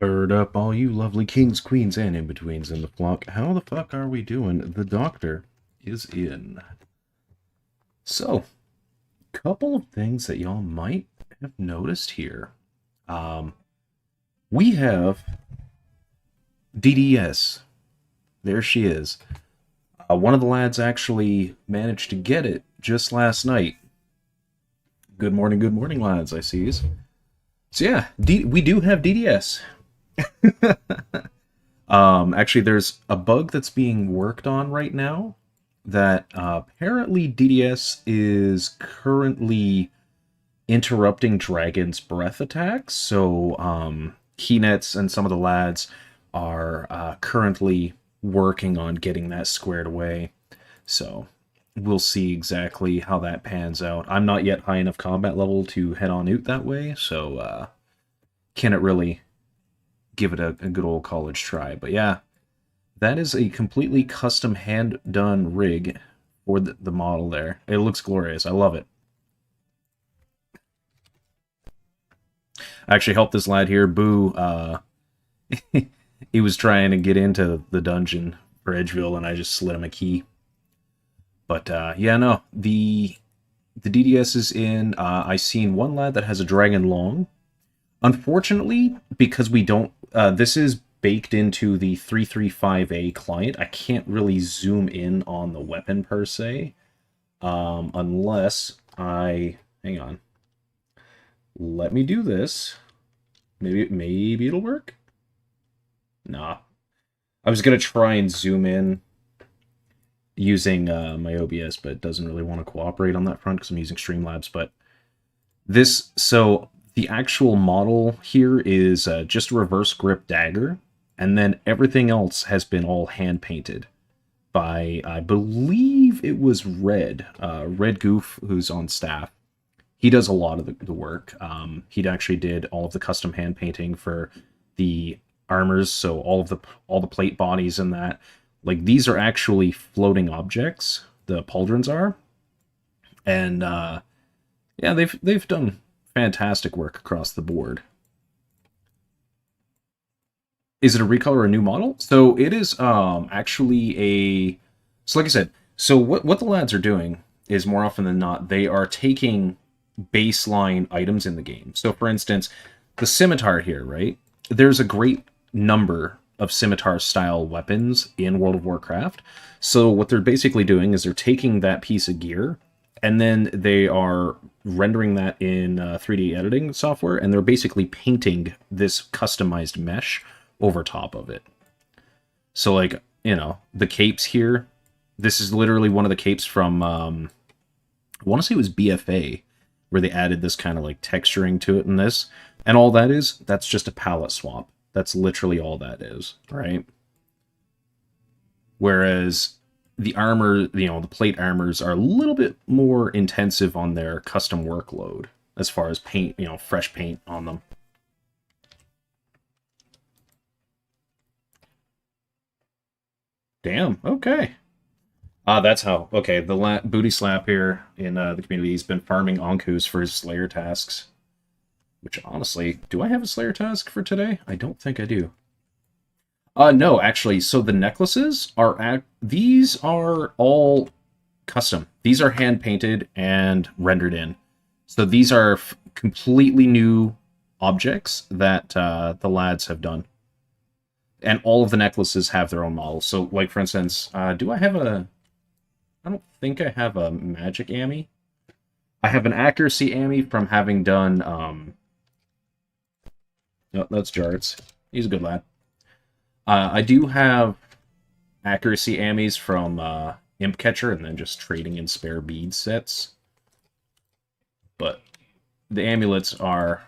Bird up, all you lovely kings, queens, and in-betweens in the flock. How the fuck are we doing? The doctor is in. So, couple of things that y'all might have noticed here. We have DDS. There she is. One of the lads actually managed to get it just last night. Good morning, lads, I sees. So yeah, we do have DDS. Actually, there's a bug that's being worked on right now that apparently DDS is currently interrupting Dragon's Breath attacks. So Keynets and some of the lads are currently working on getting that squared away. So we'll see exactly how that pans out. I'm not yet high enough combat level to head on out that way, so can't really give it a good old college try. But yeah, that is a completely custom hand-done rig for the model there. It looks glorious. I love it. I actually helped this lad here, Boo. He was trying to get into the dungeon for Edgeville, and I just slid him a key. But yeah, no, the DDS is in. I seen one lad that has a Dragon Long. Unfortunately, because we don't, this is baked into the 335A client, I can't really zoom in on the weapon per se, unless I, hang on, let me do this. Maybe it'll work? Nah. I was going to try and zoom in using my OBS, but it doesn't really want to cooperate on that front because I'm using Streamlabs. But this, so the actual model here is just a reverse grip dagger, and then everything else has been all hand painted by, I believe it was Red Goof, who's on staff. He does a lot of the work. He actually did all of the custom hand painting for the armors, so all the plate bodies and that. Like, these are actually floating objects, the pauldrons are. And yeah, they've done fantastic work across the board. Is it a recolor or a new model? So it is actually a... So like I said, so what the lads are doing is, more often than not, they are taking baseline items in the game. So for instance, the scimitar here, right? There's a great number of scimitar-style weapons in World of Warcraft. So what they're basically doing is they're taking that piece of gear, and then they are rendering that in 3D editing software, and they're basically painting this customized mesh over top of it. So, like, you know, the capes here, this is literally one of the capes from, I want to say it was BFA, where they added this kind of, like, texturing to it in this. And all that is, that's just a palette swap. That's literally all that is, right? Whereas the armor, you know, the plate armors are a little bit more intensive on their custom workload as far as paint, you know, fresh paint on them. Damn, okay. That's how, okay, the booty slap here in the community has been farming Onkus for his Slayer tasks. Which, honestly, do I have a Slayer task for today? I don't think I do. No, actually, so the necklaces are, these are all custom. These are hand-painted and rendered in. So these are completely new objects that the lads have done. And all of the necklaces have their own models. So, like, for instance, do I have a... I don't think I have a magic Ami. I have an accuracy Ami from having done... No, that's Jarts. He's a good lad. I do have accuracy Amis from Imp Catcher, and then just trading in spare bead sets. But the amulets are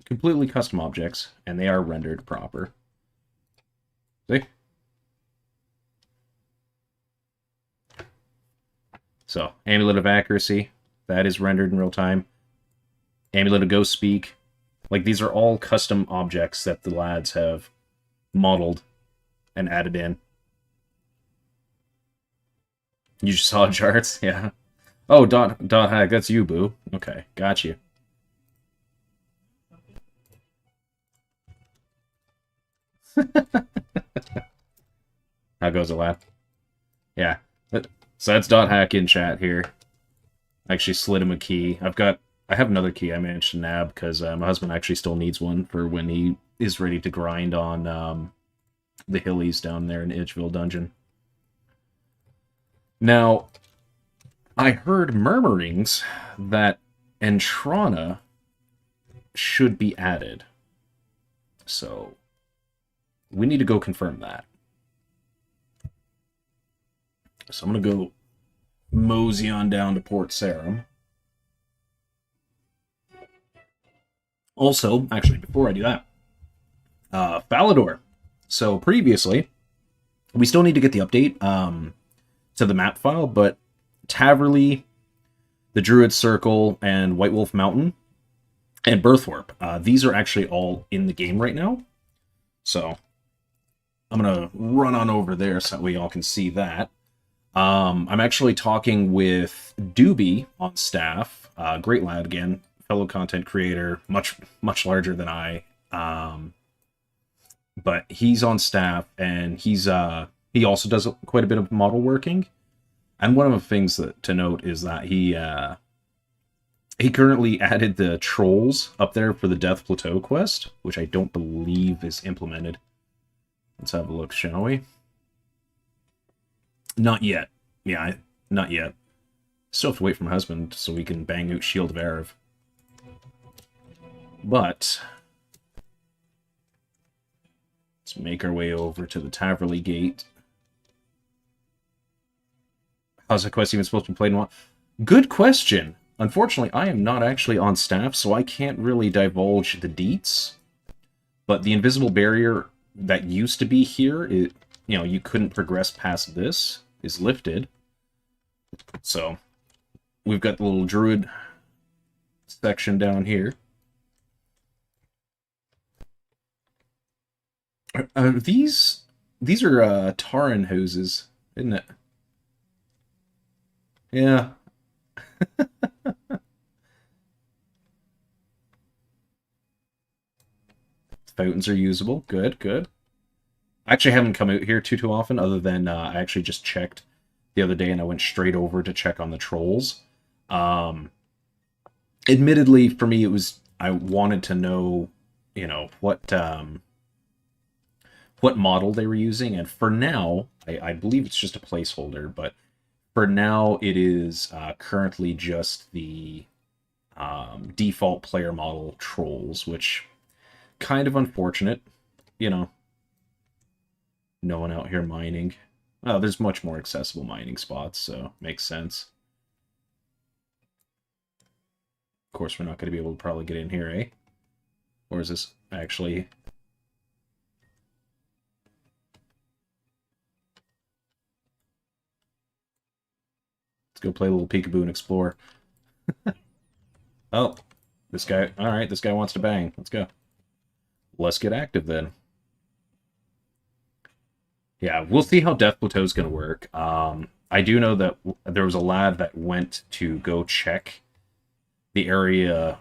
completely custom objects, and they are rendered proper. See? So, Amulet of Accuracy, that is rendered in real time. Amulet of Ghost Speak. Like, these are all custom objects that the lads have modeled and added in. You just saw charts? Yeah. Oh, dot hack, that's you, Boo. Okay, got you. How goes it, lad? Yeah. So that's dot hack in chat here. I actually slid him a key. I have another key I managed to nab because my husband actually still needs one for when he is ready to grind on the hillies down there in Edgeville Dungeon. Now, I heard murmurings that Entrana should be added. So, we need to go confirm that. So I'm going to go mosey on down to Port Sarim. Also, actually, before I do that, Falador. So previously, we still need to get the update to the map file, but Taverly, the Druid Circle, and White Wolf Mountain, and Birthwarp, these are actually all in the game right now. So I'm going to run on over there so that way y'all can see that. I'm actually talking with Doobie on staff, great lad again, fellow content creator, much larger than I, but he's on staff, and he also does quite a bit of model working. And one of the things to note is that he currently added the trolls up there for the Death Plateau quest, which I don't believe is implemented. Let's have a look, shall we? Not yet. Yeah, not yet. Still have to wait for my husband so we can bang out Shield of Erev. But let's make our way over to the Taverly Gate. How's that quest even supposed to be played in what? Good question. Unfortunately, I am not actually on staff, so I can't really divulge the deets. But the invisible barrier that used to be here, you couldn't progress past this, is lifted. So, we've got the little druid section down here. These are Taran houses, isn't it? Yeah. Fountains are usable. Good, good. I actually haven't come out here too often, other than I actually just checked the other day, and I went straight over to check on the trolls. Admittedly, for me, I wanted to know, what model they were using, and for now, I believe it's just a placeholder, but for now, it is currently just the default player model trolls, which kind of unfortunate, no one out here mining. Oh, there's much more accessible mining spots, so makes sense. Of course, we're not going to be able to probably get in here, eh? Or is this actually... Let's go play a little peekaboo and explore. Oh, this guy... Alright, this guy wants to bang. Let's go. Let's get active, then. Yeah, we'll see how Death Plateau is going to work. I do know that there was a lad that went to go check the area,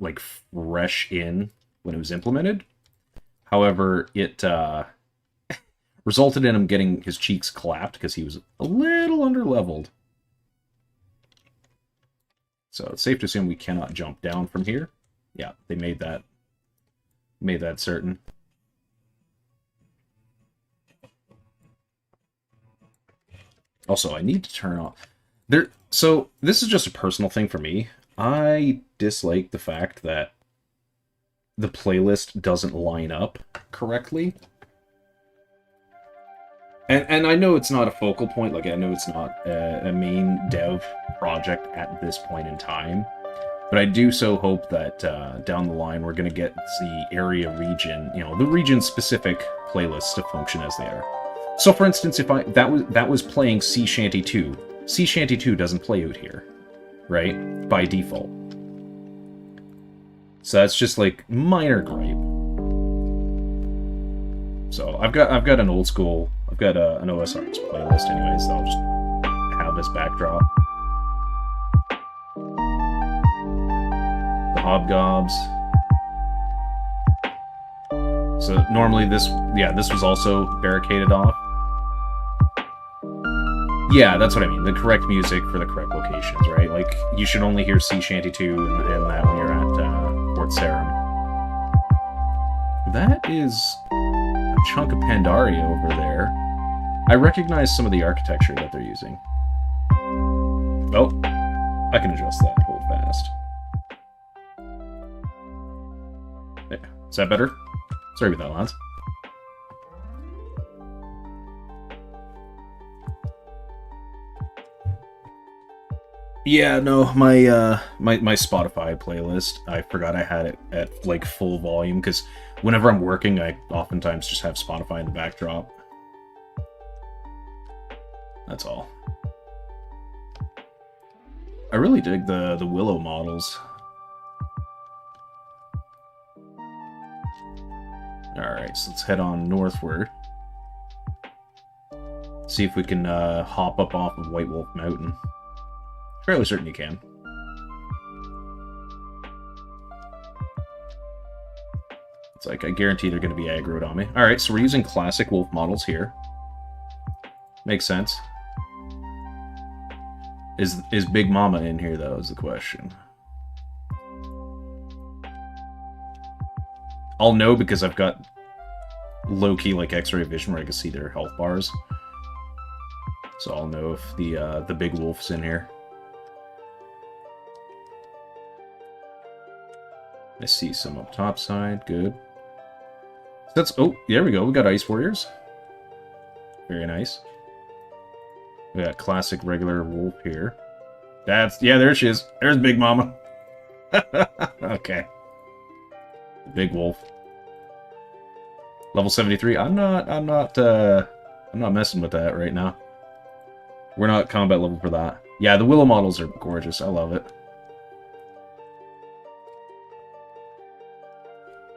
like, fresh in when it was implemented. However, it resulted in him getting his cheeks clapped because he was a little underleveled. So it's safe to assume we cannot jump down from here. Yeah, they made that certain. Also, I need to turn off... So, this is just a personal thing for me. I dislike the fact that the playlist doesn't line up correctly. And I know it's not a focal point, like I know it's not a main dev project at this point in time, but I do so hope that down the line we're going to get the area region, the region-specific playlists to function as they are. So, for instance, if that was playing Sea Shanty 2, Sea Shanty 2 doesn't play out here, right? By default. So that's just like minor gripe. So I've got an old school, I've got an OSRX playlist anyways, so I'll just have this backdrop. The Hobgobs. So normally this was also barricaded off. Yeah, that's what I mean. The correct music for the correct locations, right? Like, you should only hear Sea Shanty 2 and that when you're at Fort Sarim. That is a chunk of Pandaria over there. I recognize some of the architecture that they're using. Oh, I can adjust that. Hold fast. Yeah. Is that better? Sorry about that, lads. Yeah, no, my my Spotify playlist, I forgot I had it at, like, full volume, because whenever I'm working, I oftentimes just have Spotify in the backdrop. That's all. I really dig the Willow models. Alright, so let's head on northward. See if we can hop up off of White Wolf Mountain. Fairly certain you can. It's like, I guarantee they're going to be aggroed on me. Alright, so we're using classic wolf models here. Makes sense. Is Big Mama in here, though, is the question. I'll know because I've got low-key, like, X-ray vision where I can see their health bars. So I'll know if the big wolf's in here. I see some up top side. Good. That's... Oh, there we go. We got Ice Warriors. Very nice. We got classic regular wolf here. That's... Yeah, there she is. There's Big Mama. Okay. Big wolf. Level 73. I'm not messing with that right now. We're not combat level for that. Yeah, the Willow models are gorgeous. I love it.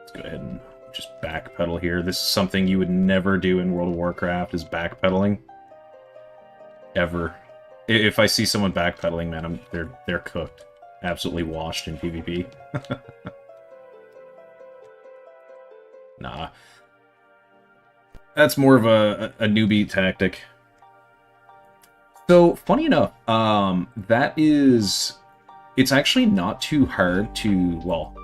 Let's go ahead and just backpedal here. This is something you would never do in World of Warcraft, is backpedaling. Ever. If I see someone backpedaling, man, they're cooked. Absolutely washed in PvP. Nah. That's more of a newbie tactic. So, funny enough, it's actually not too hard to, well,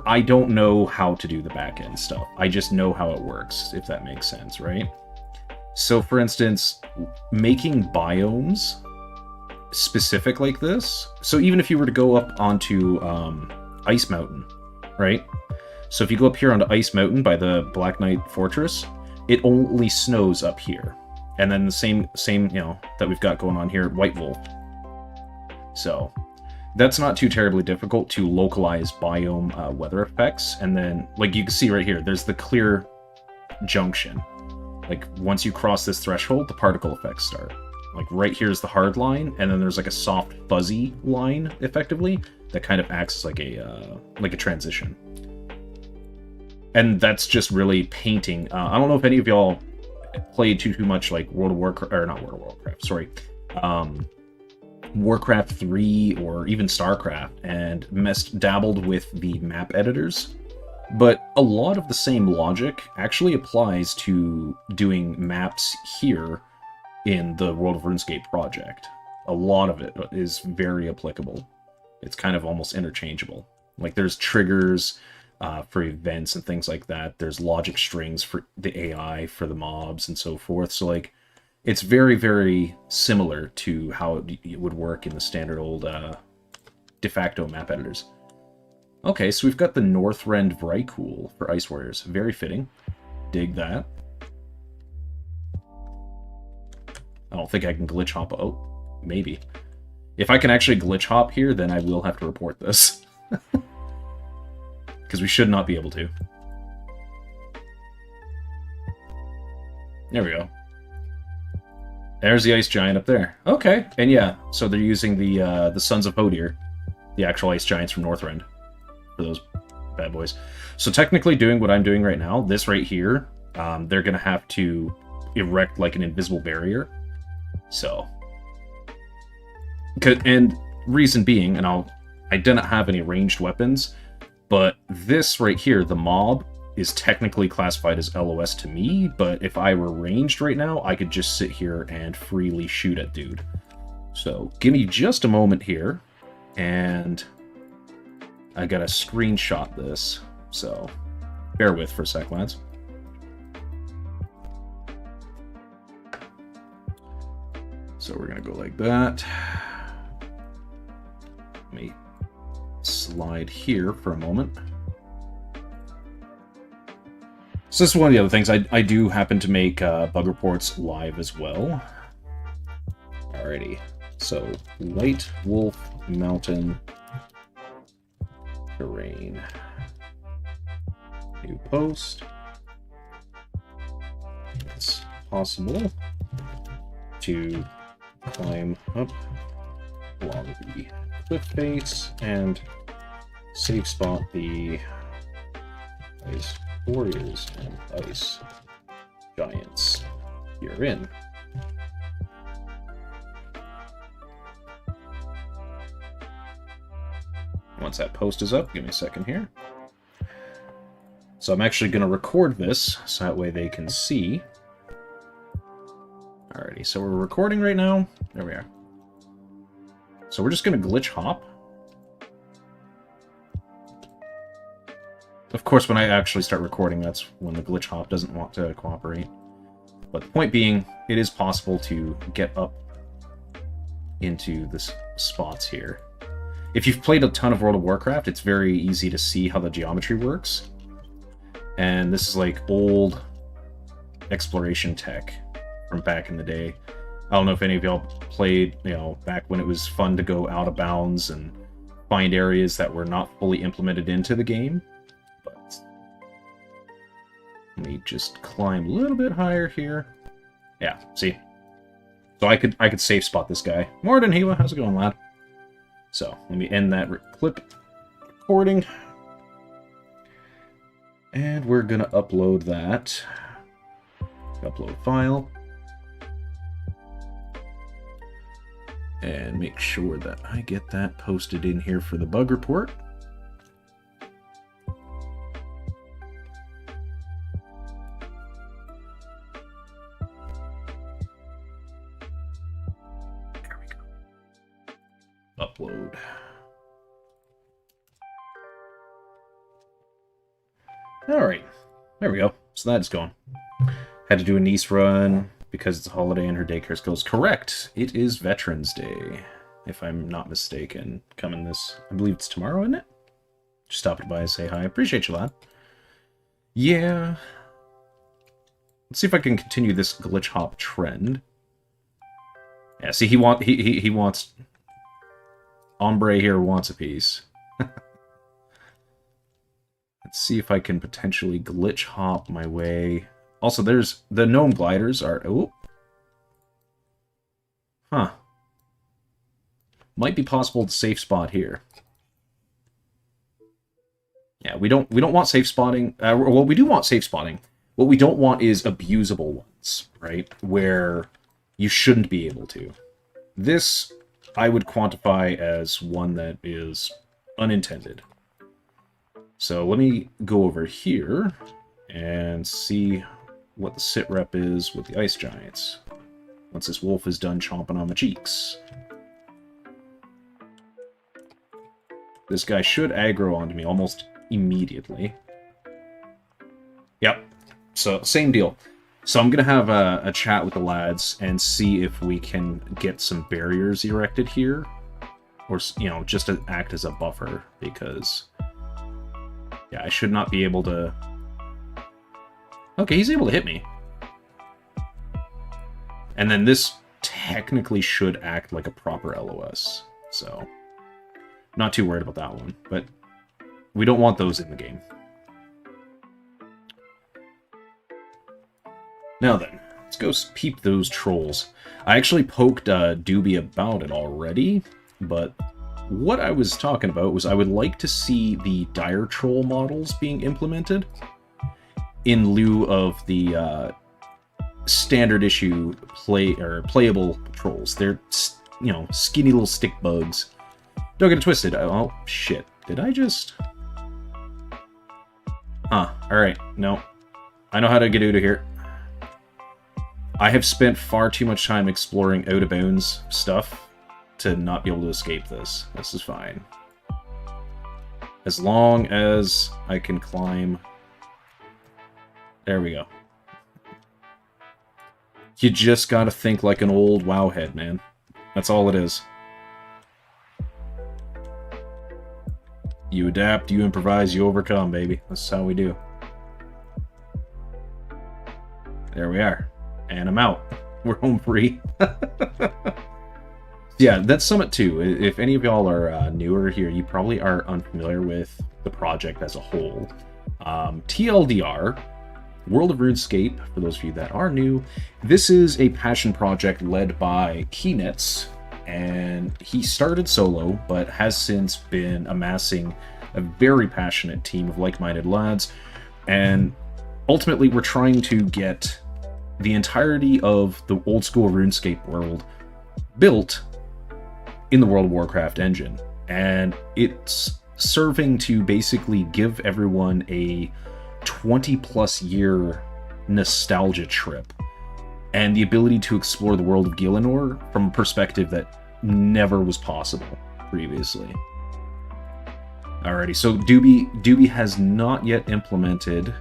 I don't know how to do the back-end stuff. I just know how it works, if that makes sense, right? So, for instance, making biomes specific like this, so even if you were to go up onto Ice Mountain, right? So if you go up here onto Ice Mountain by the Black Knight Fortress, it only snows up here. And then the same, you know, that we've got going on here at White Wolf. So that's not too terribly difficult to localize biome weather effects. And then, like you can see right here, there's the clear junction. Like, once you cross this threshold, the particle effects start. Like, right here's the hard line, and then there's like a soft, fuzzy line, effectively, that kind of acts as like a transition. And that's just really painting. I don't know if any of y'all played too much like World of Warcraft, or not World of Warcraft, sorry. Warcraft 3 or even StarCraft, and dabbled with the map editors. But a lot of the same logic actually applies to doing maps here in the World of RuneScape project. A lot of it is very applicable. It's kind of almost interchangeable. Like, there's triggers for events and things like that. There's logic strings for the AI, for the mobs, and so forth. So, like, it's very, very similar to how it would work in the standard old de facto map editors. Okay, so we've got the Northrend Vrykul for Ice Warriors. Very fitting. Dig that. I don't think I can glitch hop. Oh, maybe. If I can actually glitch hop here, then I will have to report this. Because we should not be able to. There we go. There's the Ice Giant up there. Okay, and yeah, so they're using the Sons of Hodir, the actual Ice Giants from Northrend, for those bad boys. So technically doing what I'm doing right now, this right here, they're going to have to erect like an invisible barrier. So, and reason being, and I didn't have any ranged weapons, but this right here, the mob, is technically classified as LOS to me, but if I were ranged right now, I could just sit here and freely shoot at dude. So give me just a moment here, and I gotta screenshot this, so bear with for a sec, lads. So we're gonna go like that. Let me slide here for a moment. So this is one of the other things. I do happen to make bug reports live as well. Alrighty. So, White Wolf Mountain terrain. New post. It's possible to climb up along the cliff face and safe spot the ice warriors and ice giants herein. Once that post is up, give me a second here. So I'm actually going to record this, so that way they can see. Alrighty, so we're recording right now. There we are. So we're just going to glitch hop. Of course, when I actually start recording, that's when the glitch hop doesn't want to cooperate. But the point being, it is possible to get up into the spots here. If you've played a ton of World of WarCraft, it's very easy to see how the geometry works. And this is like old exploration tech from back in the day. I don't know if any of y'all played, you know, back when it was fun to go out of bounds and find areas that were not fully implemented into the game. But let me just climb a little bit higher here. Yeah, see? So I could safe spot this guy. Morden Hewa, how's it going, lad? So, let me end that clip recording. And we're going to upload that. Upload file. And make sure that I get that posted in here for the bug report. There we go. Upload. Alright, there we go. So that's going. Had to do a niece run because it's a holiday and her daycare skills. Correct! It is Veterans Day, if I'm not mistaken. Coming this, I believe it's tomorrow, isn't it? Just stopped by and say hi. Appreciate you, lad. Yeah. Let's see if I can continue this glitch hop trend. Yeah, see, he wants... Ombre here wants a piece. Let's see if I can potentially glitch hop my way. Also, there's the gnome gliders are... Oh. Huh. Might be possible to safe spot here. Yeah, we don't want safe spotting. Well, we do want safe spotting. What we don't want is abusable ones, right? Where you shouldn't be able to. This, I would quantify as one that is unintended. So let me go over here and see what the sit rep is with the ice giants. Once this wolf is done chomping on the cheeks. This guy should aggro onto me almost immediately. Yep. So, same deal. So I'm going to have a chat with the lads and see if we can get some barriers erected here. Or, you know, just to act as a buffer, because... yeah, I should not be able to... Okay, he's able to hit me. And then this technically should act like a proper LOS. So, not too worried about that one. But we don't want those in the game. Now then, let's go peep those trolls. I actually poked Doobie about it already, but what I was talking about was I would like to see the dire troll models being implemented in lieu of the standard issue playable trolls. They're, you know, skinny little stick bugs. Don't get it twisted. Oh, shit. Did I just... Huh, alright, no. I know how to get out of here. I have spent far too much time exploring out-of-bounds stuff to not be able to escape this. This is fine. As long as I can climb... There we go. You just gotta think like an old WoW head, man. That's all it is. You adapt, you improvise, you overcome, baby. That's how we do. There we are. And I'm out. We're home free. Yeah, that's Summit 2. If any of y'all are newer here, you probably are unfamiliar with the project as a whole. TLDR, World of RuneScape, for those of you that are new, this is a passion project led by Keynets, and he started solo, but has since been amassing a very passionate team of like-minded lads, and ultimately we're trying to get the entirety of the Old School RuneScape world built in the World of WarCraft engine, and it's serving to basically give everyone a 20-plus year nostalgia trip and the ability to explore the world of Gielinor from a perspective that never was possible previously. Alrighty, so Doobie has not yet implemented.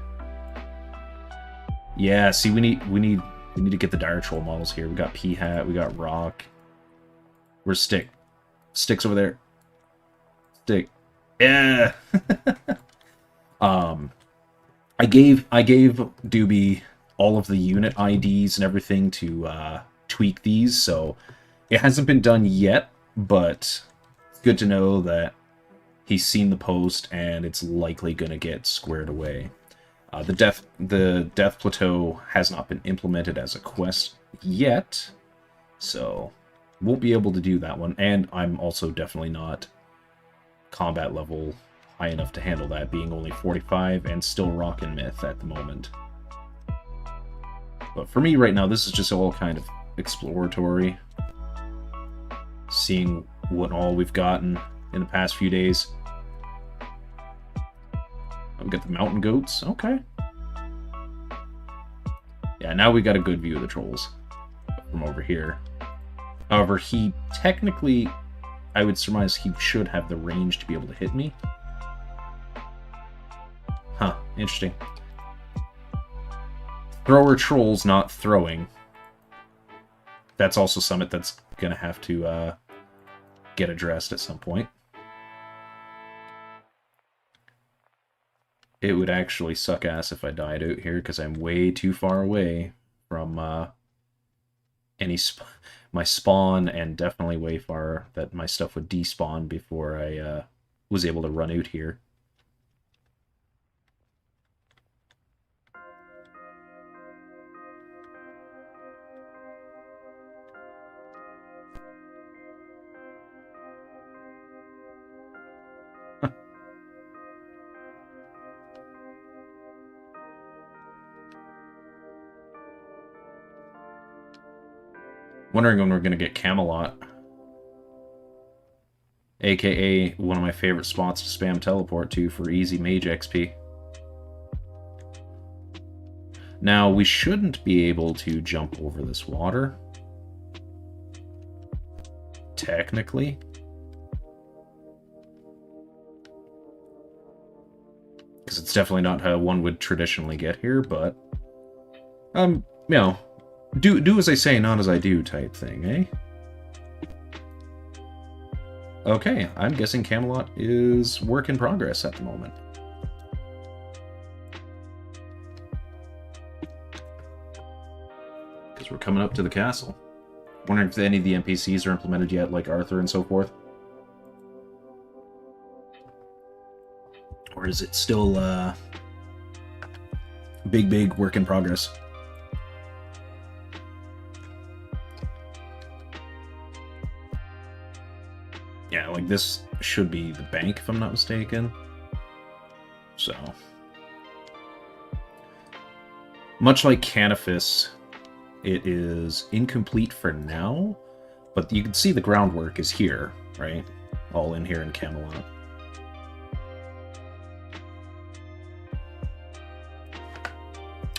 Yeah, see, we need to get the Dire Troll models here. We got P-Hat, we got Rock. Where's Stick? Stick's over there. Stick. Yeah. I gave Doobie all of the unit IDs and everything to tweak these, so it hasn't been done yet, but it's good to know that he's seen the post and it's likely gonna get squared away. The Death Plateau has not been implemented as a quest yet, so won't be able to do that one, and I'm also definitely not combat level high enough to handle that, being only 45 and still rockin' myth at the moment. But for me right now, this is just all kind of exploratory, seeing what all we've gotten in the past few days. We've got the mountain goats, okay. Yeah, now we got a good view of the trolls from over here. However, he technically, I would surmise he should have the range to be able to hit me. Huh, interesting. Thrower trolls not throwing. That's also something that's gonna have to get addressed at some point. It would actually suck ass if I died out here, because I'm way too far away from my spawn, and definitely way far that my stuff would despawn before I was able to run out here. Wondering when we're going to get Camelot. AKA one of my favorite spots to spam teleport to for easy mage XP. Now, we shouldn't be able to jump over this water. Technically. Because it's definitely not how one would traditionally get here, but... you know... Do as I say, not as I do type thing, eh? Okay, I'm guessing Camelot is work in progress at the moment. Because we're coming up to the castle. Wondering if any of the NPCs are implemented yet, like Arthur and so forth. Or is it still, big work in progress? Yeah, like this should be the bank, if I'm not mistaken. So. Much like Canifis, it is incomplete for now, but you can see the groundwork is here, right? All in here in Camelot.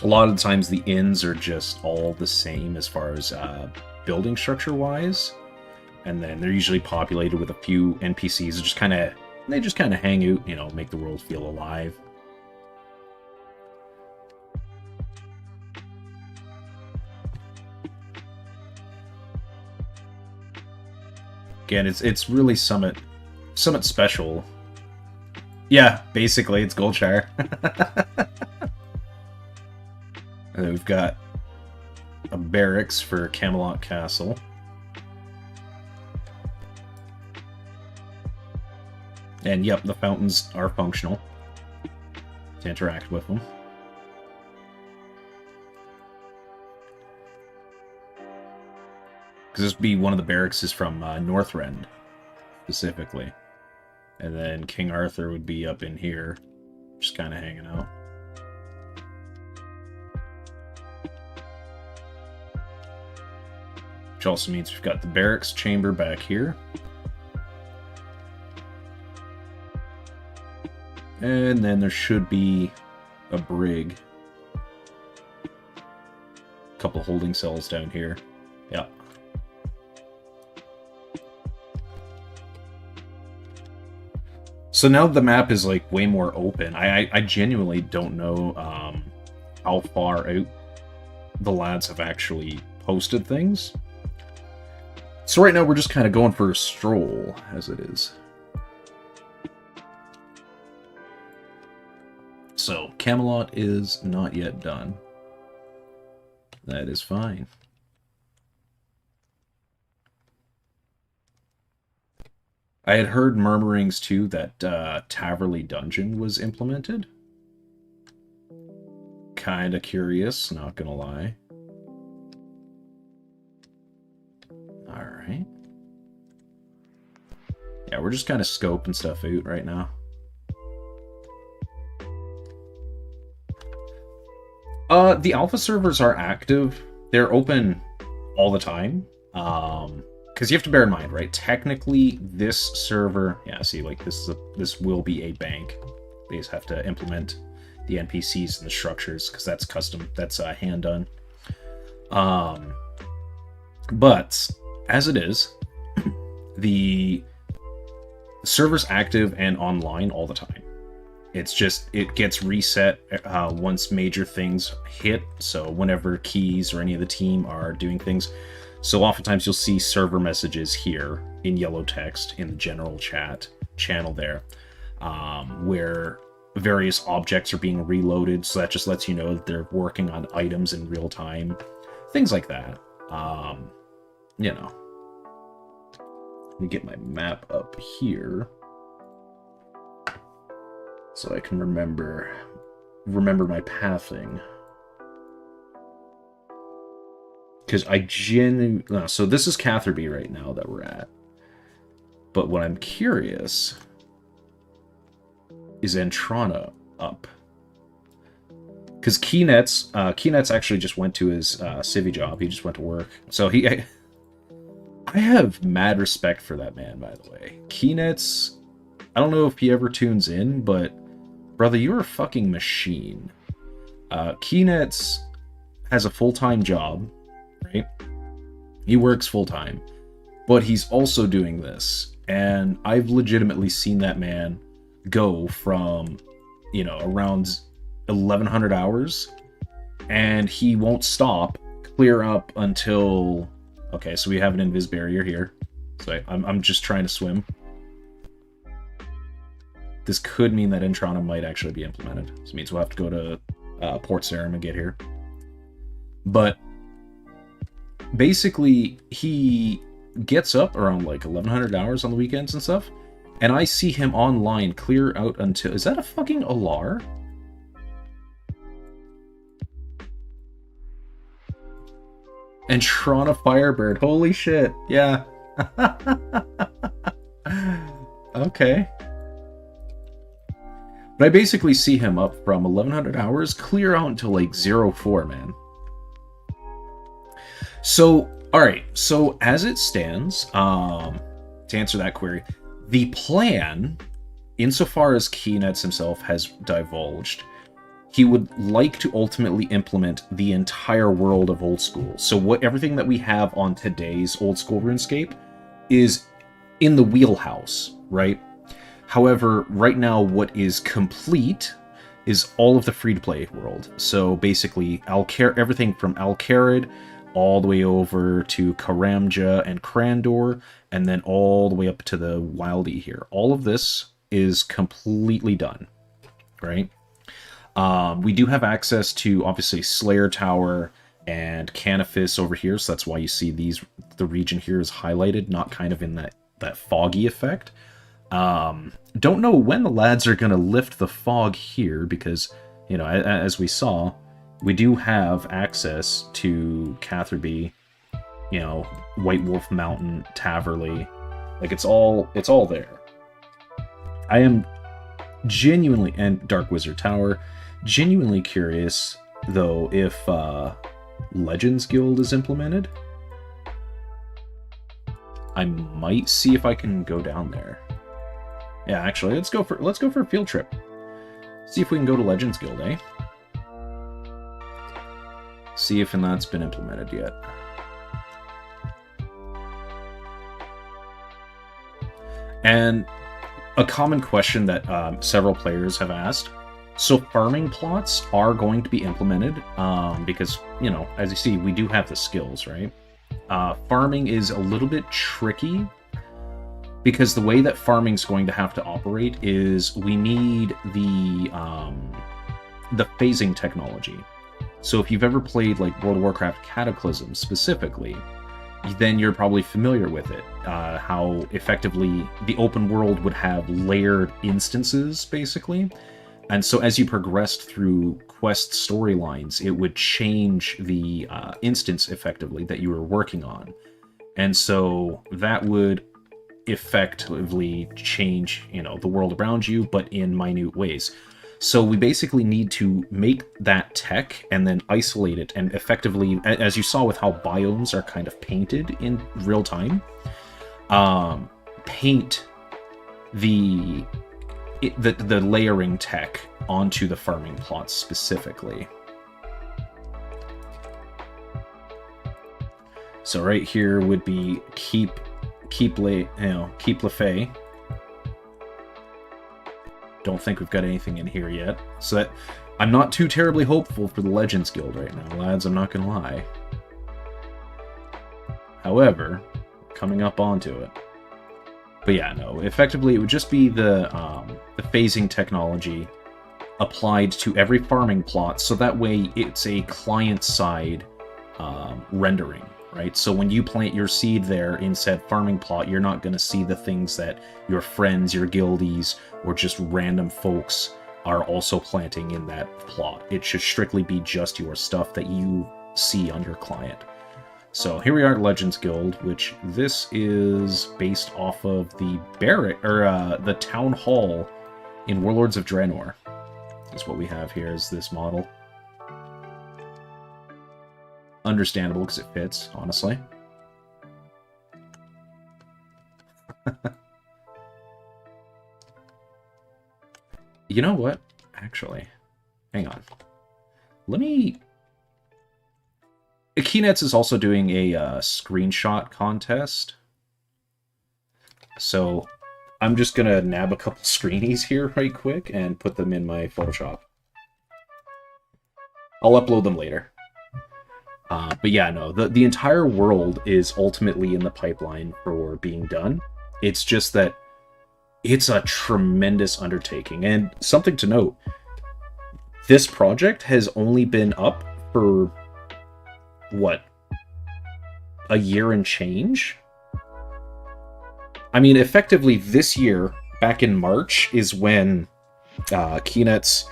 A lot of the times the inns are just all the same as far as building structure-wise. And then they're usually populated with a few NPCs that just kind of hang out, you know, make the world feel alive. Again, it's really Summit special. Yeah, basically, it's Goldshire. And then we've got a barracks for Camelot Castle. And yep, the fountains are functional to interact with them. Because this would be one of the barracks is from Northrend, specifically. And then King Arthur would be up in here, just kind of hanging out. Which also means we've got the barracks chamber back here. And then there should be a brig. A couple holding cells down here. Yeah. So now the map is like way more open. I genuinely don't know how far out the lads have actually posted things. So right now we're just kind of going for a stroll, as it is. So, Camelot is not yet done. That is fine. I had heard murmurings, too, that Taverly Dungeon was implemented. Kinda curious, not gonna lie. Alright. Yeah, we're just kind of scoping stuff out right now. The alpha servers are active. They're open all the time. Because you have to bear in mind, right? Technically, this server... Yeah, see, like, this will be a bank. They just have to implement the NPCs and the structures, because that's custom. That's hand-done. But, as it is, the server's active and online all the time. It's just, it gets reset once major things hit, so whenever Keys or any of the team are doing things. So oftentimes you'll see server messages here in yellow text in the general chat channel there, where various objects are being reloaded, so that just lets you know that they're working on items in real time. Things like that. You know. Let me get my map up here, so I can remember my pathing. Because so this is Catherby right now that we're at. But what I'm curious is Entrana up. Because Keynets actually just went to his civvy job. He just went to work. So I have mad respect for that man, by the way. Keynets, I don't know if he ever tunes in, but brother, you're a fucking machine. Keynets has a full-time job, right? He works full-time, but he's also doing this. And I've legitimately seen that man go from, you know, around 1,100 hours, and he won't stop, clear up until... Okay, so we have an invis barrier here. So I'm just trying to swim. This could mean that Entrana might actually be implemented. So it means we'll have to go to Port Sarim and get here. But basically, he gets up around like 1,100 hours on the weekends and stuff, and I see him online clear out until... Is that a fucking Alar? Entrana Firebird. Holy shit. Yeah. Okay. But I basically see him up from 1,100 hours clear out until like 04, man. So, alright. So, as it stands, to answer that query, the plan, insofar as Keynets himself has divulged, he would like to ultimately implement the entire world of Old School. So everything that we have on today's Old School RuneScape is in the wheelhouse, right? However, right now what is complete is all of the free-to-play world. So basically, everything from Al-Kharid all the way over to Karamja and Krandor, and then all the way up to the Wildy here. All of this is completely done, right? We do have access to, obviously, Slayer Tower and Canifis over here, so that's why you see the region here is highlighted, not kind of in that foggy effect. Don't know when the lads are going to lift the fog here, because, you know, as we saw, we do have access to Catherby, you know, White Wolf Mountain, Taverly. Like, it's all there. I am genuinely, and Dark Wizard Tower, genuinely curious, though, if Legends Guild is implemented. I might see if I can go down there. Yeah, actually, let's go for a field trip. See if we can go to Legends Guild, eh? See if that's been implemented yet. And a common question that several players have asked. So farming plots are going to be implemented because, you know, as you see, we do have the skills, right? Farming is a little bit tricky because the way that farming is going to have to operate is we need the phasing technology. So if you've ever played like World of WarCraft Cataclysm specifically, then you're probably familiar with it. How effectively the open world would have layered instances, basically. And so as you progressed through quest storylines, it would change the instance effectively that you were working on. And so that would effectively change, you know, the world around you, but in minute ways. So we basically need to make that tech and then isolate it and effectively, as you saw with how biomes are kind of painted in real time, paint the layering tech onto the farming plots specifically. So right here would be keep Lefay. Don't think we've got anything in here yet. So that I'm not too terribly hopeful for the Legends Guild right now, lads, I'm not gonna lie. However, coming up onto it. But yeah, no, effectively it would just be the phasing technology applied to every farming plot, so that way it's a client-side rendering, right? So when you plant your seed there in said farming plot, you're not going to see the things that your friends, your guildies, or just random folks are also planting in that plot. It should strictly be just your stuff that you see on your client. So here we are at Legends Guild, which this is based off of the barrack, or the town hall in Warlords of Draenor. Is what we have here is this model. Understandable because it fits, honestly. You know what? Actually, hang on. Let me... Keynets is also doing a screenshot contest. So I'm just going to nab a couple screenies here right quick and put them in my Photoshop. I'll upload them later. But yeah, no, the entire world is ultimately in the pipeline for being done. It's just that it's a tremendous undertaking. And something to note, this project has only been up for, what, a year and change? I mean, effectively this year, back in March, is when Keynets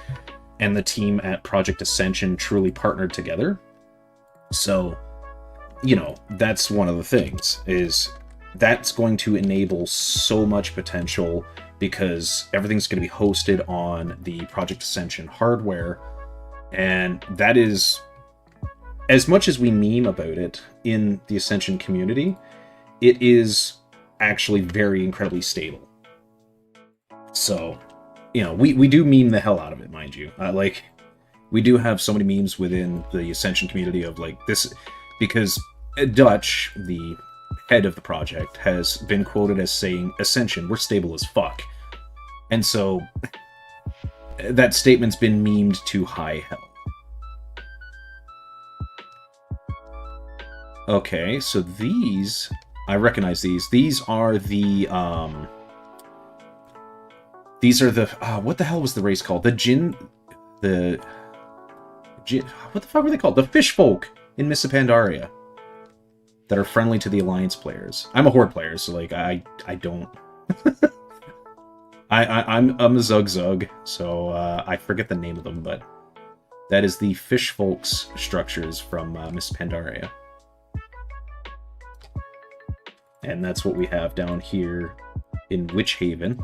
and the team at Project Ascension truly partnered together. So, you know, that's one of the things, is that's going to enable so much potential because everything's going to be hosted on the Project Ascension hardware. And that is, as much as we meme about it in the Ascension community, it is actually very incredibly stable. So, you know, we do meme the hell out of it, mind you. Like, We do have so many memes within the Ascension community of like this, because Dutch, the head of the project, has been quoted as saying, "Ascension, we're stable as fuck." And so that statement's been memed to high hell. Okay, so these, I recognize these. These are the, what the hell was the race called? What the fuck were they called? The fish folk in Mists of Pandaria that are friendly to the Alliance players. I'm a Horde player, so like I don't. I'm a Zug, so I forget the name of them, but that is the fish folks structures from Mists of Pandaria. And that's what we have down here in Witch Haven,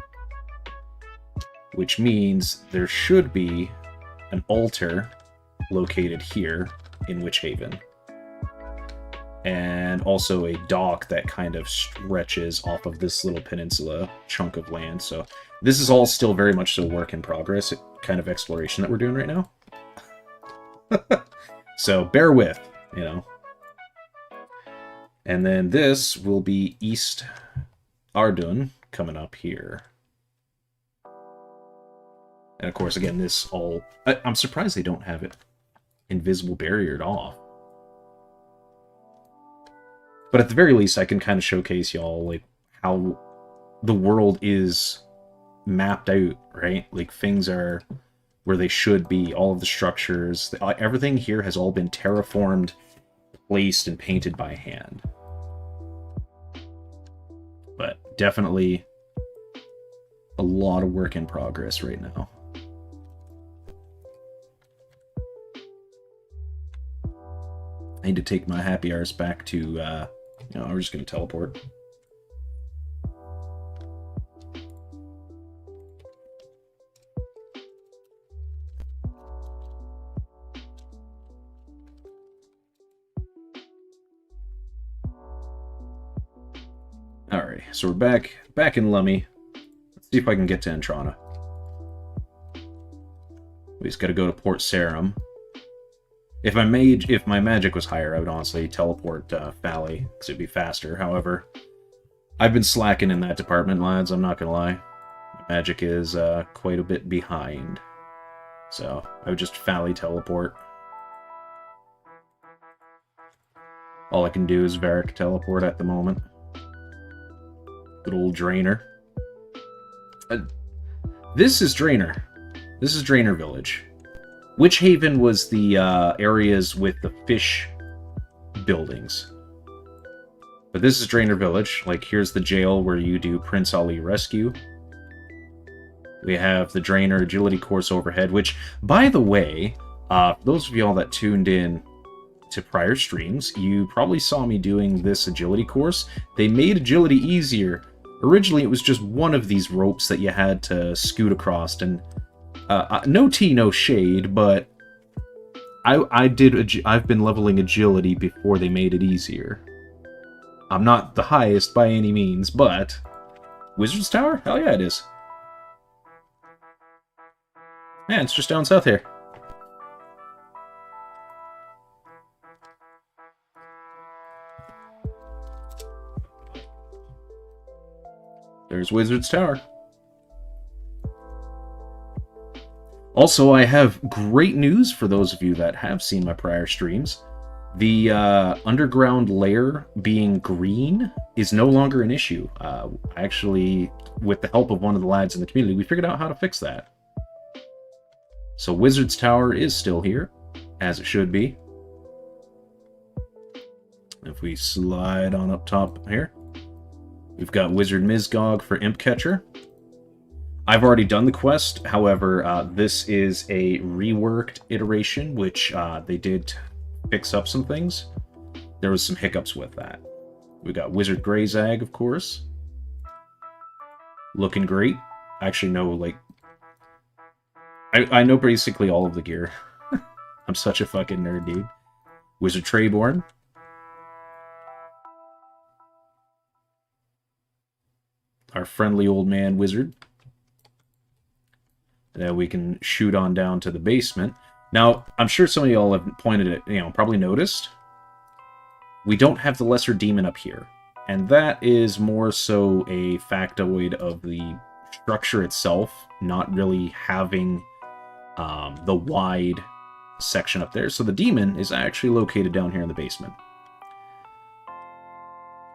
which means there should be an altar located here in Witch Haven, and also a dock that kind of stretches off of this little peninsula chunk of land. So this is all still very much so work in progress, kind of exploration that we're doing right now. So bear with, you know. And then this will be East Ardun coming up here. And of course, again, this all... I'm surprised they don't have it invisible barriered off. But at the very least, I can kind of showcase y'all like how the world is mapped out, right? Like things are where they should be. All of the structures, everything here has all been terraformed, placed, and painted by hand. But definitely a lot of work in progress right now. I need to take my happy hours back to, you know, we're just going to teleport. Alright, so we're back in Lummy. Let's see if I can get to Entrana. We just gotta go to Port Sarim. If my magic was higher, I would honestly teleport Fally, because it'd be faster. However, I've been slacking in that department, lads, I'm not gonna lie. My magic is quite a bit behind. So, I would just Fally teleport. All I can do is Varric teleport at the moment. Good old Drainer. This is Drainer. This is Drainer Village. Witch Haven was the areas with the fish buildings. But this is Drainer Village. Like, here's the jail where you do Prince Ali Rescue. We have the Drainer Agility course overhead, which, by the way, those of y'all that tuned in to prior streams, you probably saw me doing this agility course. They made agility easier. Originally, it was just one of these ropes that you had to scoot across, and no tea, no shade, but I've been leveling agility before they made it easier. I'm not the highest by any means, but Wizard's Tower? Hell yeah, it is. Yeah, it's just down south here. There's Wizard's Tower. Also, I have great news for those of you that have seen my prior streams. The underground layer being green is no longer an issue. Actually, with the help of one of the lads in the community, we figured out how to fix that. So Wizard's Tower is still here, as it should be. If we slide on up top here, we've got Wizard Mizgog for Imp Catcher. I've already done the quest, however, this is a reworked iteration, which they did fix up some things. There was some hiccups with that. We got Wizard Greyzag, of course. Looking great. I actually know, like... I know basically all of the gear. I'm such a fucking nerd, dude. Wizard Treyborn. Our friendly old man wizard. That we can shoot on down to the basement. Now, I'm sure some of y'all have pointed it, probably noticed. We don't have the Lesser Demon up here. And that is more so a factoid of the structure itself, not really having the wide section up there. So the demon is actually located down here in the basement.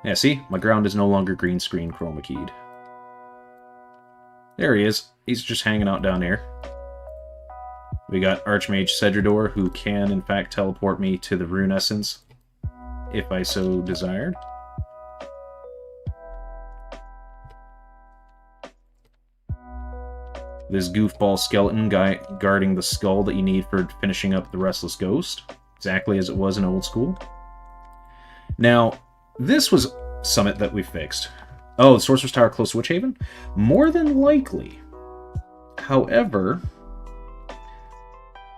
Yeah, see? My ground is no longer green screen chroma keyed. There he is. He's just hanging out down here. We got Archmage Cedrador, who can, in fact, teleport me to the Rune Essence, if I so desired. This goofball skeleton guy guarding the skull that you need for finishing up the Restless Ghost, exactly as it was in Old School. Now, this was Summit that we fixed. Oh, the Sorcerer's Tower close to Witch Haven? More than likely. However,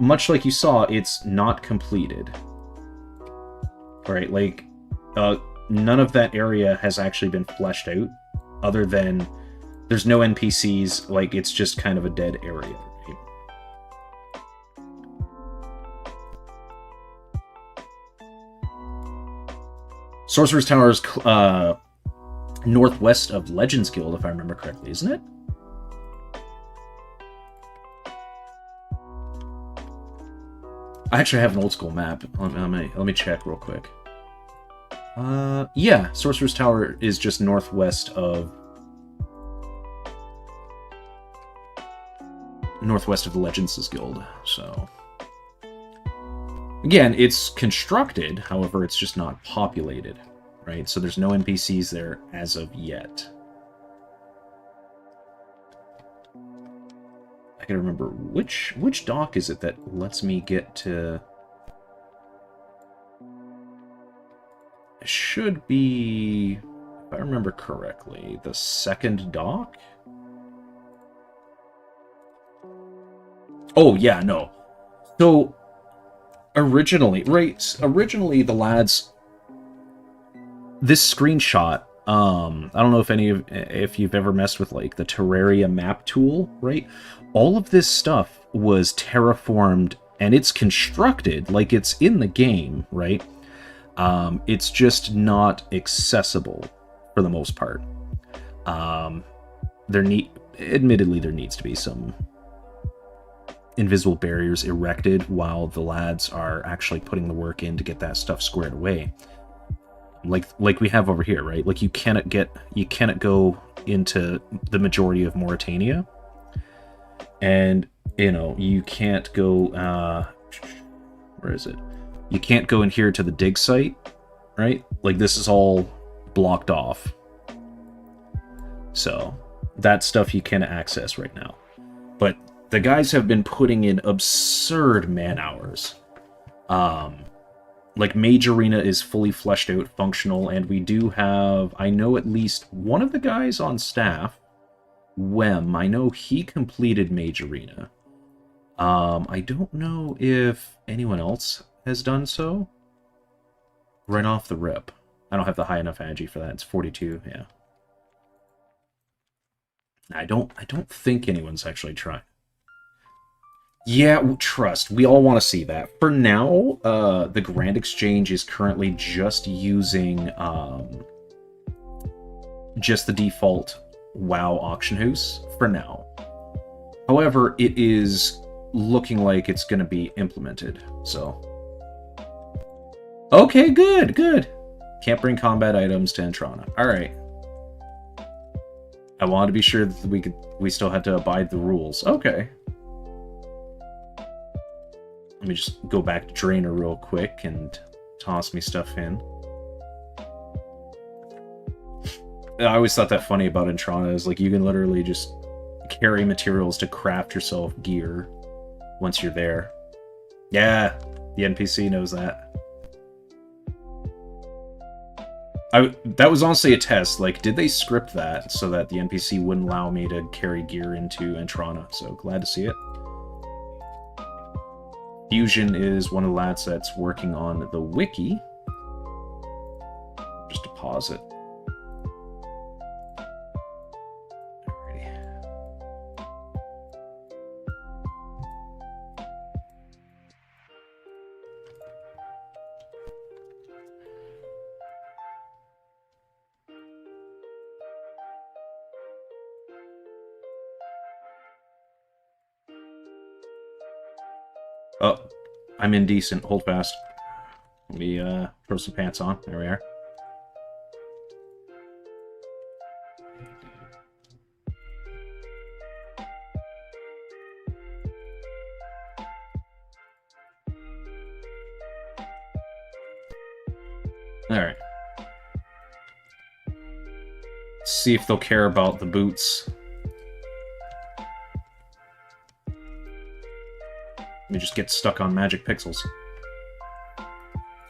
much like you saw, it's not completed. Alright, like, none of that area has actually been fleshed out, other than there's no NPCs, like, it's just kind of a dead area. Right? Sorcerer's Tower is northwest of Legends Guild, if I remember correctly, isn't it? I actually have an old school map. Let me check real quick. Yeah, Sorcerer's Tower is just northwest of the Legends Guild, so... Again, it's constructed, however, it's just not populated, right? So there's no NPCs there as of yet. I gotta remember, which dock is it that lets me get to... It should be, if I remember correctly, the second dock? Oh, yeah, no. So, originally the lads... This screenshot, I don't know if you've ever messed with, like, the Terraria map tool, right? All of this stuff was terraformed, and it's constructed, like it's in the game, right? It's just not accessible, for the most part. Admittedly, there needs to be some invisible barriers erected while the lads are actually putting the work in to get that stuff squared away. Like we have over here, right? Like you cannot go into the majority of Mauritania, and you can't go where is it? You can't go in here to the dig site, right? Like this is all blocked off. So that stuff you can't access right now. But the guys have been putting in absurd man hours. Like Mage Arena is fully fleshed out, functional, and we do have, I know at least one of the guys on staff, Wem, I know he completed Mage Arena. I don't know if anyone else has done so. Right off the rip. I don't have the high enough agi for that. It's 42, yeah. I don't think anyone's actually tried. Yeah, trust. We all want to see that. For now, the Grand Exchange is currently just using just the default WoW auction house for now. However, it is looking like it's going to be implemented, so... Okay, good, good. Can't bring combat items to Entrana. Alright. I wanted to be sure that we still had to abide the rules. Okay. Let me just go back to Drainer real quick and toss me stuff in. I always thought that funny about Entrana is like you can literally just carry materials to craft yourself gear once you're there. Yeah, the NPC knows that. That was honestly a test. Like, did they script that so that the NPC wouldn't allow me to carry gear into Entrana? So glad to see it. Fusion is one of the lads that's working on the wiki. Just to pause it. Alrighty. Oh, I'm indecent. Hold fast. Let me throw some pants on. There we are. Alright. See if they'll care about the boots. We just get stuck on magic pixels.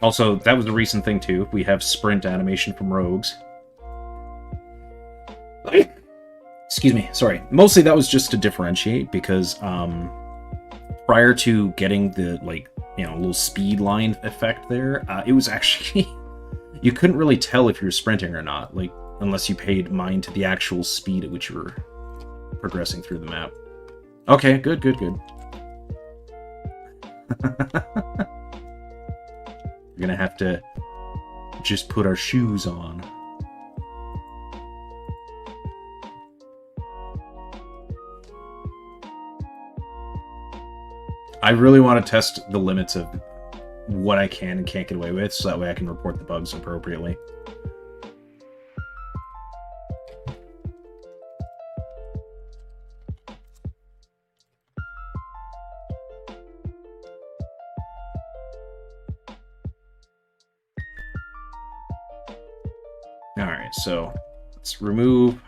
Also, that was a recent thing too. We have sprint animation from rogues. Excuse me, sorry. Mostly that was just to differentiate because prior to getting the little speed line effect there, it was actually you couldn't really tell if you were sprinting or not, unless you paid mind to the actual speed at which you were progressing through the map. Okay, good. We're gonna have to just put our shoes on. I really want to test the limits of what I can and can't get away with, so that way I can report the bugs appropriately. Alright, so let's remove...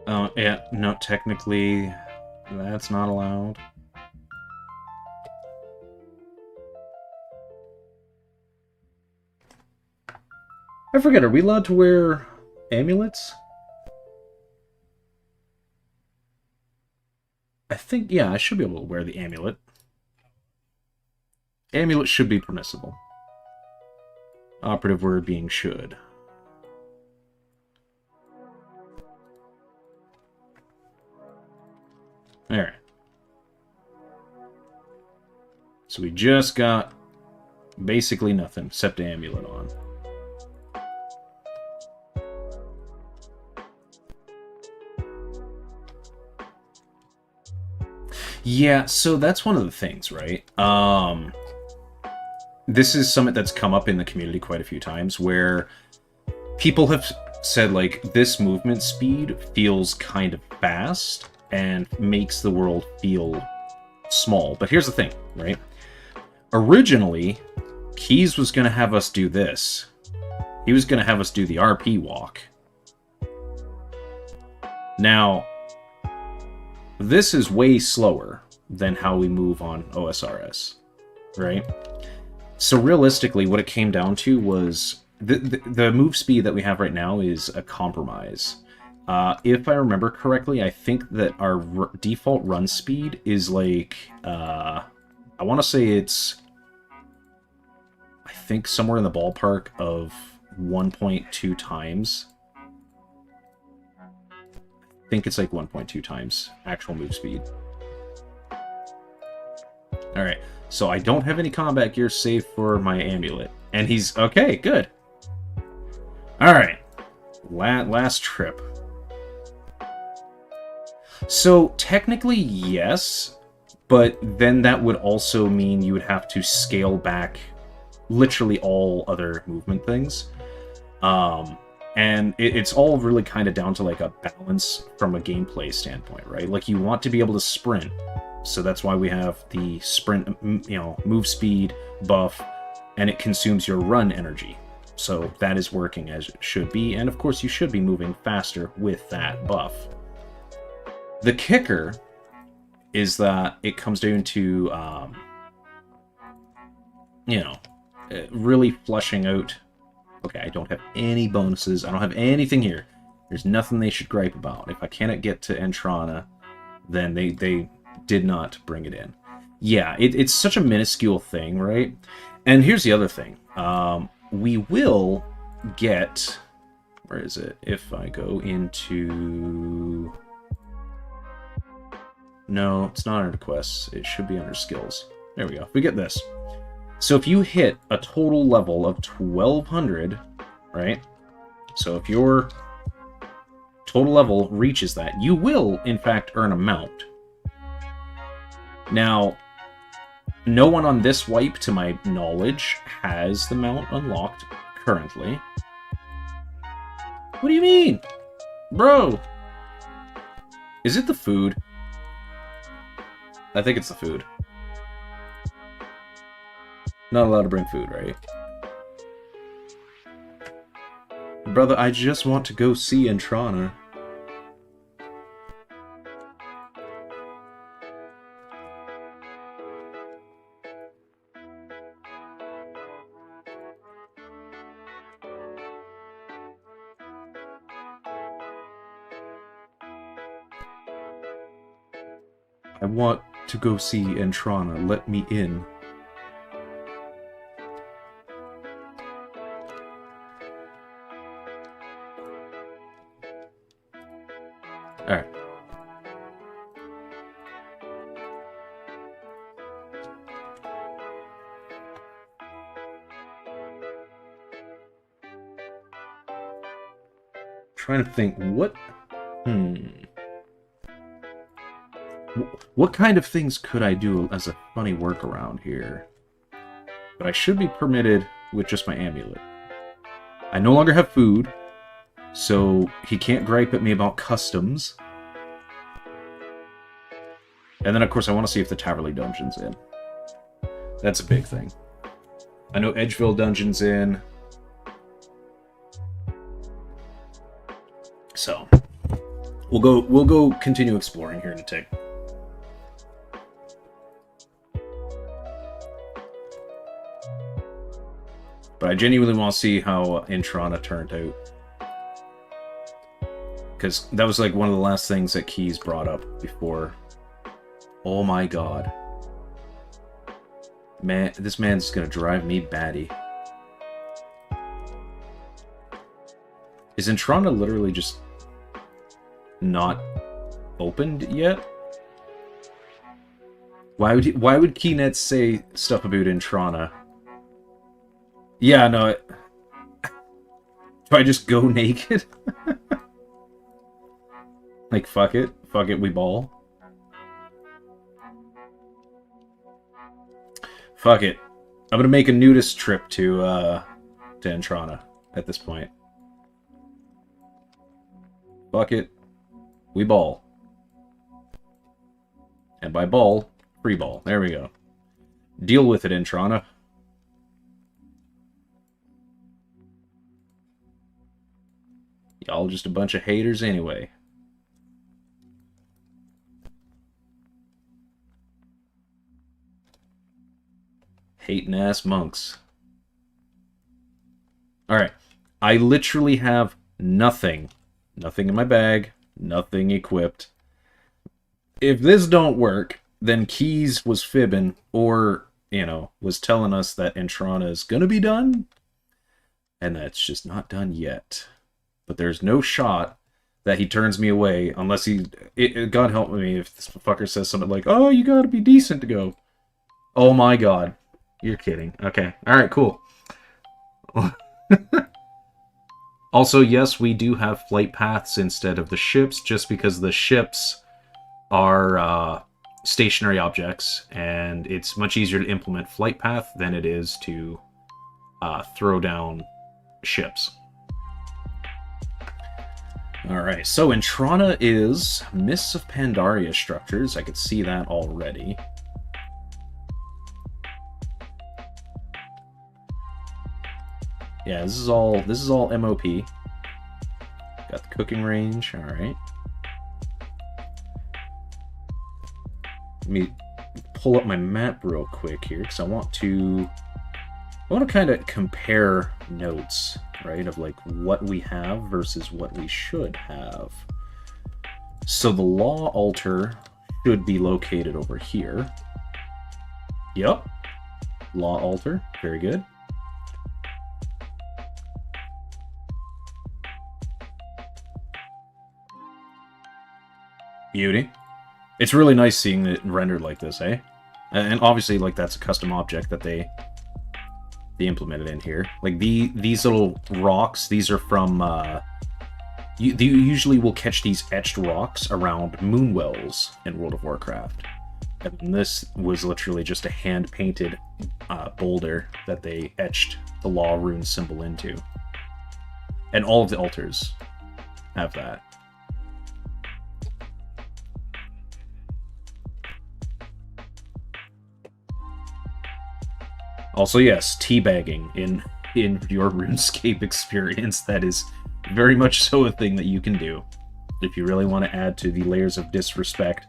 Oh, yeah, no, technically, that's not allowed. I forget, are we allowed to wear amulets? I think, yeah, I should be able to wear the amulet. Amulet should be permissible. Operative word being should. Alright. So we just got basically nothing except the amulet on. Yeah, so that's one of the things, right? This is something that's come up in the community quite a few times, where people have said, this movement speed feels kind of fast, and makes the world feel small. But here's the thing, right? Originally, Keys was going to have us do this. He was going to have us do the RP walk. Now, this is way slower than how we move on OSRS, right? So realistically, what it came down to was the move speed that we have right now is a compromise. If I remember correctly, I think that our default run speed is I want to say it's, I think somewhere in the ballpark of 1.2 times. I think it's 1.2 times actual move speed. Alright, so I don't have any combat gear save for my amulet. And he's, okay, good. Alright, last trip. So, technically, yes, but then that would also mean you would have to scale back literally all other movement things. And it's all really kind of down to a balance from a gameplay standpoint, right? You want to be able to sprint, so that's why we have the sprint, move speed buff, and it consumes your run energy. So that is working as it should be, and of course you should be moving faster with that buff. The kicker is that it comes down to, really flushing out. Okay, I don't have any bonuses. I don't have anything here. There's nothing they should gripe about. If I cannot get to Entrana, then they did not bring it in. Yeah, it's such a minuscule thing, right? And here's the other thing. we will get... Where is it? If I go into... No, it's not under quests. It should be under skills. There we go. We get this. So if you hit a total level of 1200, right? So if your total level reaches that, you will, in fact, earn a mount. Now, no one on this wipe, to my knowledge, has the mount unlocked currently. What do you mean? Bro! Is it the food? I think it's the food. Not allowed to bring food, right? Brother, I just want to go see Entrana. I want to go see Entrana. Let me in. Alright. Trying to think, what... What kind of things could I do as a funny workaround here? But I should be permitted with just my amulet. I no longer have food, so he can't gripe at me about customs. And then, of course, I want to see if the Taverly Dungeon's in. That's a big thing. I know Edgeville Dungeon's in. So, we'll go continue exploring here in a tick. But I genuinely want to see how Entrana turned out. Because that was like one of the last things that Keys brought up before. Oh my god. Man, this man's gonna drive me batty. Is Entrana literally just not opened yet? Why would Keynets say stuff about Entrana? Yeah, no. Do I just go naked? Like, fuck it. Fuck it, we ball. Fuck it. I'm gonna make a nudist trip to Entrana at this point. Fuck it. We ball. And by ball, free ball. There we go. Deal with it, Entrana. Y'all just a bunch of haters anyway. Hating ass monks. Alright. I literally have nothing. Nothing in my bag. Nothing equipped. If this don't work, then Keys was fibbing, or, you know, was telling us that Entrana is gonna be done, and that's just not done yet. But there's no shot that he turns me away unless he... God help me if this fucker says something like, oh, you gotta be decent to go. Oh my god. You're kidding. Okay. Alright, cool. Also, yes, we do have flight paths instead of the ships, just because the ships are stationary objects, and it's much easier to implement flight path than it is to throw down ships. Alright, so Entrana is Mists of Pandaria structures. I could see that already. Yeah, this is all MOP. Got the cooking range, alright. Let me pull up my map real quick here, because I want to kind of compare notes, right, of like what we have versus what we should have. So the law altar should be located over here. Yep. Law altar, very good. Beauty. It's really nice seeing it rendered like this, eh? And obviously, like, that's a custom object that they implemented in here. Like, these little rocks, these are from, you usually will catch these etched rocks around moonwells in World of Warcraft. And this was literally just a hand-painted boulder that they etched the Law Rune symbol into. And all of the altars have that. Also, yes, teabagging in your RuneScape experience. That is very much so a thing that you can do if you really want to add to the layers of disrespect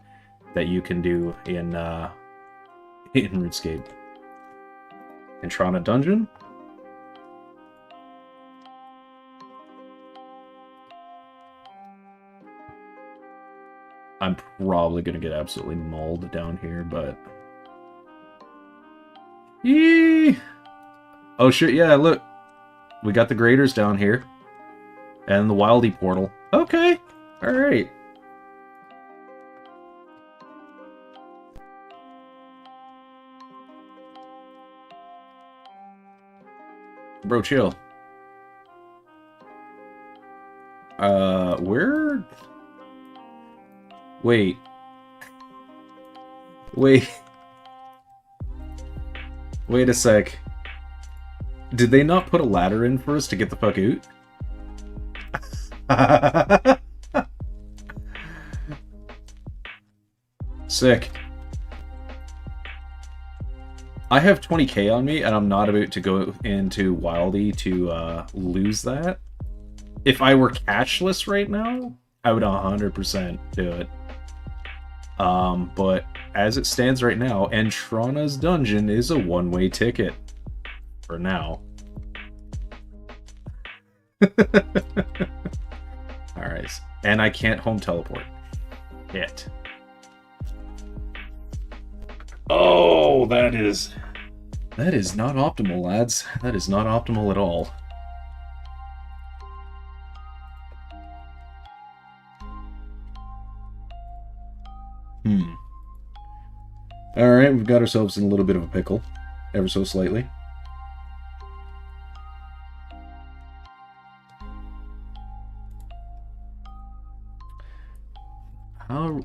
that you can do in RuneScape. Entrana dungeon. I'm probably gonna get absolutely mauled down here, but yee! Oh shit, yeah, look. We got the graders down here. And the Wildy portal. Okay. Alright. Bro, chill. Where? Wait. Wait. Wait a sec. Did they not put a ladder in for us to get the fuck out? Sick. I have 20k on me, and I'm not about to go into Wildy to lose that. If I were cashless right now, I would 100% do it. But as it stands right now, Entrana's dungeon is a one-way ticket. For now. Alright. And I can't home teleport. Shit. Oh, that is not optimal, lads. That is not optimal at all. Alright, we've got ourselves in a little bit of a pickle. Ever so slightly.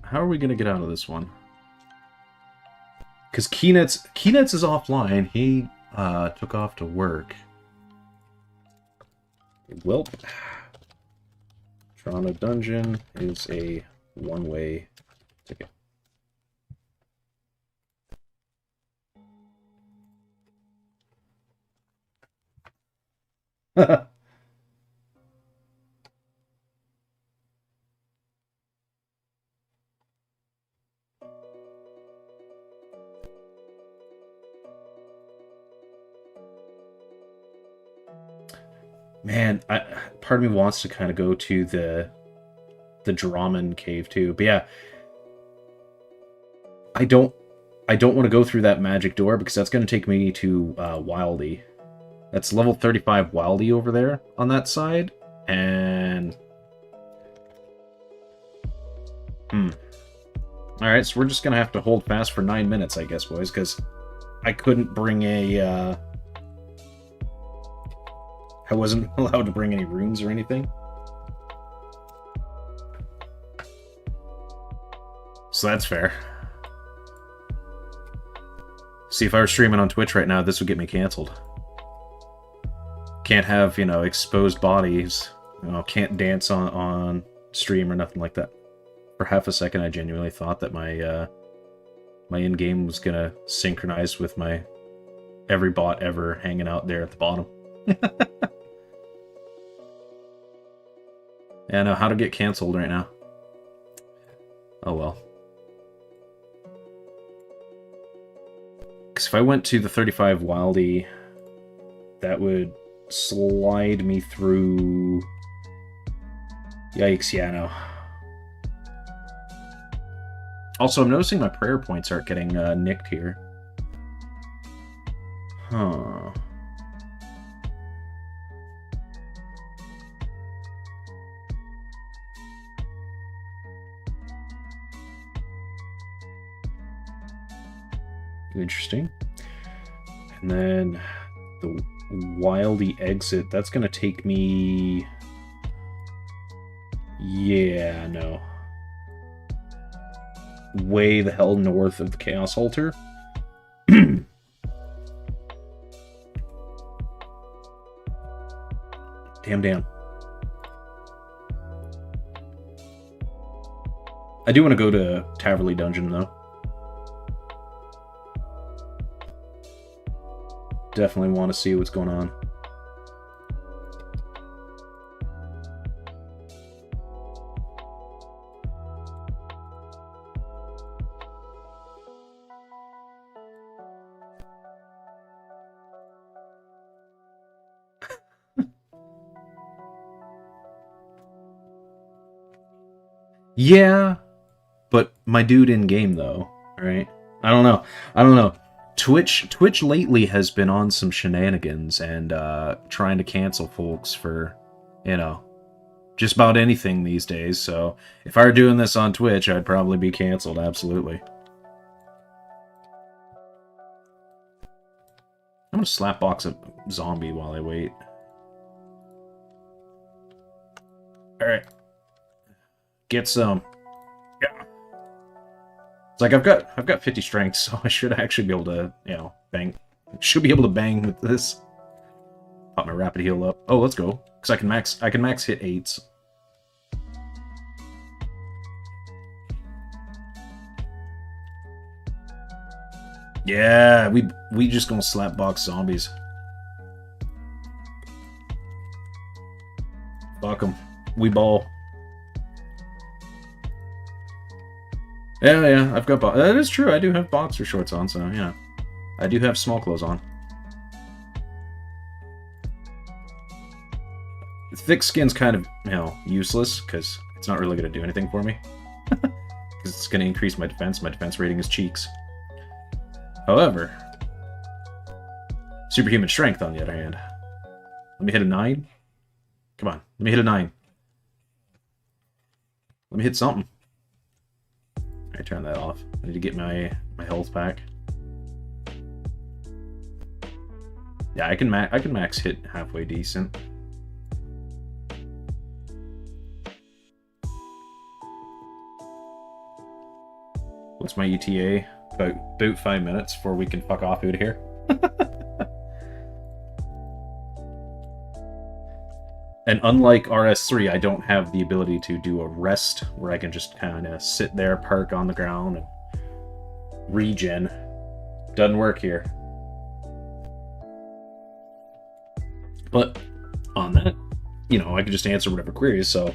How are we gonna get out of this one? Because Keynets is offline. He took off to work. Welp. Toronto Dungeon is a one-way ticket. Man, part of me wants to kind of go to the Draman cave too, but yeah, I don't want to go through that magic door because that's going to take me to Wildy. That's level 35 Wildy over there on that side, and Alright, so we're just gonna have to hold fast for 9 minutes, I guess, boys, because I couldn't bring a I wasn't allowed to bring any runes or anything. So that's fair. See, if I were streaming on Twitch right now, this would get me cancelled. Can't have, you know, exposed bodies. You know, can't dance on stream or nothing like that. For half a second, I genuinely thought that my my in-game was gonna synchronize with my every bot ever hanging out there at the bottom. Yeah, I know how to get cancelled right now. Oh well. Because if I went to the 35 Wildy, that would slide me through... Yikes, yeah, no. Also, I'm noticing my prayer points aren't getting nicked here. Huh. Interesting. And then the Wildy exit, that's going to take me... Yeah, no. Way the hell north of the Chaos Altar. Damn. I do want to go to Taverly Dungeon, though. Definitely want to see what's going on. Yeah, but my dude in game though, right? I don't know. Twitch lately has been on some shenanigans and trying to cancel folks for, you know, just about anything these days. So if I were doing this on Twitch, I'd probably be canceled. Absolutely. I'm gonna slapbox a zombie while I wait. All right. Get some. Yeah. It's like I've got 50 strength, so I should actually be able to, you know, bang. Should be able to bang with this. Pop my rapid heal up. Oh, let's go. Because I can max hit 8s. Yeah, we just gonna slapbox zombies. Fuck them. We ball. Yeah, I've got that is true. I do have boxer shorts on, so yeah, I do have small clothes on. Thick skin's kind of, you know, useless because it's not really going to do anything for me. Because it's going to increase my defense. My defense rating is cheeks. However, superhuman strength, on the other hand. Let me hit a 9. Come on, let me hit a 9. Let me hit something. I turn that off. I need to get my health back. Yeah, I can max hit halfway decent. What's my ETA? About 5 minutes before we can fuck off out of here. And unlike RS3, I don't have the ability to do a rest where I can just kind of sit there, park on the ground, and regen. Doesn't work here. But on that, you know, I can just answer whatever queries. So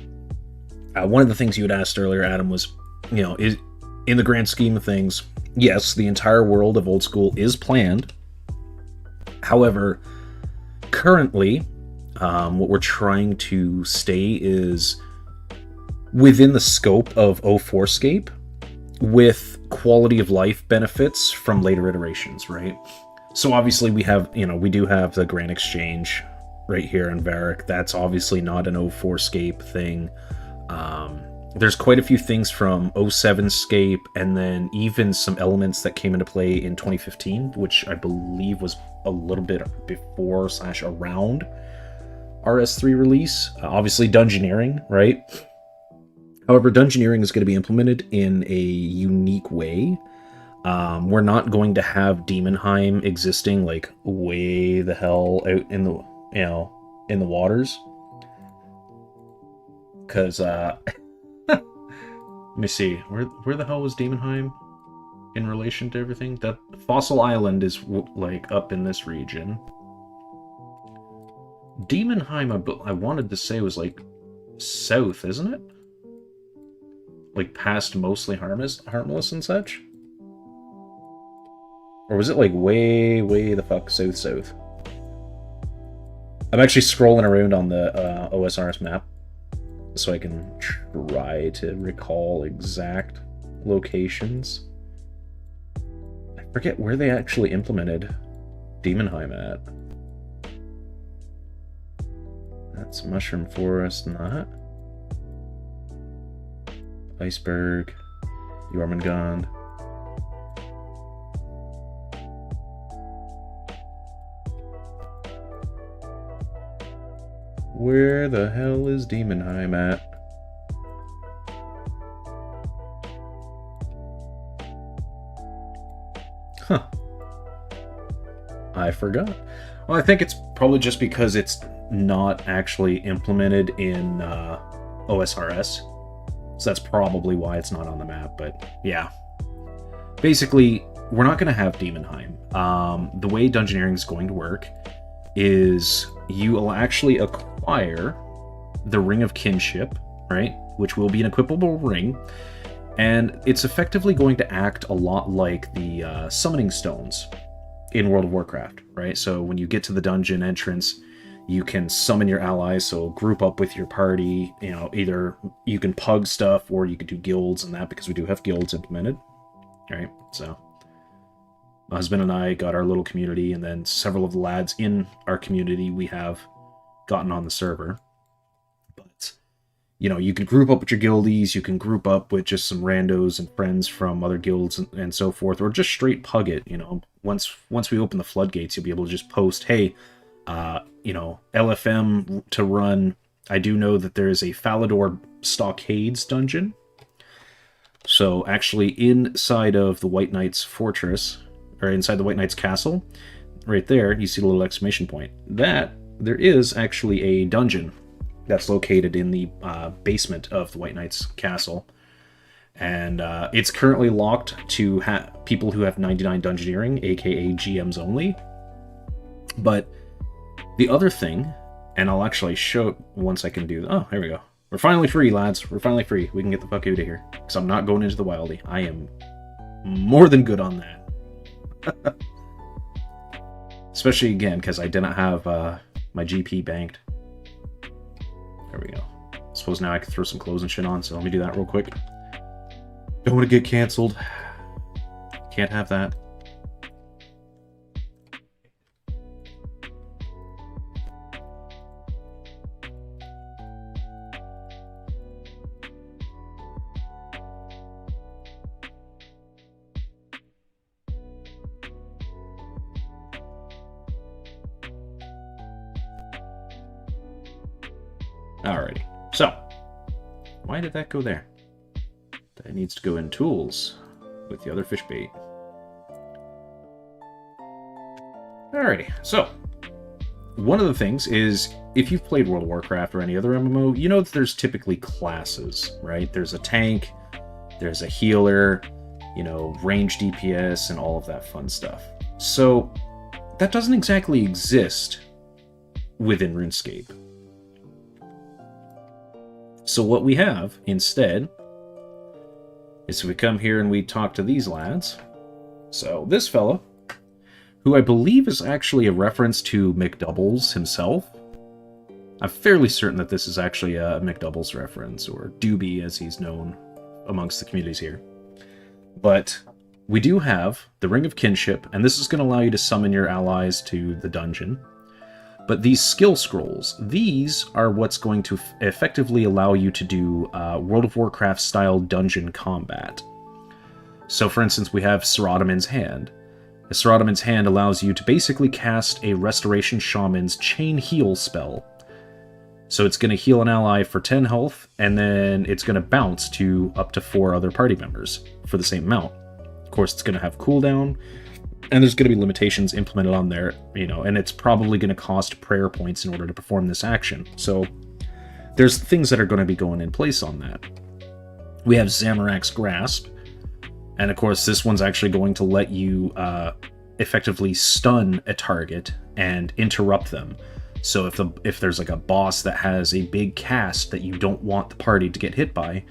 one of the things you had asked earlier, Adam, was, you know, is in the grand scheme of things, yes, the entire world of Old School is planned. However, currently, what we're trying to stay is within the scope of WarCraft with quality of life benefits from later iterations, right? So obviously we have, you know, we do have the Grand Exchange right here in Varric. That's obviously not an WarCraft thing. There's quite a few things from 07scape, and then even some elements that came into play in 2015, which I believe was a little bit before / around RS3 release. Obviously dungeoneering, right? However, dungeoneering is going to be implemented in a unique way. We're not going to have Demonheim existing like way the hell out in the, you know, in the waters. Because let me see, where the hell was Demonheim in relation to everything? That Fossil Island is like up in this region. Demonheim, I wanted to say, was like south, isn't it? Like past mostly Harmless and such? Or was it like way the fuck south? I'm actually scrolling around on the OSRS map so I can try to recall exact locations. I forget where they actually implemented Demonheim at. That's Mushroom Forest, not. Iceberg, Jormungand. Where the hell is Demonheim at? Huh. I forgot. Well, I think it's probably just because it's not actually implemented in OSRS. So that's probably why it's not on the map, but yeah. Basically, we're not going to have Demonheim. The way Dungeoneering is going to work is you will actually acquire the Ring of Kinship, right? Which will be an equipable ring. And it's effectively going to act a lot like the summoning stones in World of WarCraft, right? So when you get to the dungeon entrance, you can summon your allies, so group up with your party. You know, either you can pug stuff or you could do guilds and that, because we do have guilds implemented. All right, so my husband and I got our little community, and then several of the lads in our community we have gotten on the server. But, you know, you can group up with your guildies, you can group up with just some randos and friends from other guilds and so forth, or just straight pug it, you know. Once we open the floodgates, you'll be able to just post, hey, you know, LFM to run. I do know that there is a Falador Stockades dungeon. So actually inside of the White Knight's fortress, or inside the White Knight's castle, right there, you see the little exclamation point. There is actually a dungeon that's located in the basement of the White Knight's castle. And it's currently locked to people who have 99 Dungeoneering, aka GMs only. But the other thing, and I'll actually show once I can do... Oh, here we go. We're finally free, lads. We're finally free. We can get the fuck out of here. Because I'm not going into the Wildy. I am more than good on that. Especially, again, because I didn't have my GP banked. There we go. I suppose now I can throw some clothes and shit on, so let me do that real quick. Don't want to get cancelled. Can't have that. Alrighty, so why did that go there? That needs to go in tools with the other fish bait. Alrighty, so one of the things is, if you've played World of Warcraft or any other MMO, you know that there's typically classes, right? There's a tank, there's a healer, you know, range DPS, and all of that fun stuff. So that doesn't exactly exist within RuneScape. So what we have instead is, if we come here and we talk to these lads. So this fella, who I believe is actually a reference to McDoubles himself. I'm fairly certain that this is actually a McDoubles reference, or Doobie as he's known amongst the communities here. But we do have the Ring of Kinship, and this is going to allow you to summon your allies to the dungeon. But these skill scrolls, these are what's going to effectively allow you to do World of Warcraft style dungeon combat. So for instance, we have Saradomin's Hand. The Saradomin's Hand allows you to basically cast a Restoration Shaman's Chain Heal spell. So it's going to heal an ally for 10 health, and then it's going to bounce to up to 4 other party members for the same amount. Of course, it's going to have cooldown, and there's going to be limitations implemented on there, you know, and it's probably going to cost prayer points in order to perform this action. So there's things that are going to be going in place on that. We have Zamorak's Grasp, and of course this one's actually going to let you effectively stun a target and interrupt them. So if there's like a boss that has a big cast that you don't want the party to get hit by,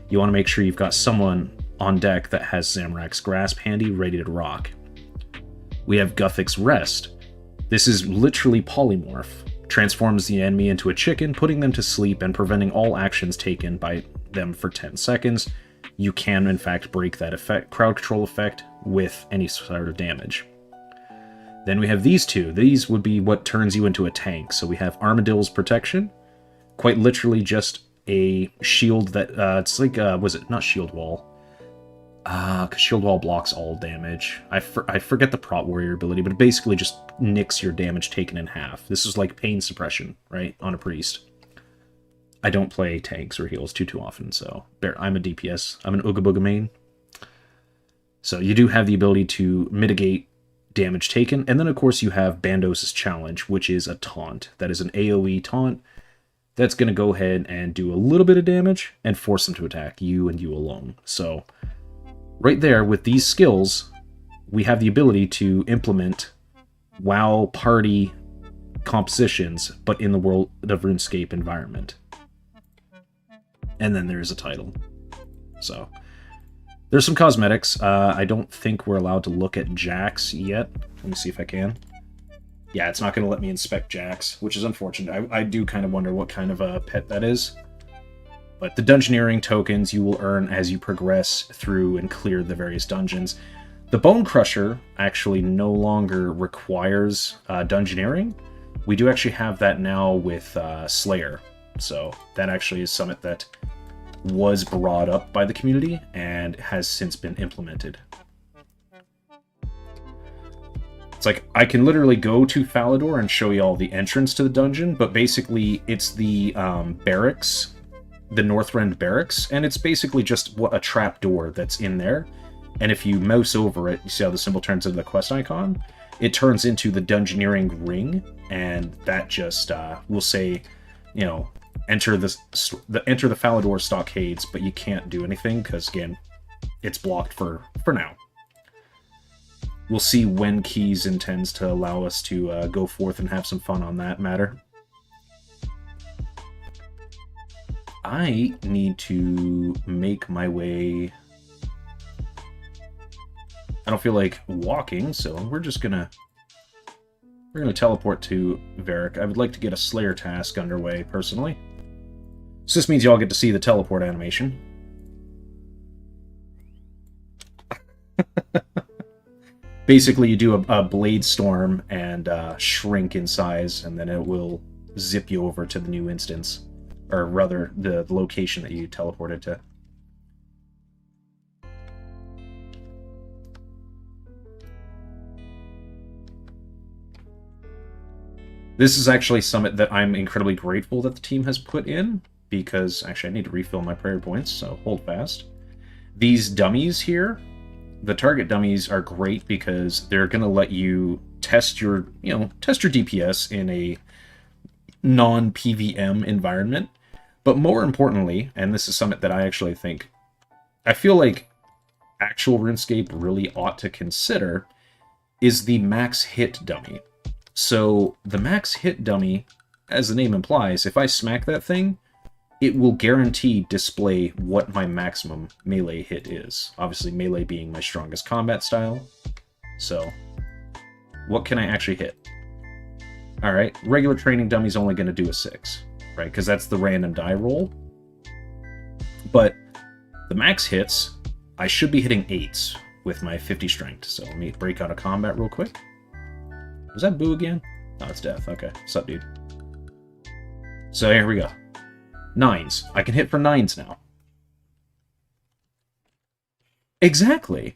you want to make sure you've got someone on deck that has Zamorak's Grasp handy, ready to rock. We have Guthix Rest. This is literally polymorph. Transforms the enemy into a chicken, putting them to sleep and preventing all actions taken by them for 10 seconds. You can, in fact, break that effect, crowd control effect with any sort of damage. Then we have these two. These would be what turns you into a tank. So we have Armadill's Protection. Quite literally just a shield that, it's like, was it not shield wall? Because Shield Wall blocks all damage. I forget the Prot Warrior ability, but it basically just nicks your damage taken in half. This is like pain suppression, right, on a priest. I don't play tanks or heals too often, so I'm a DPS. I'm an Ooga Booga main. So you do have the ability to mitigate damage taken, and then of course you have Bandos' Challenge, which is a taunt. That is an AoE taunt that's going to go ahead and do a little bit of damage and force them to attack you and you alone. So right there, with these skills, we have the ability to implement WoW party compositions, but in the World of RuneScape environment. And then there's a title. So there's some cosmetics. I don't think we're allowed to look at Jax yet. Let me see if I can. Yeah, it's not going to let me inspect Jax, which is unfortunate. I do kind of wonder what kind of a pet that is. But the Dungeoneering tokens you will earn as you progress through and clear the various dungeons. The Bone Crusher actually no longer requires Dungeoneering. We do actually have that now with Slayer. So that actually is something that was brought up by the community and has since been implemented. It's like, I can literally go to Falador and show you all the entrance to the dungeon, but basically it's the barracks, the Northrend barracks, and it's basically just a trap door that's in there. And if you mouse over it, you see how the symbol turns into the quest icon? It turns into the Dungeoneering ring, and that just will say, you know, enter the Falador stockades, but you can't do anything because, again, it's blocked for now. We'll see when Keys intends to allow us to go forth and have some fun on that matter. I need to make my way. I don't feel like walking, so we're gonna teleport to Varric. I would like to get a Slayer task underway, personally. So this means y'all get to see the teleport animation. Basically, you do a Blade Storm and shrink in size, and then it will zip you over to the new instance. Or rather, the location that you teleported to. This is actually something that I'm incredibly grateful that the team has put in, because actually I need to refill my prayer points, so hold fast. These dummies here, the target dummies, are great because they're going to let you test your DPS in a non-PVM environment. But more importantly, and this is something that I feel like actual RuneScape really ought to consider, is the max hit dummy. So the max hit dummy, as the name implies, if I smack that thing, it will guarantee display what my maximum melee hit is. Obviously, melee being my strongest combat style. So, what can I actually hit? Alright, regular training dummy's only going to do a 6, right? Because that's the random die roll. But the max hits, I should be hitting 8s with my 50 strength. So let me break out of combat real quick. Was that Boo again? No, it's Death. Okay, what's up, dude? So here we go. 9s. I can hit for 9s now. Exactly.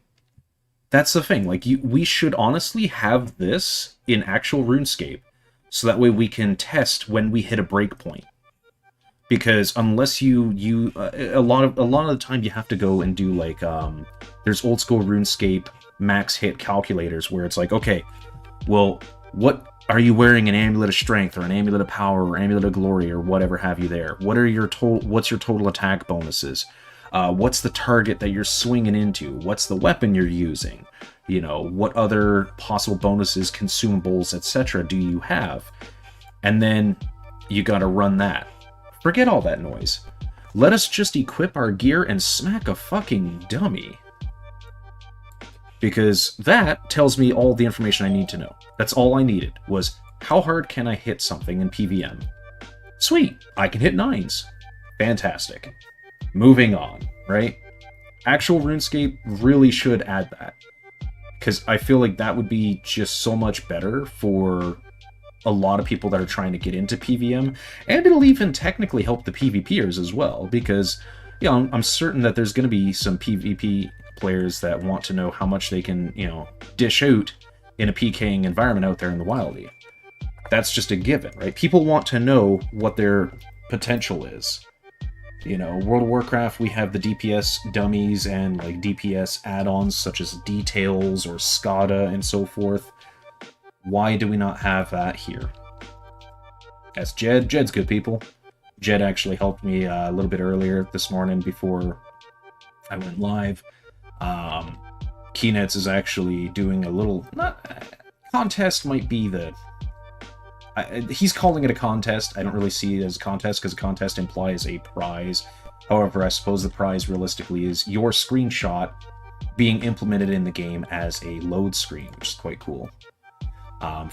That's the thing. Like, we should honestly have this in actual RuneScape, so that way we can test when we hit a breakpoint. Because unless a lot of the time you have to go and do like there's Old School RuneScape max hit calculators where it's like, okay, well, what are you wearing, an amulet of strength or an amulet of power or amulet of glory or whatever have you there? What's your total attack bonuses? What's the target that you're swinging into? What's the weapon you're using? You know, what other possible bonuses, consumables, etc. do you have? And then you gotta run that. Forget all that noise. Let us just equip our gear and smack a fucking dummy. Because that tells me all the information I need to know. That's all I needed, was how hard can I hit something in PVM? Sweet, I can hit 9s. Fantastic. Moving on, right? Actual RuneScape really should add that. Because I feel like that would be just so much better for a lot of people that are trying to get into PVM, and it'll even technically help the PvPers as well, because, you know, I'm certain that there's going to be some PvP players that want to know how much they can, you know, dish out in a PKing environment out there in the wildy. That's just a given, right? People want to know what their potential is. You know, World of WarCraft, we have the DPS dummies and like DPS add-ons such as Details or Skada and so forth. Why do we not have that here? That's Jed. Jed's good, people. Jed actually helped me a little bit earlier this morning before I went live. Keynets is actually doing a little... contest might be the... he's calling it a contest. I don't really see it as a contest because a contest implies a prize. However, I suppose the prize realistically is your screenshot being implemented in the game as a load screen, which is quite cool.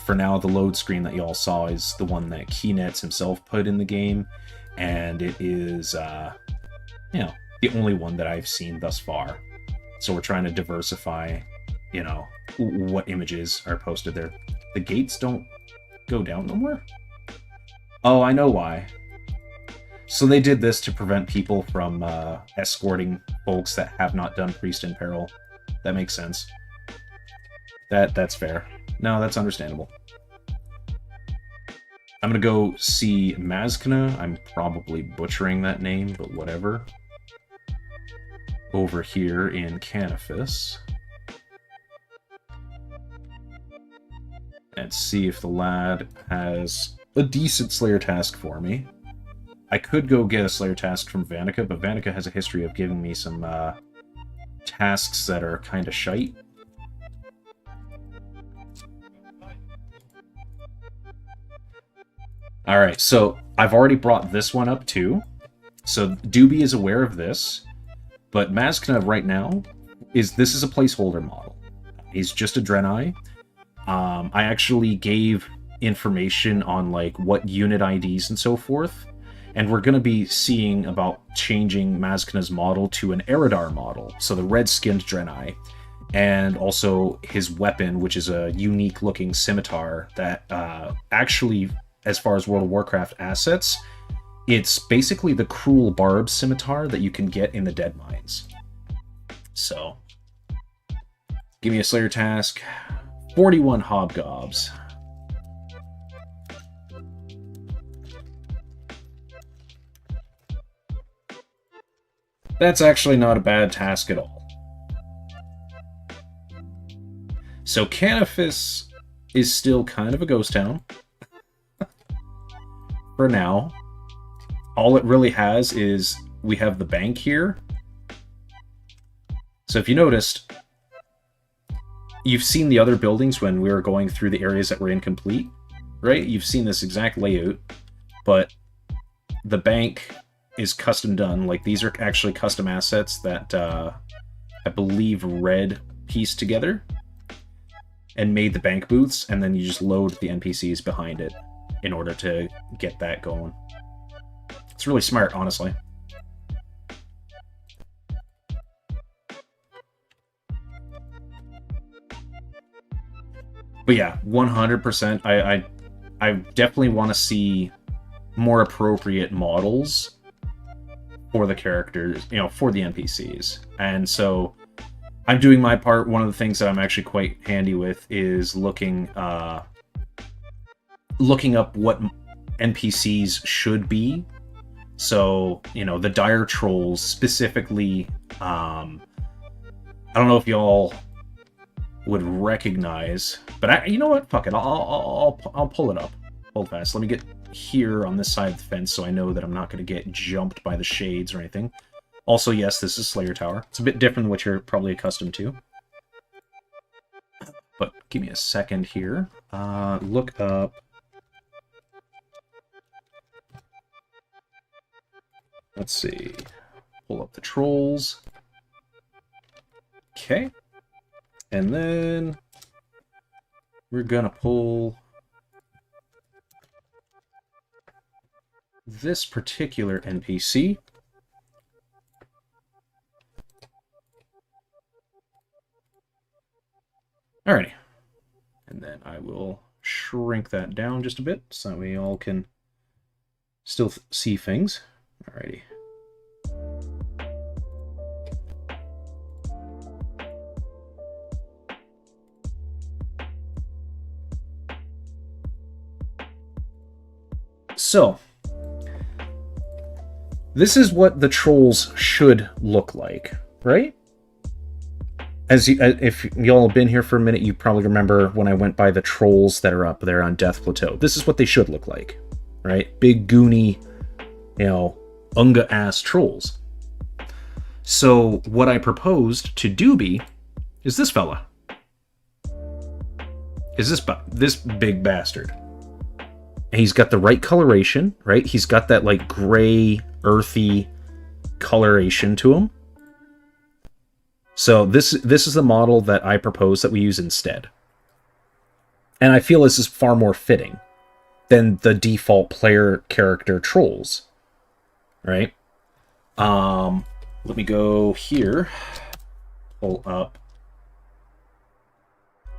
For now, the load screen that you all saw is the one that Keynets himself put in the game, and it is, you know, the only one that I've seen thus far. So we're trying to diversify, you know, what images are posted there. The gates don't go down no more? Oh, I know why. So they did this to prevent people from escorting folks that have not done Priest in Peril. That makes sense. That's fair. No, that's understandable. I'm gonna go see Mazkna. I'm probably butchering that name, but whatever. Over here in Canifis. And see if the lad has a decent Slayer task for me. I could go get a Slayer task from Vanica, but Vanica has a history of giving me some tasks that are kind of shite. Alright, so I've already brought this one up too. So Doobie is aware of this, but Mazkna right now this is a placeholder model. He's just a Draenei. I actually gave information on like what unit IDs and so forth, and we're going to be seeing about changing Mazkna's model to an Eridar model, so the red-skinned Draenei, and also his weapon, which is a unique-looking scimitar that actually, as far as World of Warcraft assets, it's basically the Cruel Barb scimitar that you can get in the Dead Mines. So, give me a Slayer task. 41 Hobgobs. That's actually not a bad task at all. So Canifis is still kind of a ghost town. For now. All it really has is we have the bank here. So if you noticed, you've seen the other buildings when we were going through the areas that were incomplete, right? You've seen this exact layout, but the bank is custom done. Like, these are actually custom assets that I believe Red pieced together and made the bank booths, and then you just load the NPCs behind it in order to get that going. It's really smart, honestly. But yeah, 100%. I definitely want to see more appropriate models for the characters, you know, for the NPCs. And so I'm doing my part. One of the things that I'm actually quite handy with is looking up what NPCs should be. So, you know, the Dire Trolls specifically, I don't know if y'all would recognize, but you know what? Fuck it. I'll pull it up. Hold fast. Let me get here on this side of the fence so I know that I'm not going to get jumped by the shades or anything. Also, yes, this is Slayer Tower. It's a bit different than what you're probably accustomed to. But give me a second here. Look up. Let's see. Pull up the trolls. Okay. And then we're gonna pull this particular NPC. Alrighty. And then I will shrink that down just a bit so that we all can still see things. Alrighty. So, this is what the trolls should look like, right? If y'all have been here for a minute, you probably remember when I went by the trolls that are up there on Death Plateau. This is what they should look like, right? Big, goony, Unga-ass trolls. So what I proposed to Doobie is this fella. Is this big bastard. And he's got the right coloration, right? He's got that, like, gray, earthy coloration to him. So this is the model that I propose that we use instead. And I feel this is far more fitting than the default player character trolls. Right? Let me go here. Pull up.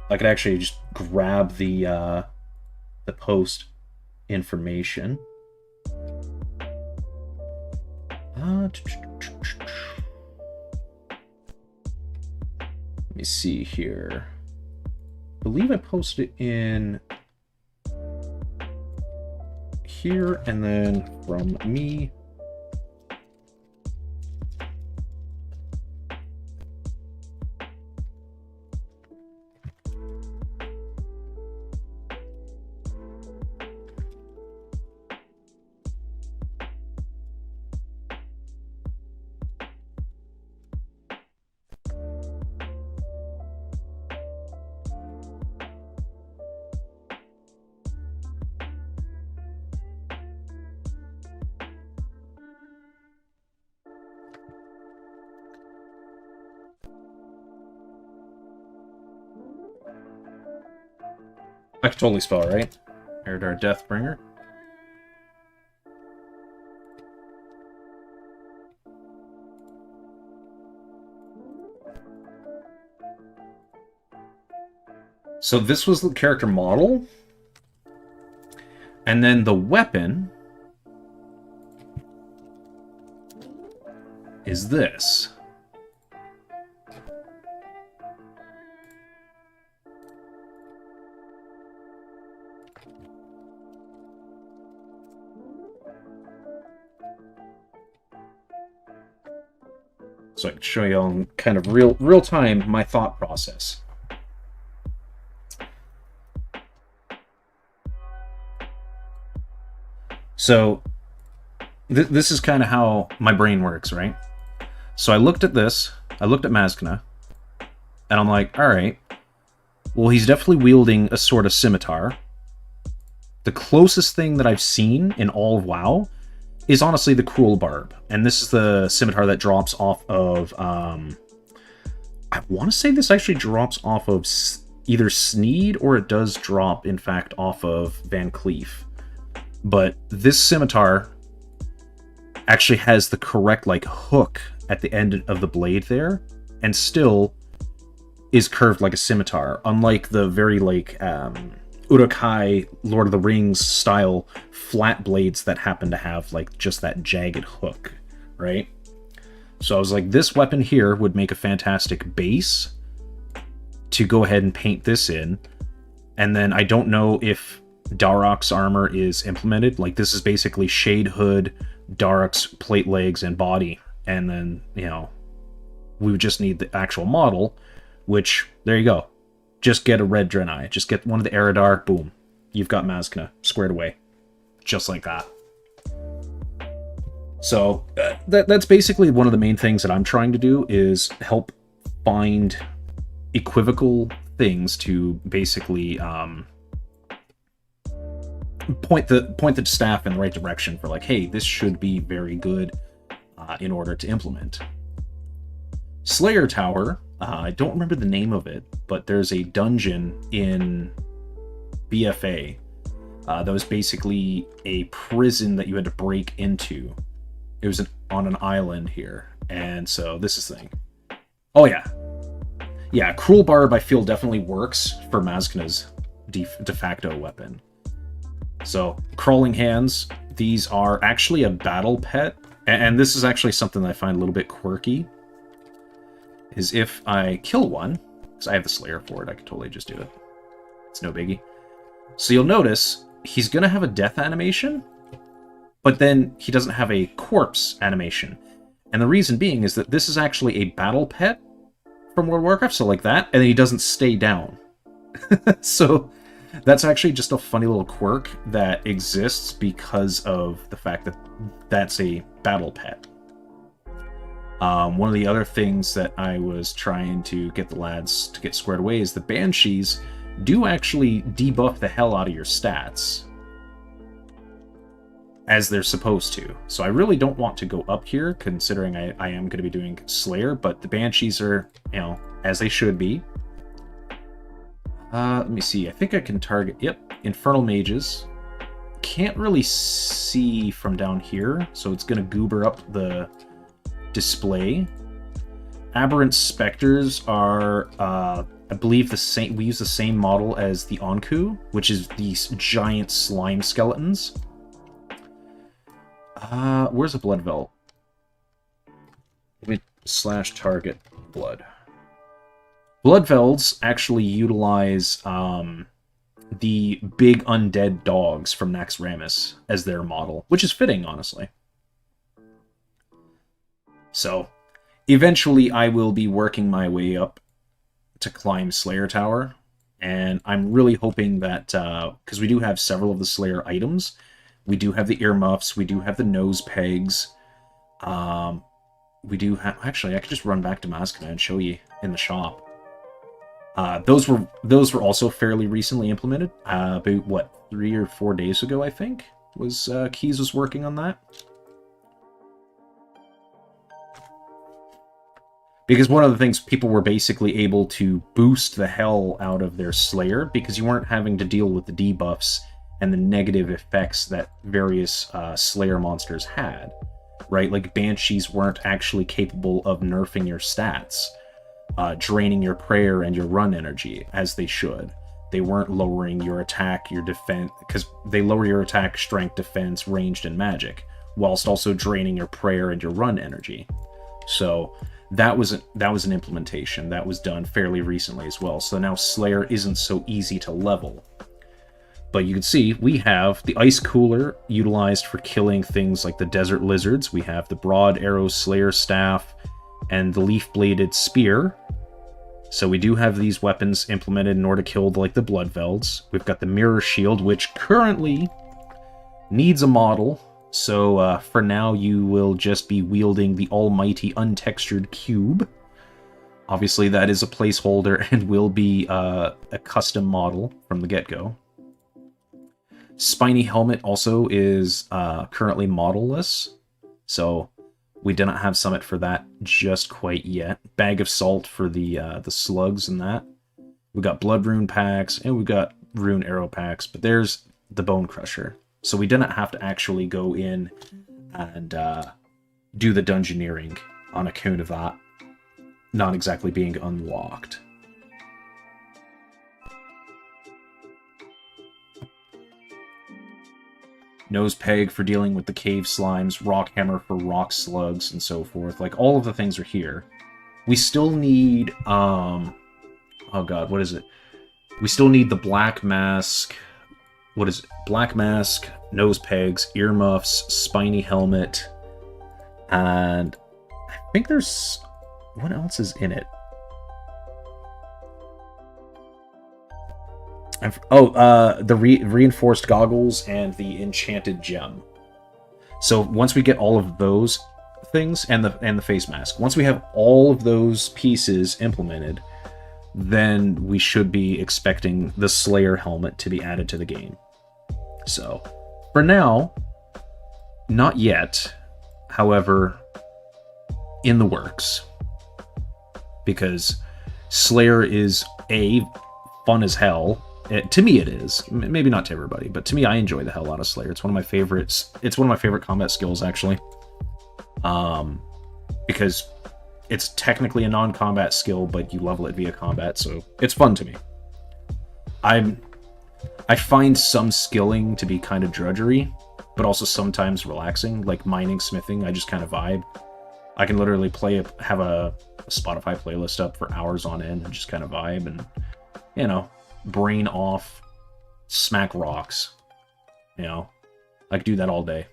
I could actually just grab the post information. Let me see here. I believe I posted it in here, and then from me. I can totally spell it, right? Eridar Deathbringer. So this was the character model. And then the weapon is this. So I can show you on kind of real time my thought process. So this is kind of how my brain works, right? So I looked at this, I looked at Mazkana, and I'm like, all right, well, he's definitely wielding a sort of scimitar. The closest thing that I've seen in all of WoW is honestly the Cruel Barb. And this is the scimitar that drops off of, I want to say this actually drops off of either Sneed, or it does drop, in fact, off of Van Cleef. But this scimitar actually has the correct, like, hook at the end of the blade there, and still is curved like a scimitar, unlike the very, like, Uruk-hai Lord of the Rings style flat blades that happen to have, like, just that jagged hook, right? So I was like, this weapon here would make a fantastic base to go ahead and paint this in. And then I don't know if Darok's armor is implemented. Like, this is basically Shade Hood, Darok's plate legs, and body. And then, we would just need the actual model, which, there you go. Just get a red Draenei. Just get one of the Eridar. Boom. You've got Mazkana squared away. Just like that. So, that's basically one of the main things that I'm trying to do, is help find equivocal things to basically point the staff in the right direction for, like, hey, this should be very good in order to implement. Slayer Tower, I don't remember the name of it, but there's a dungeon in BFA that was basically a prison that you had to break into. It was on an island here, and so this is the thing. Oh yeah, Cruel Barb I feel definitely works for Mazkana's de facto weapon. So, Crawling Hands, these are actually a battle pet, and this is actually something that I find a little bit quirky, is if I kill one, because I have the Slayer for it, I could totally just do it. It's no biggie. So you'll notice, he's going to have a death animation, but then he doesn't have a corpse animation. And the reason being is that this is actually a battle pet from World of Warcraft, so like that, and then he doesn't stay down. So that's actually just a funny little quirk that exists because of the fact that that's a battle pet. One of the other things that I was trying to get the lads to get squared away is the Banshees do actually debuff the hell out of your stats, as they're supposed to. So I really don't want to go up here, considering I am going to be doing Slayer, but the Banshees are, you know, as they should be. Let me see. I think I can target... Yep, Infernal Mages. Can't really see from down here, so it's going to goober up the display. Aberrant Spectres are, I believe, the same. We use the same model as the Onku, which is these giant slime skeletons. Where's the Blood Velt? / target blood. Bloodvelds actually utilize the big undead dogs from Naxxramas as their model, which is fitting, honestly. So, eventually I will be working my way up to climb Slayer Tower, and I'm really hoping that, because we do have several of the Slayer items, we do have the earmuffs, we do have the nose pegs, we do have... Actually, I could just run back to Mazkana and show you in the shop. Those were also fairly recently implemented. About, what, 3 or 4 days ago, I think, was Keys was working on that. Because one of the things, people were basically able to boost the hell out of their Slayer, because you weren't having to deal with the debuffs and the negative effects that various Slayer monsters had. Right? Like, Banshees weren't actually capable of nerfing your stats, draining your prayer and your run energy, as they should. They weren't lowering your attack, your defense, because they lower your attack, strength, defense, ranged, and magic, whilst also draining your prayer and your run energy. So that was an implementation that was done fairly recently as well. So now Slayer isn't so easy to level. But you can see we have the Ice Cooler utilized for killing things like the Desert Lizards. We have the Broad Arrow Slayer Staff and the Leaf-Bladed Spear. So we do have these weapons implemented in order to kill like the Bloodvelds. We've got the Mirror Shield, which currently needs a model. So for now, you will just be wielding the almighty untextured cube. Obviously, that is a placeholder and will be a custom model from the get-go. Spiny Helmet also is currently modelless, so we do not have Summit for that just quite yet. Bag of Salt for the slugs and that. We got Blood Rune packs, and we've got Rune Arrow packs, but there's the Bone Crusher. So we didn't have to actually go in and do the dungeoneering on account of that not exactly being unlocked. Nose Peg for dealing with the cave slimes, Rock Hammer for rock slugs, and so forth. Like, all of the things are here. We still need, oh god, what is it? We still need the Black Mask... What is it? Black Mask, Nose Pegs, Earmuffs, Spiny Helmet, and I think there's... What else is in it? The Reinforced Goggles and the Enchanted Gem. So once we get all of those things, and the face mask, once we have all of those pieces implemented, then we should be expecting the Slayer helmet to be added to the game. So, for now, not yet, however, in the works. Because Slayer is, A, fun as hell. To me it is. Maybe not to everybody, but to me I enjoy the hell out of Slayer. It's one of my favorites. It's one of my favorite combat skills, actually. Because it's technically a non-combat skill, but you level it via combat, so it's fun to me. I find some skilling to be kind of drudgery, but also sometimes relaxing, like mining, smithing. I just kind of vibe. I can literally have a Spotify playlist up for hours on end and just kind of vibe and, you know, brain off, smack rocks. You know, I could do that all day.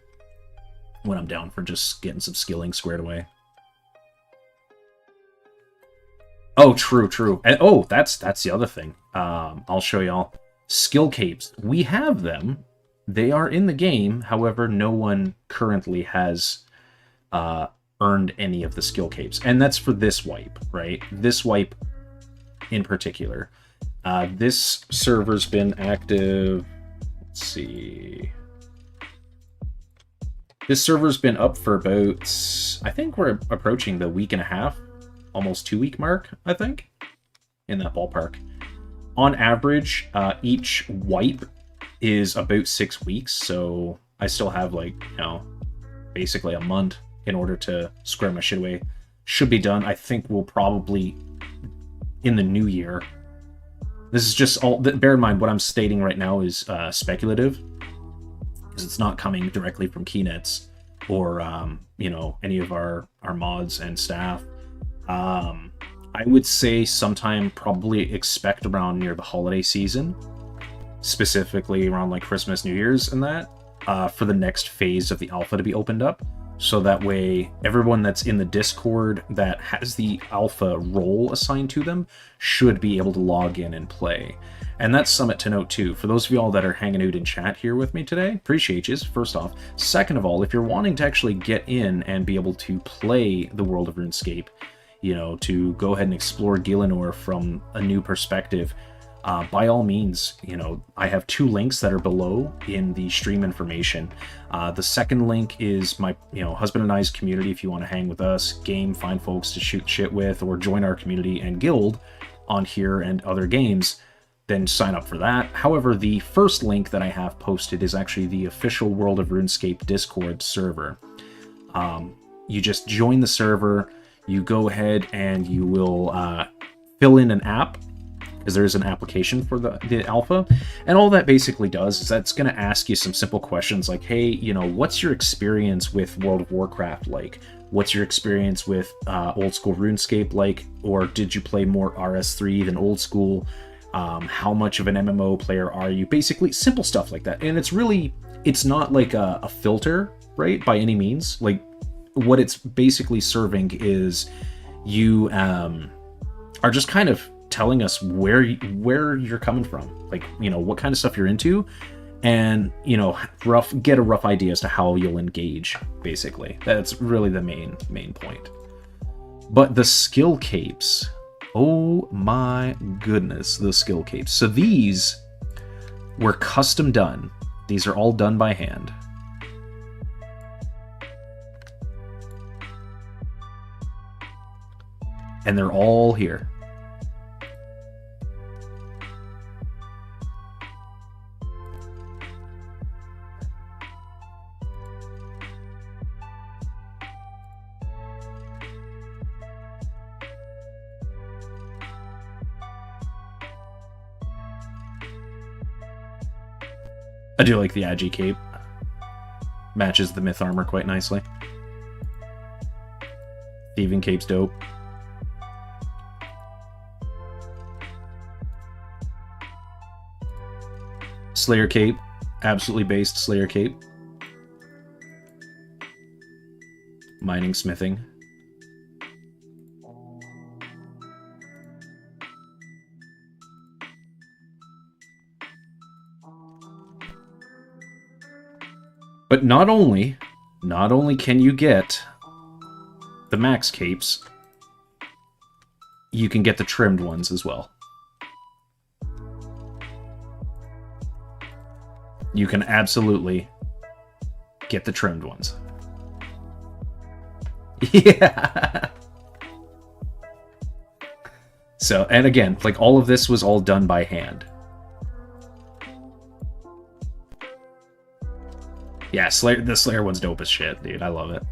when I'm down for just getting some skilling squared away. Oh, true, true. And, oh, that's the other thing. I'll show y'all. Skill capes. We have them. They are in the game. However, no one currently has earned any of the skill capes. And that's for this wipe, right? This wipe in particular. This server's been active... Let's see... This server's been up for about... I think we're approaching the week and a half. Almost 2-week mark, I think. In that ballpark. On average, each wipe is about 6 weeks, so I still have, like, you know, basically a month in order to square my shit away. Should be done. I think we'll probably, in the new year. This is just all... Bear in mind, what I'm stating right now is speculative, because it's not coming directly from Keynets or, you know, any of our mods and staff. I would say sometime probably expect around near the holiday season, specifically around like Christmas, New Year's and that, for the next phase of the alpha to be opened up. So that way everyone that's in the Discord that has the alpha role assigned to them should be able to log in and play. And that's something to note too. For those of y'all that are hanging out in chat here with me today, appreciate you, first off. Second of all, if you're wanting to actually get in and be able to play the World of RuneScape, you know, to go ahead and explore Gielinor from a new perspective, by all means, you know, I have 2 links that are below in the stream information. The second link is my, you know, husband and I's community. If you want to hang with us, game, find folks to shoot shit with, or join our community and guild on here and other games, then sign up for that. However, the first link that I have posted is actually the official World of RuneScape Discord server. You just join the server. You go ahead and you will fill in an app, because there is an application for the alpha, and all that basically does is that's going to ask you some simple questions like, hey, you know, what's your experience with World of WarCraft like? What's your experience with Old School RuneScape like? Or did you play more RS3 than Old School? How much of an MMO player are you? Basically, simple stuff like that. And it's not like a filter, right, by any means. Like, what it's basically serving is you are just kind of telling us where you're coming from, like, you know, what kind of stuff you're into, and, you know, get a rough idea as to how you'll engage. Basically, that's really the main point. But the skill capes, oh my goodness, the skill capes. So these were custom done. These are all done by hand. And they're all here. I do like the Agi cape. Matches the myth armor quite nicely. Thieving cape's dope. Slayer cape. Absolutely based Slayer cape. Mining, smithing. But not only can you get the max capes, you can get the trimmed ones as well. You can absolutely get the trimmed ones. Yeah. So, and again, like, all of this was all done by hand. Yeah, the Slayer one's dope as shit, dude. I love it.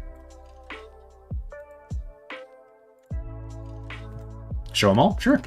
Show them all? Sure.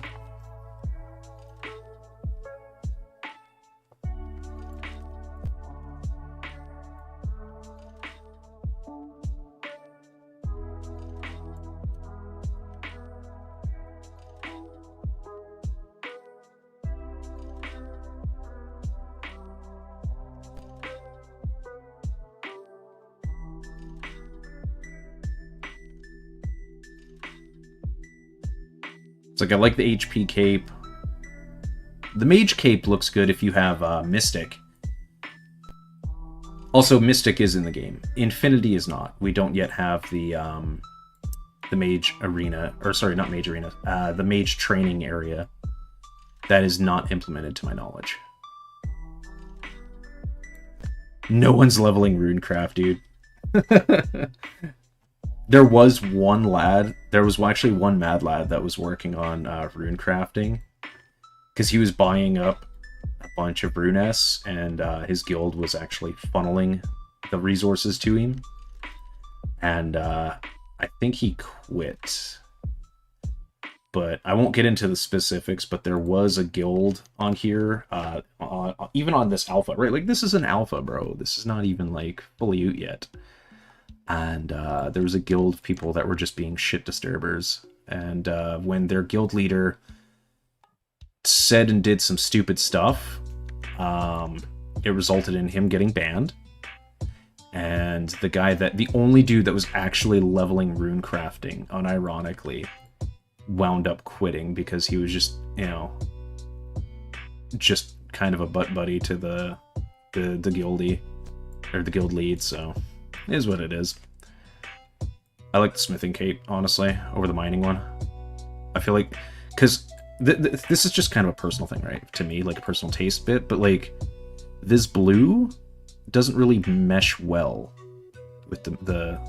It's like I like the HP cape. The mage cape looks good if you have Mystic. Also, Mystic is in the game. Infinity is not. We don't yet have the mage arena, or sorry, not mage arena, the mage training area. That is not implemented to my knowledge. No one's leveling RuneCraft, dude. There was one lad, there was actually one mad lad that was working on runecrafting, because he was buying up a bunch of runes, and his guild was actually funneling the resources to him. And I think he quit. But I won't get into the specifics, but there was a guild on here, even on this alpha, right? Like, this is an alpha, bro. This is not even, like, fully out yet. And there was a guild of people that were just being shit disturbers. And when their guild leader said and did some stupid stuff, it resulted in him getting banned. And the only dude that was actually leveling rune crafting, unironically, wound up quitting because he was just, you know, just kind of a butt buddy to the guildie, or the guild lead, so it is what it is. I like the smithing cape, honestly, over the mining one. I feel like, because this is just kind of a personal thing, right? To me, like a personal taste bit, but like, this blue doesn't really mesh well with the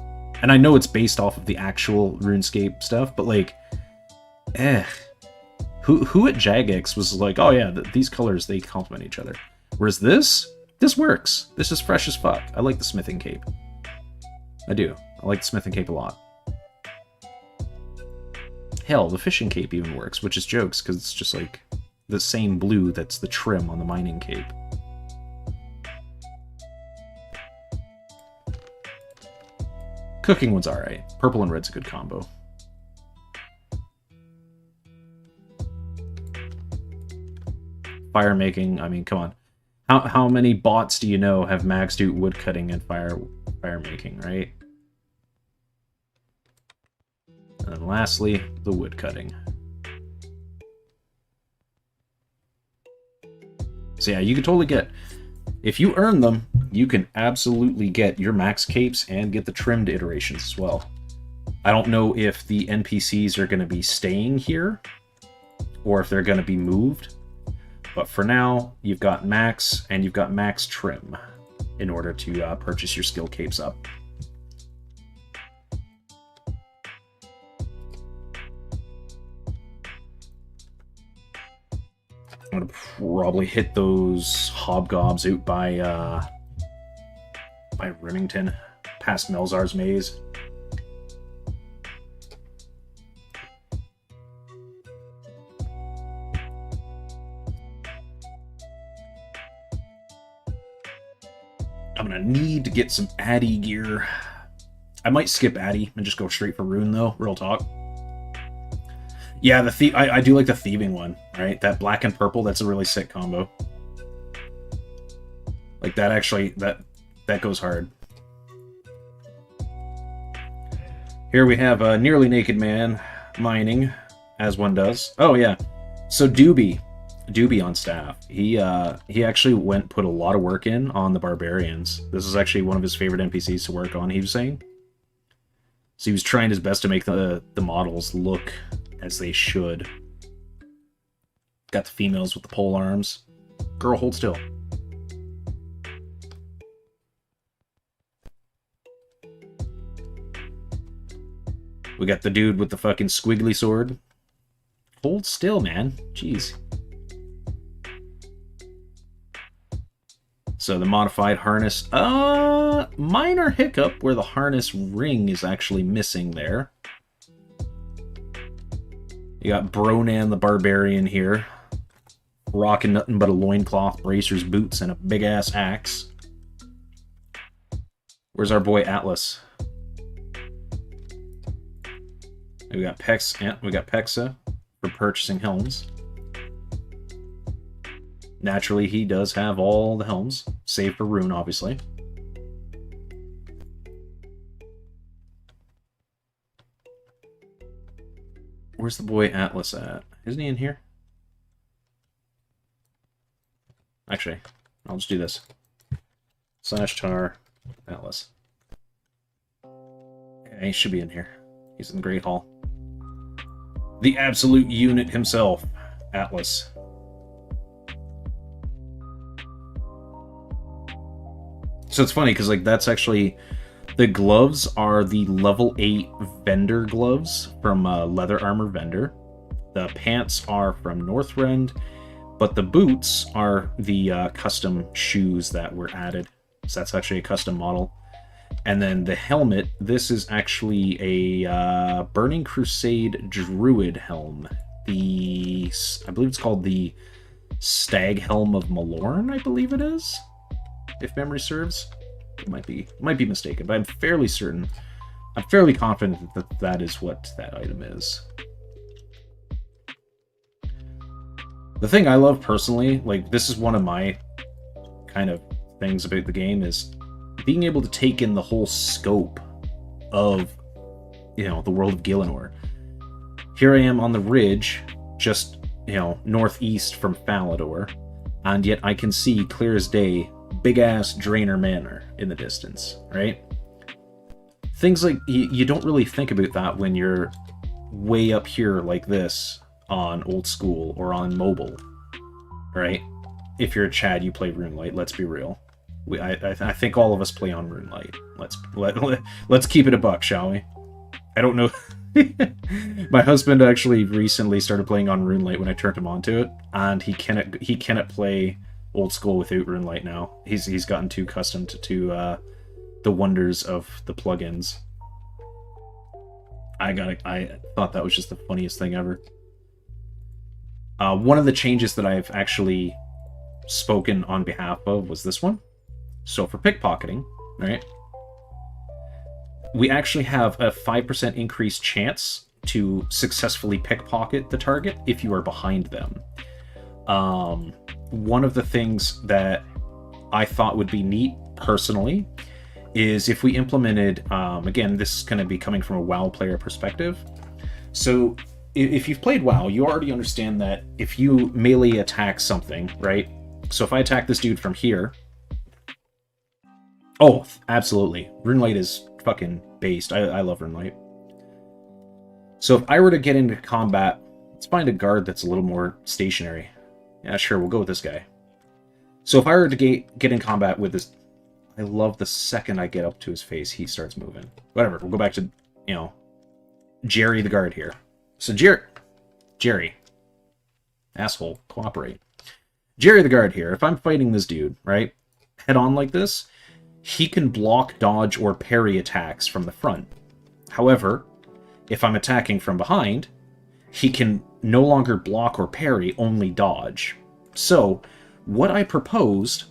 and I know it's based off of the actual RuneScape stuff, but like, who at Jagex was like, oh yeah, these colors, they complement each other. Whereas this works. This is fresh as fuck. I like the smithing cape. I do. I like the smithing cape a lot. Hell, the fishing cape even works, which is jokes, because it's just like the same blue that's the trim on the mining cape. Cooking one's alright. Purple and red's a good combo. Fire making, I mean, come on. How many bots do you know have maxed out woodcutting and fire making, right? And then lastly, the woodcutting. So yeah, you can totally get, if you earn them, you can absolutely get your max capes and get the trimmed iterations as well. I don't know if the NPCs are going to be staying here or if they're going to be moved. But for now, you've got max and you've got max trim in order to purchase your skill capes up. I'm going to probably hit those hobgobs out by Remington, past Melzar's Maze. I'm going to need to get some Addy gear. I might skip Addy and just go straight for Rune, though. Real talk. Yeah, I do like the Thieving one, right? That black and purple, that's a really sick combo. Like, that actually, that goes hard. Here we have a nearly naked man mining, as one does. Oh, yeah. So Doobie on staff. He actually put a lot of work in on the Barbarians. This is actually one of his favorite NPCs to work on, he was saying. So he was trying his best to make the models look as they should. Got the females with the pole arms. Girl, hold still. We got the dude with the fucking squiggly sword. Hold still, man. Jeez. So the modified harness. Minor hiccup where the harness ring is actually missing there. You got Bronan the Barbarian here. Rocking nothing but a loincloth, bracers, boots, and a big-ass axe. Where's our boy Atlas? We got Pexa for purchasing helms. Naturally, he does have all the helms, save for Rune, obviously. Where's the boy Atlas at? Isn't he in here? Actually, I'll just do this. /tar Atlas. Okay, he should be in here. He's in the Great Hall. The absolute unit himself, Atlas. So it's funny, because like that's actually... The gloves are the level 8 vendor gloves from Leather Armor Vendor. The pants are from Northrend, but the boots are the custom shoes that were added. So that's actually a custom model. And then the helmet, this is actually a Burning Crusade Druid helm. I believe it's called the Stag Helm of Malorn, I believe it is, if memory serves. It might be mistaken, but I'm fairly certain. I'm fairly confident that that is what that item is. The thing I love personally, like this is one of my kind of things about the game, is being able to take in the whole scope of, you know, the world of Gielinor. Here I am on the ridge, just, you know, northeast from Falador, and yet I can see clear as day big-ass Draenor Manor in the distance, right? Things like, you don't really think about that when you're way up here like this on Old School or on mobile, right? If you're a Chad, you play RuneLite, let's be real. I think all of us play on RuneLite. Let's keep it a buck, shall we? I don't know. My husband actually recently started playing on RuneLite when I turned him onto it, and he cannot play Old School without RuneLite now. He's gotten too accustomed to the wonders of the plugins. I thought that was just the funniest thing ever. One of the changes that I've actually spoken on behalf of was this one. So for pickpocketing, right, we actually have a 5% increased chance to successfully pickpocket the target if you are behind them. One of the things that I thought would be neat, personally, is if we implemented, again, this is going to be coming from a WoW player perspective. So if you've played WoW, you already understand that if you melee attack something, right? So if I attack this dude from here... Oh, absolutely. RuneLite is fucking based. I love RuneLite. So if I were to get into combat, let's find a guard that's a little more stationary. Yeah, sure, we'll go with this guy. So if I were to get in combat with this... I love the second I get up to his face, he starts moving. Whatever, we'll go back to, you know, Jerry the guard here. So Jerry. Asshole, cooperate. Jerry the guard here. If I'm fighting this dude, right, head on like this, he can block, dodge, or parry attacks from the front. However, if I'm attacking from behind, he can no longer block or parry, only dodge. So, what I proposed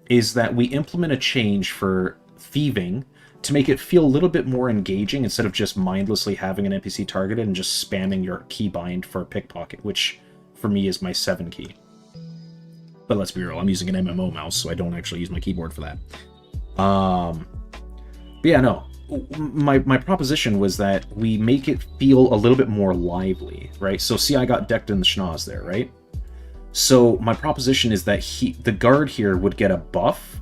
is that we implement a change for thieving to make it feel a little bit more engaging instead of just mindlessly having an NPC targeted and just spamming your keybind for a pickpocket, which for me is my 7 key. But let's be real, I'm using an MMO mouse, so I don't actually use my keyboard for that. But yeah, no. My proposition was that we make it feel a little bit more lively, right? So see, I got decked in the schnoz there, right? So my proposition is that the guard here would get a buff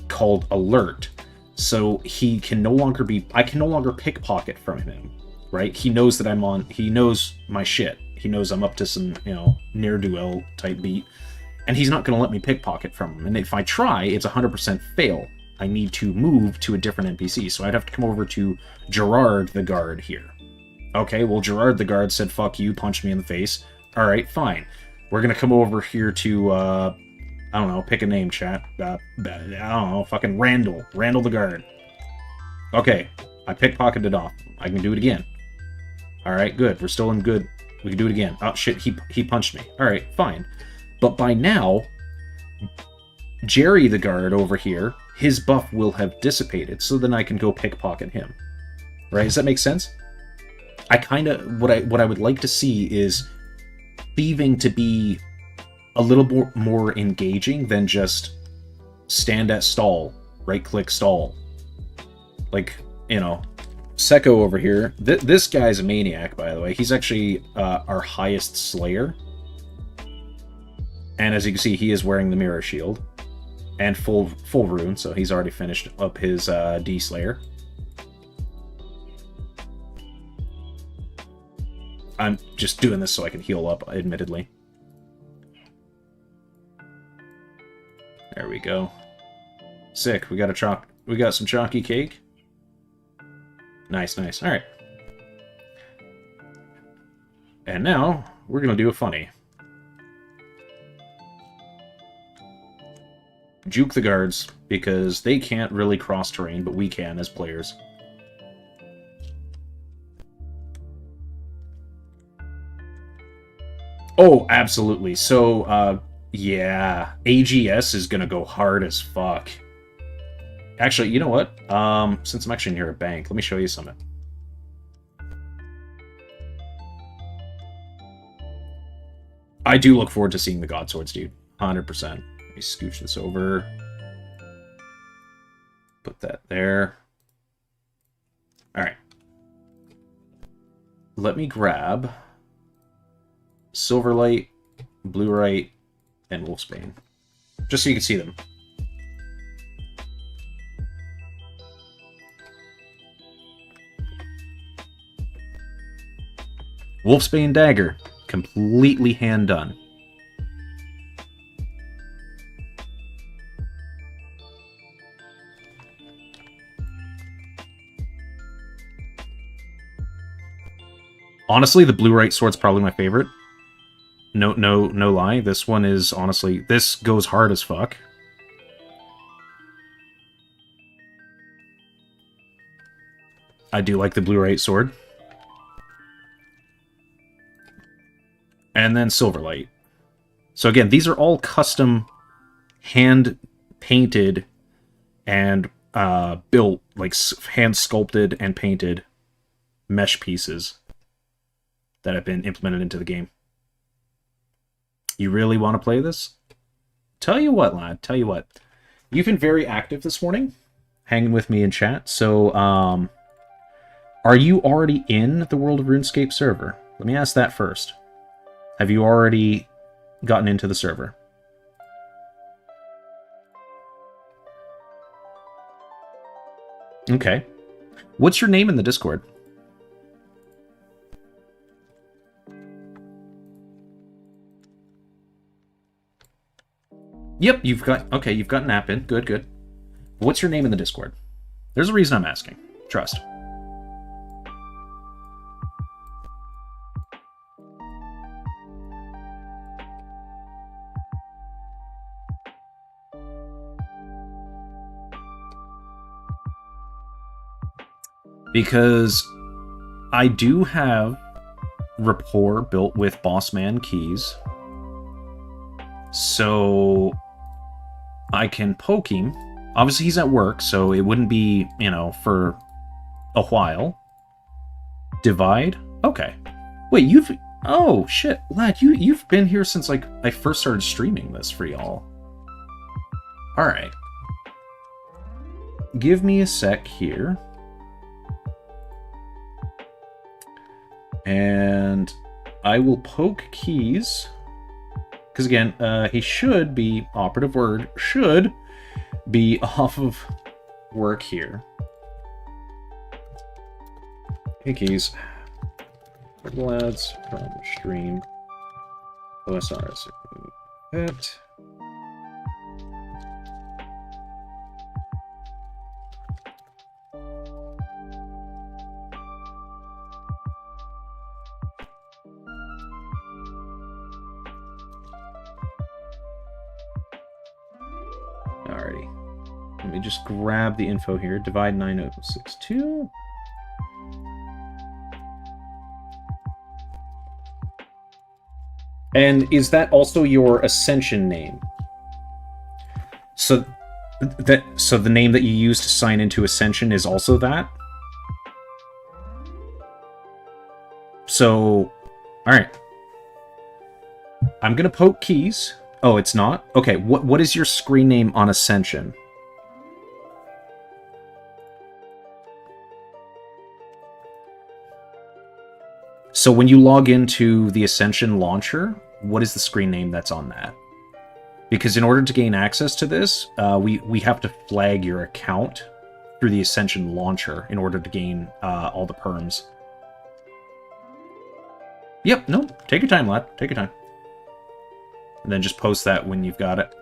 called Alert. So he can no longer I can no longer pickpocket from him, right? He knows that he knows my shit. He knows I'm up to some, you know, ne'er-do-well type beat. And he's not going to let me pickpocket from him. And if I try, it's 100% fail. I need to move to a different NPC. So I'd have to come over to Gerard the guard here. Okay, well, Gerard the guard said, fuck you, punched me in the face. All right, fine. We're going to come over here to, I don't know, pick a name, chat. I don't know, fucking Randall. Randall the guard. Okay, I pickpocketed it off. I can do it again. All right, good. We're still in good. We can do it again. Oh, shit, he punched me. All right, fine. But by now, Jerry the guard over here, his buff will have dissipated, so then I can go pickpocket him. Right? Does that make sense? I kind of... What I would like to see is thieving to be a little more engaging than just stand at stall, right-click stall. Like, you know, Secco over here. This guy's a maniac, by the way. He's actually our highest Slayer. And as you can see, he is wearing the Mirror Shield. And full rune, so he's already finished up his D-Slayer. I'm just doing this so I can heal up, admittedly. There we go. Sick. We got some chalky cake. Nice, nice. All right. And now we're gonna do a funny. Juke the guards, because they can't really cross terrain, but we can as players. Oh, absolutely. So, yeah, AGS is gonna go hard as fuck. Actually, you know what? Since I'm actually near a bank, let me show you something. I do look forward to seeing the God Swords, dude. 100%. Let me scooch this over. Put that there. Alright. Let me grab Silverlight, Bluerite, and Wolfsbane. Just so you can see them. Wolfsbane Dagger. Completely hand done. Honestly, the Bluerite Sword's probably my favorite. No lie. This one is, honestly, this goes hard as fuck. I do like the Bluerite Sword. And then Silverlight. So again, these are all custom, hand-painted, and built, like hand-sculpted and painted mesh pieces that have been implemented into the game. You really want to play this? Tell you what, lad. Tell you what. You've been very active this morning, hanging with me in chat. So, are you already in the World of RuneScape server? Let me ask that first. Have you already gotten into the server? Okay. What's your name in the Discord? Yep, you've got an app in. Good, good. What's your name in the Discord? There's a reason I'm asking. Trust. Because I do have rapport built with Bossman Keys. So I can poke him. Obviously he's at work, so it wouldn't be, you know, for a while. Divide? Okay. Wait, you've... Oh, shit. Lad, you've been here since, like, I first started streaming this for y'all. Alright. Give me a sec here. And I will poke Keys. Because again, he should be, operative word, should be off of work here. Hey Keys. Lads from stream. OSRS. Pet. Alrighty. Let me just grab the info here. Divide 9062. And is that also your Ascension name? So the name that you use to sign into Ascension is also that? So, alright. I'm gonna poke Keys. Oh, it's not? Okay, what is your screen name on Ascension? So when you log into the Ascension launcher, what is the screen name that's on that? Because in order to gain access to this, we have to flag your account through the Ascension launcher in order to gain all the perms. Yep, no, take your time, lad. Take your time. And then just post that when you've got it.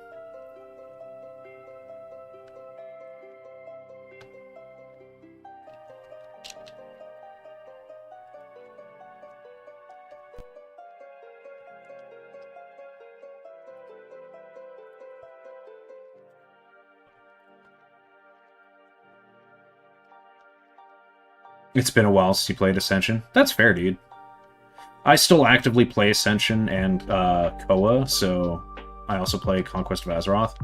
It's been a while since you played Ascension. That's fair, dude. I still actively play Ascension and Koa, so I also play Conquest of Azeroth.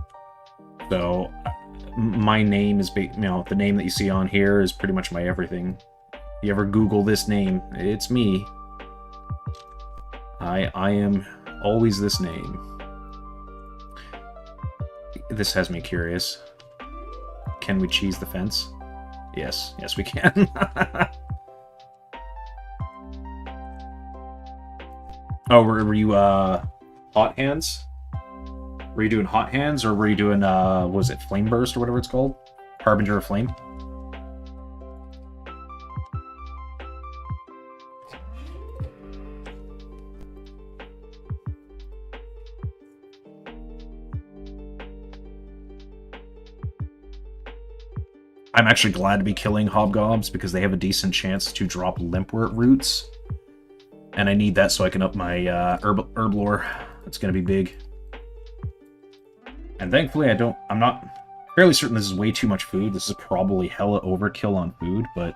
So my name is, the name that you see on here is pretty much my everything. If you ever Google this name, it's me. I am always this name. This has me curious. Can we cheese the fence? Yes, yes we can. Oh, were you hot hands? Were you doing hot hands, or were you doing was it flame burst or whatever it's called? Harbinger of Flame? I'm actually glad to be killing hobgobs because they have a decent chance to drop limpwort roots. And I need that so I can up my herb lore. It's gonna be big. And thankfully I'm not fairly certain this is way too much food. This is probably hella overkill on food, but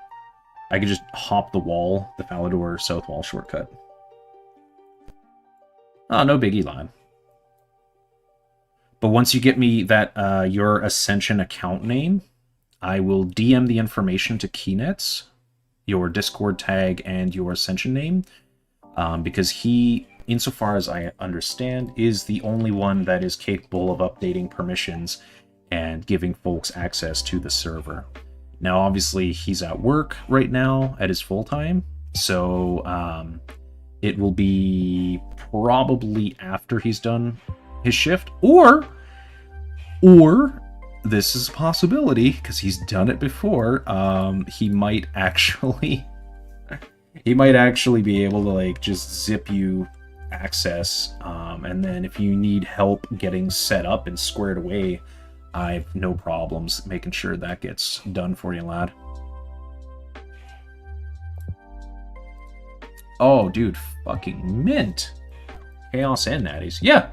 I could just hop the wall, the Falador South Wall shortcut. Oh, no biggie, lad. But once you get me that your Ascension account name, I will DM the information to Keynets, your Discord tag, and your Ascension name, because he, insofar as I understand, is the only one that is capable of updating permissions and giving folks access to the server. Now, obviously, he's at work right now at his full-time, so it will be probably after he's done his shift, or this is a possibility, because he's done it before, he might actually be able to, like, just zip you access, and then if you need help getting set up and squared away, I have no problems making sure that gets done for you, lad. Oh, dude, fucking mint. Chaos and natties. Yeah,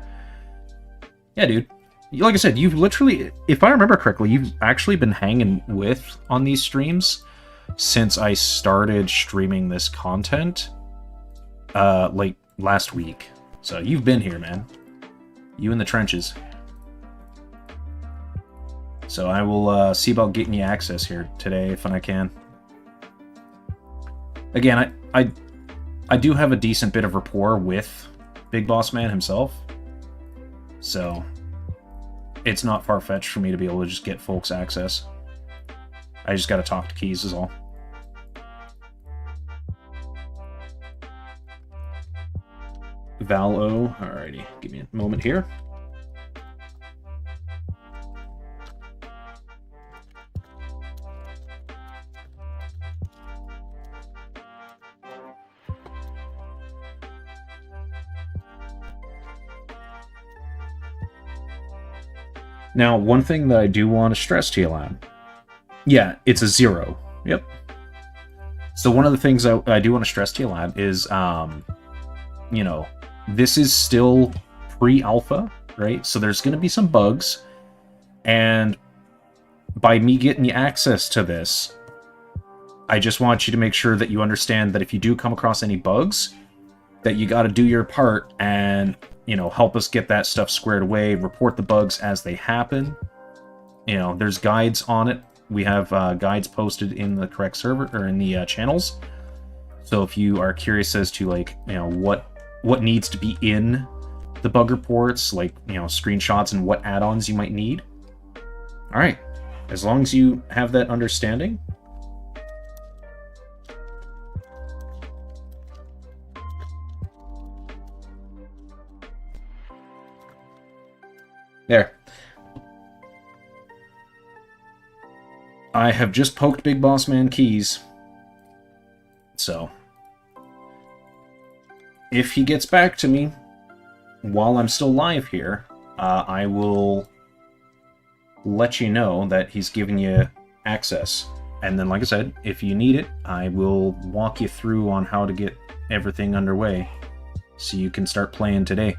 dude. Like I said, you've literally, if I remember correctly, you've actually been hanging with on these streams since I started streaming this content, like last week. So you've been here, man. You in the trenches. So I will see about getting you access here today if I can. Again, I do have a decent bit of rapport with Big Boss Man himself, so it's not far-fetched for me to be able to just get folks access. I just gotta talk to Keys is all. Val-O, alrighty, give me a moment here. Now, one thing that I do want to stress to you, lad. Yeah, it's a 0. Yep. So one of the things I do want to stress to you, lad, is, you know, this is still pre-alpha, right? So there's going to be some bugs. And by me getting you access to this, I just want you to make sure that you understand that if you do come across any bugs, that you got to do your part and, you know, help us get that stuff squared away, report the bugs as they happen. You know, there's guides on it. We have guides posted in the correct server, or in the channels. So if you are curious as to, like, you know, what needs to be in the bug reports, like, you know, screenshots and what add-ons you might need. All right, as long as you have that understanding. There. I have just poked Big Boss Man Keys. So, if he gets back to me while I'm still live here, I will let you know that he's giving you access. And then, like I said, if you need it, I will walk you through on how to get everything underway so you can start playing today.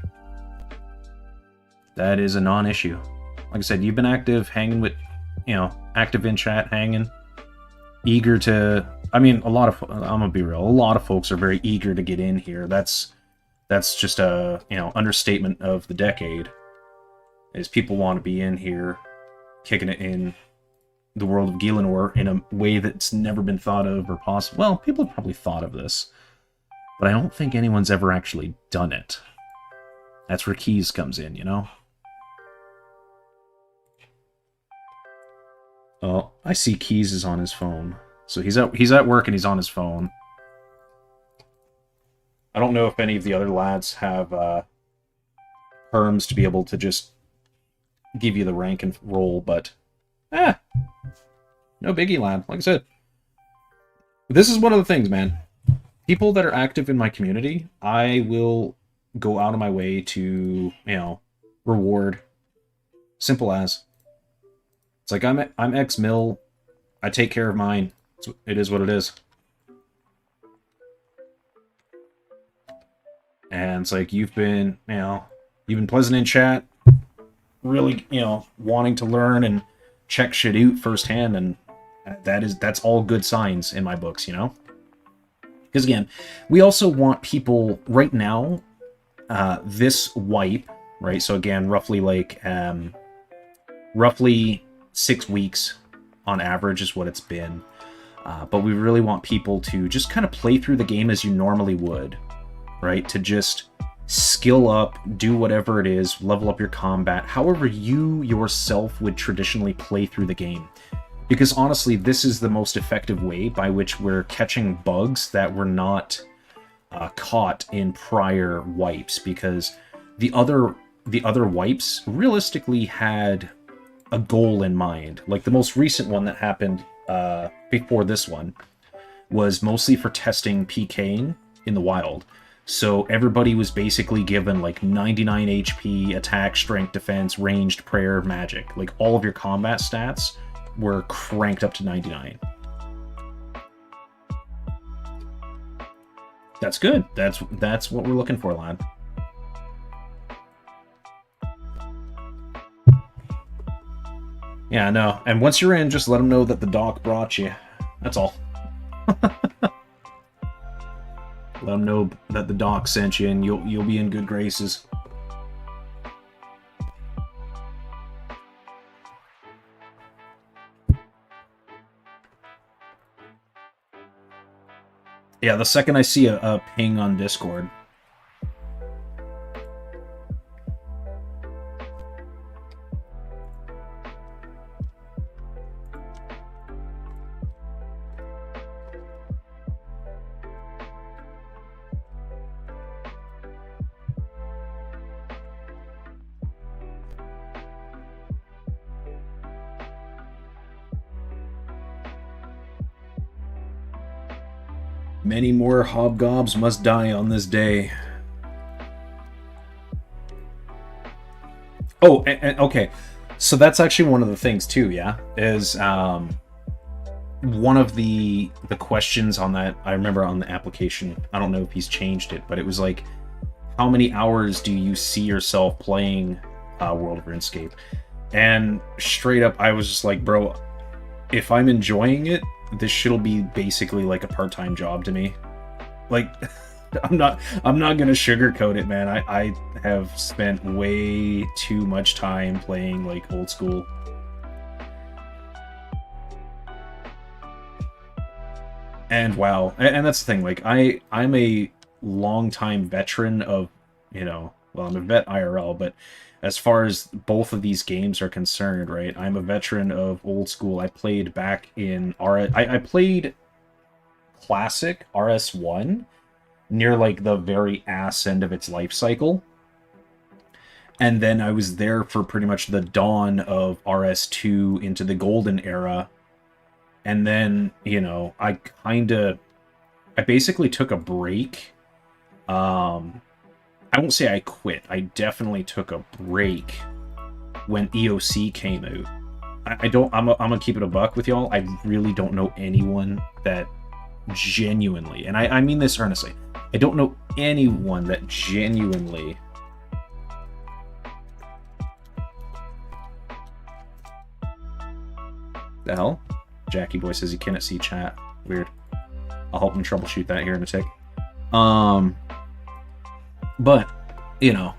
That is a non-issue. Like I said, you've been active, hanging with, active in chat, hanging, eager to... I mean, I'm gonna be real, a lot of folks are very eager to get in here. That's just a, understatement of the decade, is people want to be in here, kicking it in the world of Gielinor in a way that's never been thought of or possible. Well, people have probably thought of this, but I don't think anyone's ever actually done it. That's where Keys comes in, Oh, I see Keys is on his phone. So he's at work and he's on his phone. I don't know if any of the other lads have perms to be able to just give you the rank and roll, but no biggie, lad. Like I said, this is one of the things, man. People that are active in my community, I will go out of my way to, reward. Simple as. It's like, I'm ex-mill, I take care of mine. It is what it is. And it's like, you've been pleasant in chat, really, wanting to learn and check shit out firsthand, and that's all good signs in my books, Because again, we also want people right now, this wipe, right? So again, roughly 6 weeks on average is what it's been. But we really want people to just kind of play through the game as you normally would, right? To just skill up, do whatever it is, level up your combat, however you yourself would traditionally play through the game. Because honestly, this is the most effective way by which we're catching bugs that were not caught in prior wipes, because the other wipes realistically had a goal in mind. Like the most recent one that happened before this one was mostly for testing PKing in the wild. So everybody was basically given like 99 HP, attack, strength, defense, ranged, prayer, magic. Like all of your combat stats were cranked up to 99. That's good. That's what we're looking for, lad. Yeah, no. And once you're in, just let them know that the doc brought you. That's all. Let them know that the doc sent you, and you'll be in good graces. Yeah, the second I see a ping on Discord. Many more hobgobs must die on this day. Oh, and okay. So that's actually one of the things too, yeah? Is one of the questions on that, I remember on the application, I don't know if he's changed it, but it was like, how many hours do you see yourself playing World of RuneScape? And straight up, I was just like, bro, if I'm enjoying it, this shit'll be basically like a part-time job to me. Like, I'm not gonna sugarcoat it, man. I have spent way too much time playing like old school. And WoW. And that's the thing, like I'm a longtime veteran of, well, I'm a vet IRL, but as far as both of these games are concerned, right, I'm a veteran of old school. I played back in I played classic RS1 near like the very ass end of its life cycle. And then I was there for pretty much the dawn of RS2 into the golden era. And then, you know, I basically took a break. I won't say I quit. I definitely took a break when EOC came out. I'm gonna keep it a buck with y'all. I really don't know anyone that genuinely, and I mean this earnestly, I don't know anyone that genuinely the hell? Jackie Boy says he cannot see chat. Weird. I'll help him troubleshoot that here in a tick. But, you know,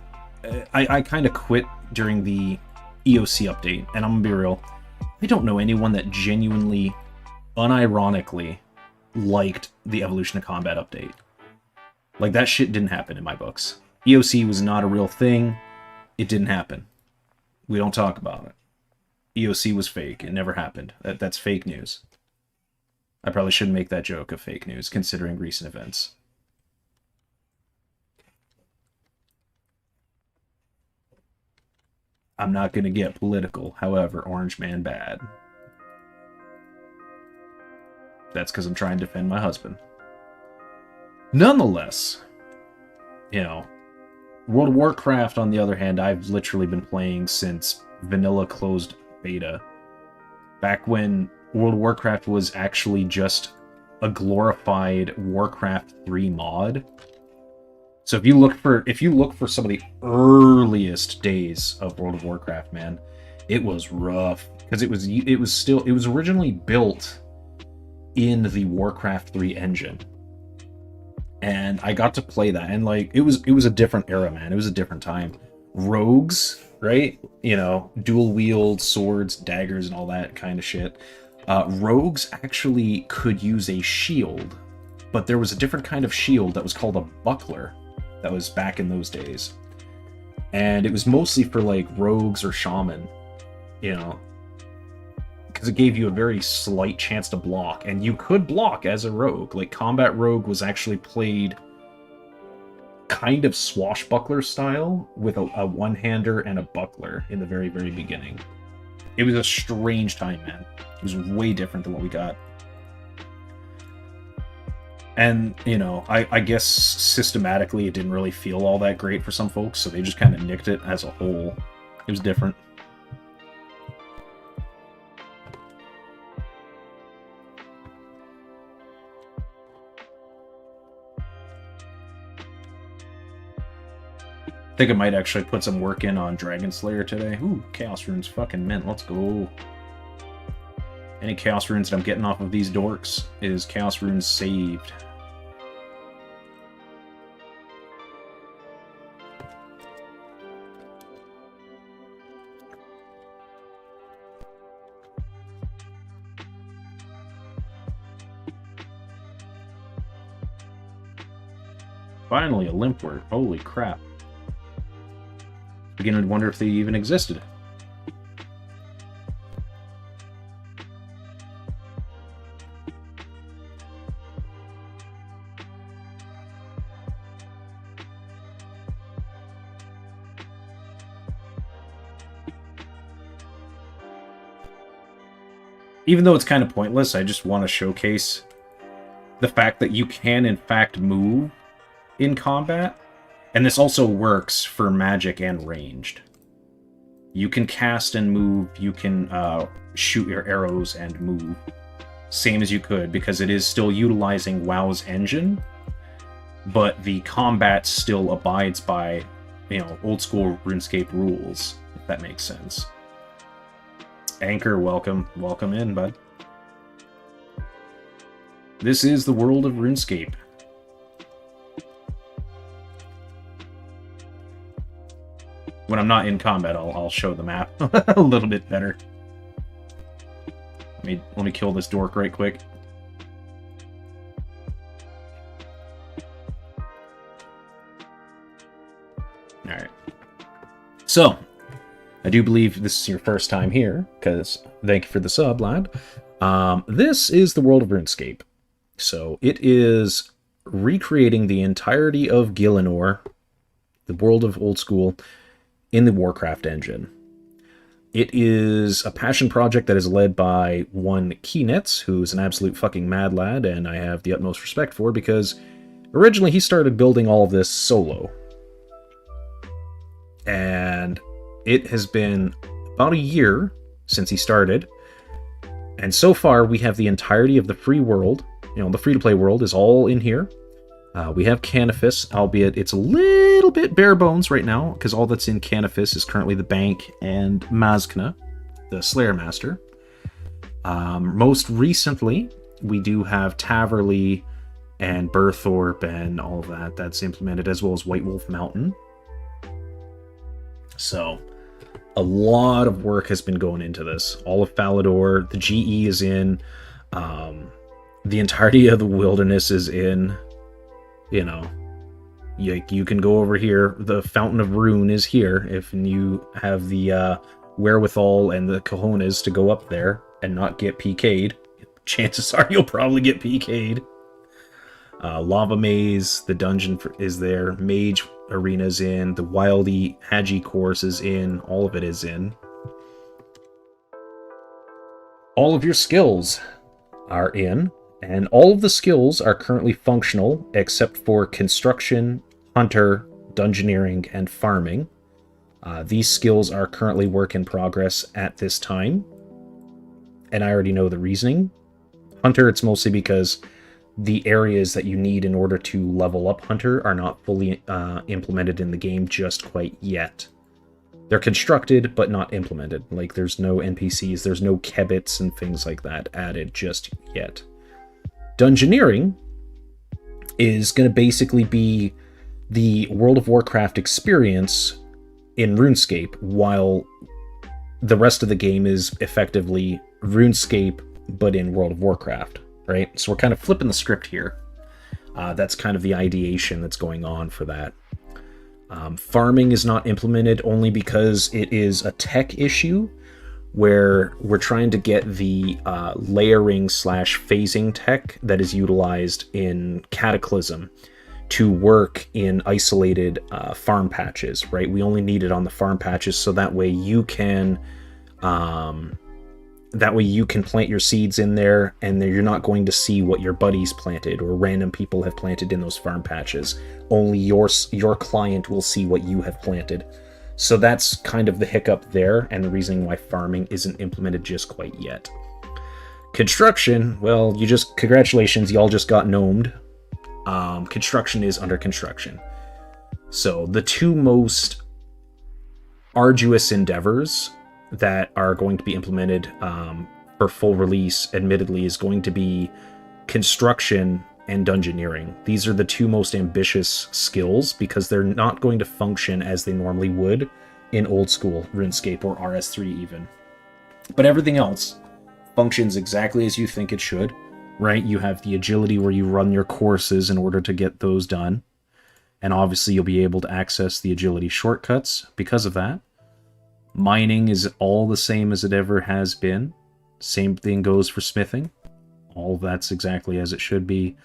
I kind of quit during the EOC update, and I'm gonna be real. I don't know anyone that genuinely, unironically, liked the Evolution of Combat update. Like, that shit didn't happen in my books. EOC was not a real thing. It didn't happen. We don't talk about it. EOC was fake. It never happened. That's fake news. I probably shouldn't make that joke of fake news, considering recent events. I'm not going to get political, however, Orange Man bad. That's because I'm trying to defend my husband. Nonetheless, you know, World of WarCraft, on the other hand, I've literally been playing since vanilla closed beta. Back when World of WarCraft was actually just a glorified Warcraft 3 mod. So if you look for some of the earliest days of World of Warcraft, man, it was rough because it was originally built in the Warcraft 3 engine. And I got to play that, and like it was a different era, man. It was a different time. Rogues, right? You know, dual wield swords, daggers, and all that kind of shit. Rogues actually could use a shield, but there was a different kind of shield that was called a buckler. That was back in those days. And it was mostly for like rogues or shaman, you know, because it gave you a very slight chance to block, and you could block as a rogue. Like, combat rogue was actually played kind of swashbuckler style with a one-hander and a buckler in the very, very beginning. It was a strange time, man. It was way different than what we got. And, you know, I guess systematically it didn't really feel all that great for some folks, so they just kind of nicked it as a whole. It was different. I think I might actually put some work in on Dragon Slayer today. Ooh, Chaos Runes fucking mint. Let's go. Any Chaos Runes that I'm getting off of these dorks is Chaos Runes saved. Finally, a limp word. Holy crap. Beginning to wonder if they even existed. Even though it's kind of pointless, I just want to showcase the fact that you can, in fact, move in combat. And this also works for magic and ranged. You can cast and move, you can shoot your arrows and move. Same as you could, because it is still utilizing WoW's engine, but the combat still abides by, you know, old school RuneScape rules, if that makes sense. Anchor, welcome. Welcome in, bud. This is the World of RuneScape. When I'm not in combat, I'll show the map a little bit better. Let me kill this dork right quick. Alright. So, I do believe this is your first time here, because thank you for the sub, lad. This is the World of RuneScape. So, it is recreating the entirety of Gielinor, the world of Old School, in the Warcraft engine. It is a passion project that is led by one Keynets, who's an absolute fucking mad lad, and I have the utmost respect for, because originally he started building all of this solo. And it has been about a year since he started, and so far we have the entirety of the free world. The free-to-play world is all in here. We have Canifis, albeit it's a little bit bare bones right now, because all that's in Canifis is currently the bank and Mazkna, the Slayer Master. Most recently, we do have Taverly and Burthorpe and all of that that's implemented, as well as White Wolf Mountain. So, a lot of work has been going into this. All of Falador, the GE is in, the entirety of the wilderness is in. You can go over here. The Fountain of Rune is here if you have the wherewithal and the cojones to go up there and not get PK'd. Chances are you'll probably get PK'd. Lava Maze, the dungeon is there. Mage Arena's in. The Wildy Hagi course is in. All of it is in. All of your skills are in. And all of the skills are currently functional, except for construction, hunter, dungeoneering, and farming. These skills are currently work in progress at this time. And I already know the reasoning. Hunter, it's mostly because the areas that you need in order to level up Hunter are not fully implemented in the game just quite yet. They're constructed, but not implemented. Like, there's no NPCs, there's no kebits and things like that added just yet. Dungeoneering is going to basically be the World of Warcraft experience in RuneScape, while the rest of the game is effectively RuneScape, but in World of Warcraft, right? So we're kind of flipping the script here. That's kind of the ideation that's going on for that. Farming is not implemented only because it is a tech issue, where we're trying to get the layering / phasing tech that is utilized in Cataclysm to work in isolated farm patches, right? We only need it on the farm patches, so that way you can plant your seeds in there, and then you're not going to see what your buddies planted or random people have planted in those farm patches. Only your client will see what you have planted. So that's kind of the hiccup there, and the reasoning why farming isn't implemented just quite yet. Construction, well, congratulations, y'all just got gnomed. Construction is under construction. So the two most arduous endeavors that are going to be implemented for full release, admittedly, is going to be construction and dungeoneering. These are the two most ambitious skills because they're not going to function as they normally would in Old School RuneScape or RS3 even. But everything else functions exactly as you think it should, right? You have the agility where you run your courses in order to get those done. And obviously you'll be able to access the agility shortcuts because of that. Mining is all the same as it ever has been. Same thing goes for smithing. All of that's exactly as it should be.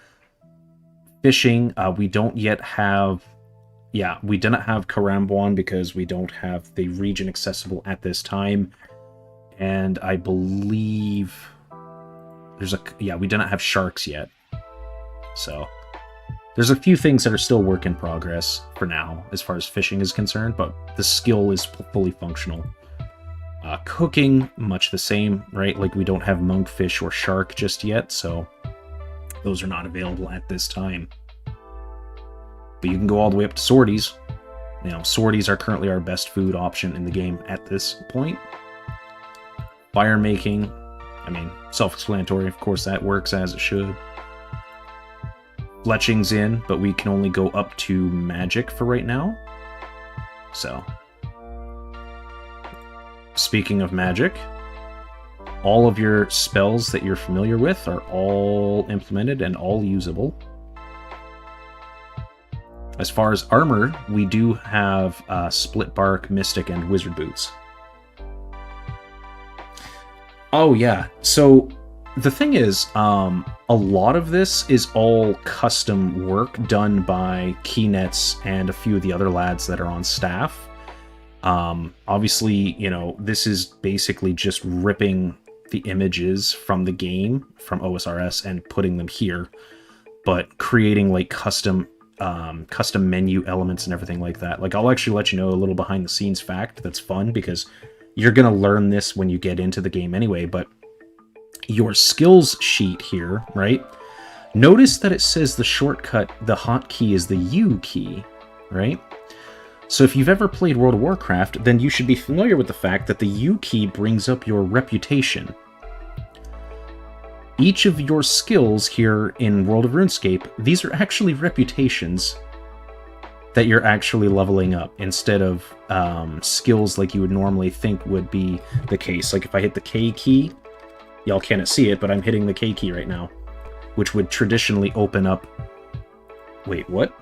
Fishing, we don't yet have... Yeah, we didn't have Karamja because we don't have the region accessible at this time. And I believe... we didn't have sharks yet. So... there's a few things that are still work in progress for now, as far as fishing is concerned, but the skill is fully functional. Cooking, much the same, right? Like, we don't have monkfish or shark just yet, so those are not available at this time. But you can go all the way up to sorties. You know, sorties are currently our best food option in the game at this point. Fire making, I mean, self-explanatory, of course that works as it should. Fletching's in, but we can only go up to magic for right now. So, speaking of magic, all of your spells that you're familiar with are all implemented and all usable. As far as armor, we do have Split Bark, Mystic, and Wizard Boots. Oh yeah, so the thing is, a lot of this is all custom work done by Keynets and a few of the other lads that are on staff. Obviously, you know, this is basically just ripping the images from the game, from OSRS, and putting them here, but creating like custom menu elements and everything like that. Like, I'll actually let you know a little behind the scenes fact that's fun, because you're going to learn this when you get into the game anyway, but your skills sheet here, right? Notice that it says the shortcut, the hotkey is the U key, right? So if you've ever played World of Warcraft, then you should be familiar with the fact that the U key brings up your reputation. Each of your skills here in World of RuneScape, these are actually reputations that you're actually leveling up, instead of skills like you would normally think would be the case. Like if I hit the K key, y'all can't see it, but I'm hitting the K key right now, which would traditionally open up... Wait, what?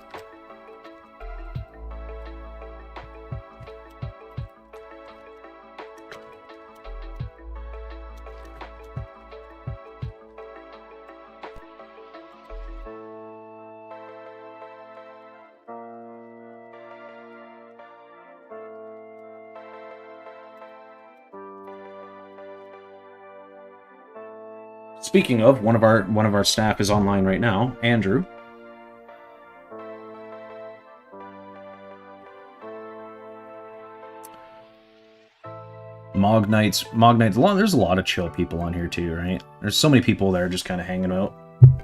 Speaking of, one of our staff is online right now, Andrew. Mognites, there's a lot of chill people on here too, right? There's so many people that are just kind of hanging out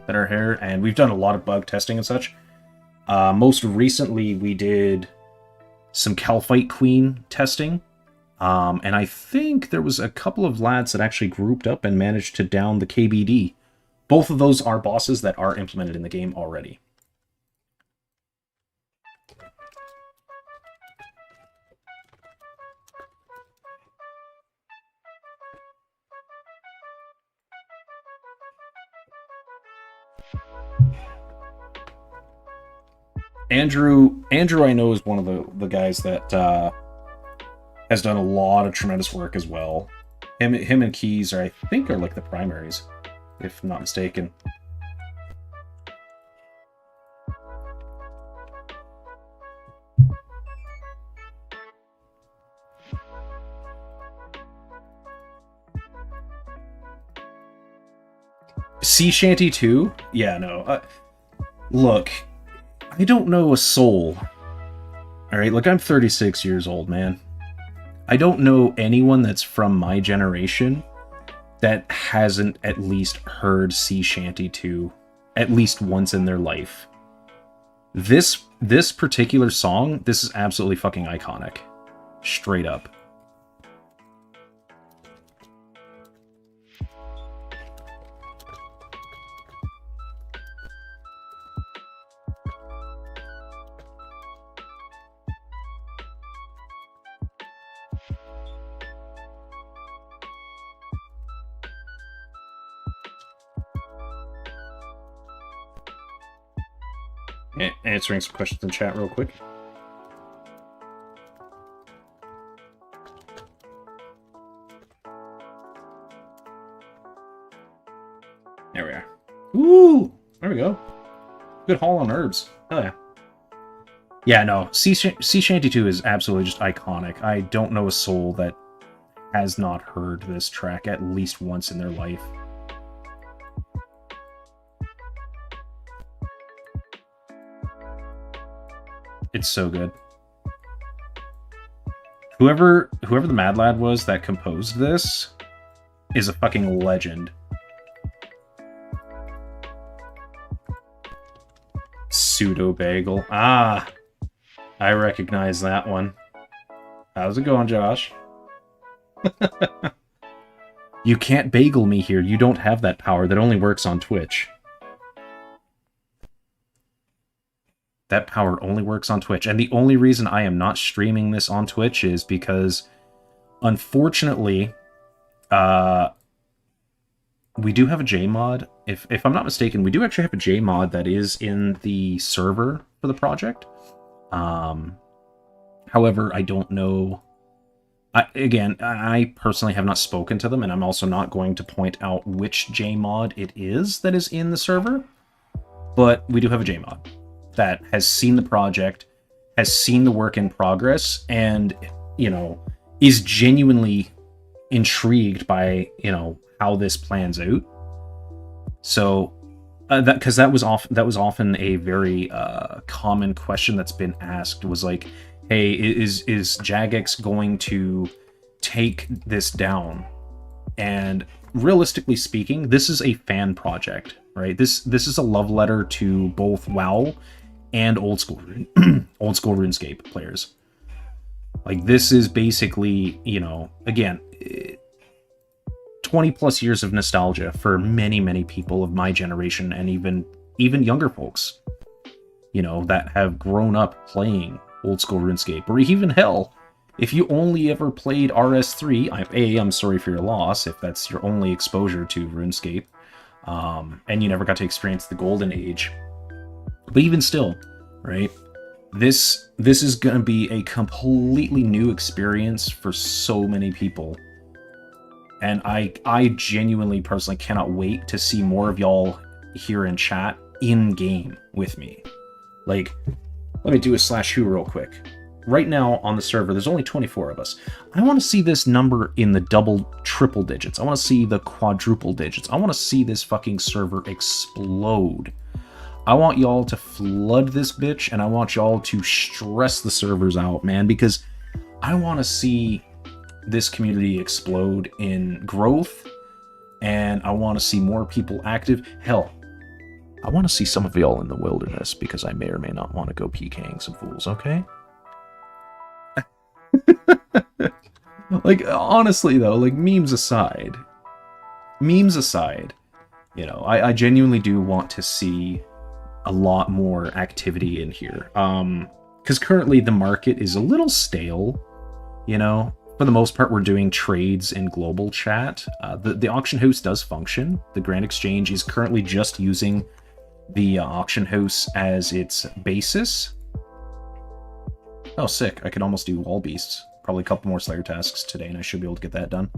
that are here, and we've done a lot of bug testing and such. Most recently, we did some Calphite Queen testing. And I think there was a couple of lads that actually grouped up and managed to down the KBD. Both of those are bosses that are implemented in the game already. Andrew, I know, is one of the guys that has done a lot of tremendous work as well. Him and Keys are, I think, are like the primaries, if I'm not mistaken. Sea Shanty 2? Yeah, no. Look, I don't know a soul. Alright, look, I'm 36 years old, man. I don't know anyone that's from my generation that hasn't at least heard Sea Shanty 2 at least once in their life. This particular song, this is absolutely fucking iconic. Straight up. Answering some questions in chat real quick. There we are. Ooh! There we go. Good haul on herbs. Hell yeah. Yeah, no. Sea Shanty 2 is absolutely just iconic. I don't know a soul that has not heard this track at least once in their life. It's so good. Whoever the Mad Lad was that composed this is a fucking legend. Pseudo Bagel. Ah, I recognize that one. How's it going, Josh? You can't bagel me here. You don't have that power. That only works on Twitch. That power only works on Twitch. And the only reason I am not streaming this on Twitch is because, unfortunately, we do have a JMod. If I'm not mistaken, we do actually have a JMod that is in the server for the project. However, I don't know... I personally have not spoken to them, and I'm also not going to point out which JMod it is that is in the server. But we do have a JMod that has seen the project, has seen the work in progress, and you know, is genuinely intrigued by, you know, how this plans out. So because that was often a very common question that's been asked, was like, hey, is Jagex going to take this down? And realistically speaking, this is a fan project, right? This is a love letter to both WoW and Old School RuneScape players. Like, this is basically, you know, again, 20 plus years of nostalgia for many people of my generation, and even younger folks, you know, that have grown up playing Old School RuneScape, or even hell, if you only ever played RS3, I'm sorry for your loss if that's your only exposure to RuneScape, and you never got to experience the golden age. But even still, right, this is going to be a completely new experience for so many people. And I genuinely, personally cannot wait to see more of y'all here in chat in-game with me. Like, let me do a /who real quick. Right now on the server, there's only 24 of us. I want to see this number in the double, triple digits. I want to see the quadruple digits. I want to see this fucking server explode. I want y'all to flood this bitch, and I want y'all to stress the servers out, man, because I want to see this community explode in growth, and I want to see more people active. Hell, I want to see some of y'all in the wilderness, because I may or may not want to go PKing some fools, okay? Like, honestly though, like, memes aside, you know, I genuinely do want to see a lot more activity in here. Because currently the market is a little stale, you know. For the most part, we're doing trades in global chat. The auction house does function. The Grand Exchange is currently just using the auction house as its basis. Oh, sick. I could almost do wall beasts. Probably a couple more Slayer tasks today, and I should be able to get that done.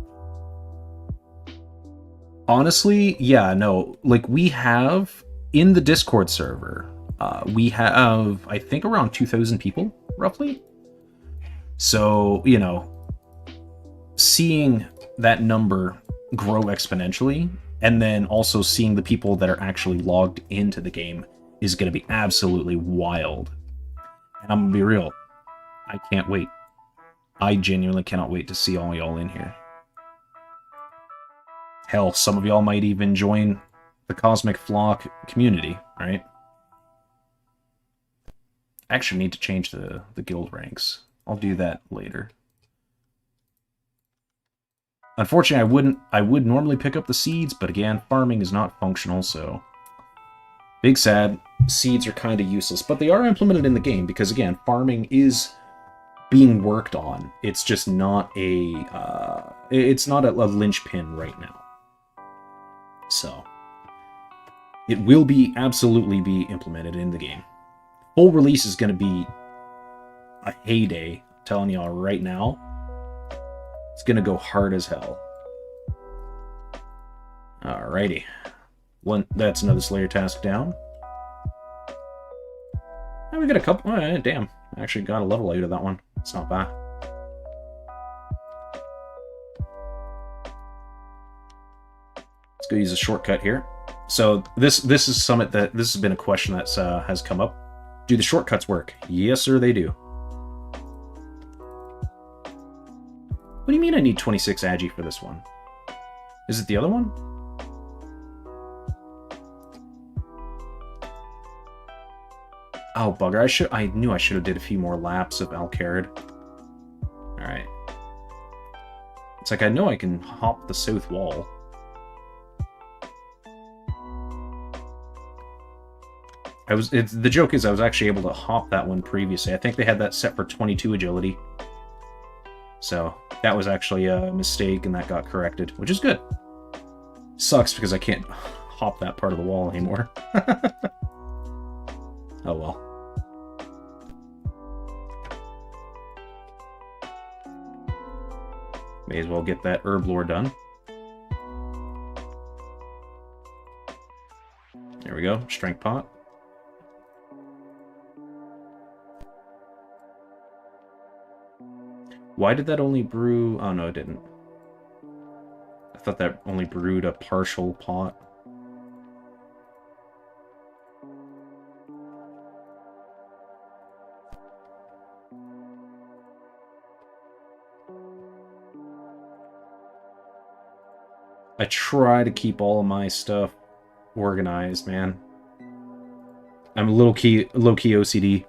Honestly, yeah, no. Like, we have, in the Discord server, we have, I think, around 2,000 people, roughly. So, you know, seeing that number grow exponentially, and then also seeing the people that are actually logged into the game, is going to be absolutely wild. And I'm going to be real, I can't wait. I genuinely cannot wait to see all y'all in here. Hell, some of y'all might even join the Cosmic Flock community, right? I actually need to change the guild ranks. I'll do that later. Unfortunately, I would normally pick up the seeds, but again, farming is not functional, so big sad. Seeds are kind of useless, but they are implemented in the game because, again, farming is being worked on. It's just not a linchpin right now. So it will be absolutely be implemented in the game. Full release is going to be a heyday. I'm telling y'all right now. It's gonna go hard as hell. Alrighty. That's another Slayer task down. And we got a couple. Oh, damn. I actually got a level out of that one. It's not bad. Let's go use a shortcut here. So this is something that this has been a question that has come up. Do the shortcuts work? Yes, sir, they do. What do you mean I need 26 agi for this one? Is it the other one? Oh, bugger. I knew I should have did a few more laps of Alcarid. Alright. It's like I know I can hop the south wall. The joke is I was actually able to hop that one previously. I think they had that set for 22 agility. So that was actually a mistake, and that got corrected, which is good. Sucks because I can't hop that part of the wall anymore. Oh well. May as well get that herb lore done. There we go, strength pot. Why did that only brew... Oh, no, it didn't. I thought that only brewed a partial pot. I try to keep all of my stuff organized, man. I'm low-key OCD.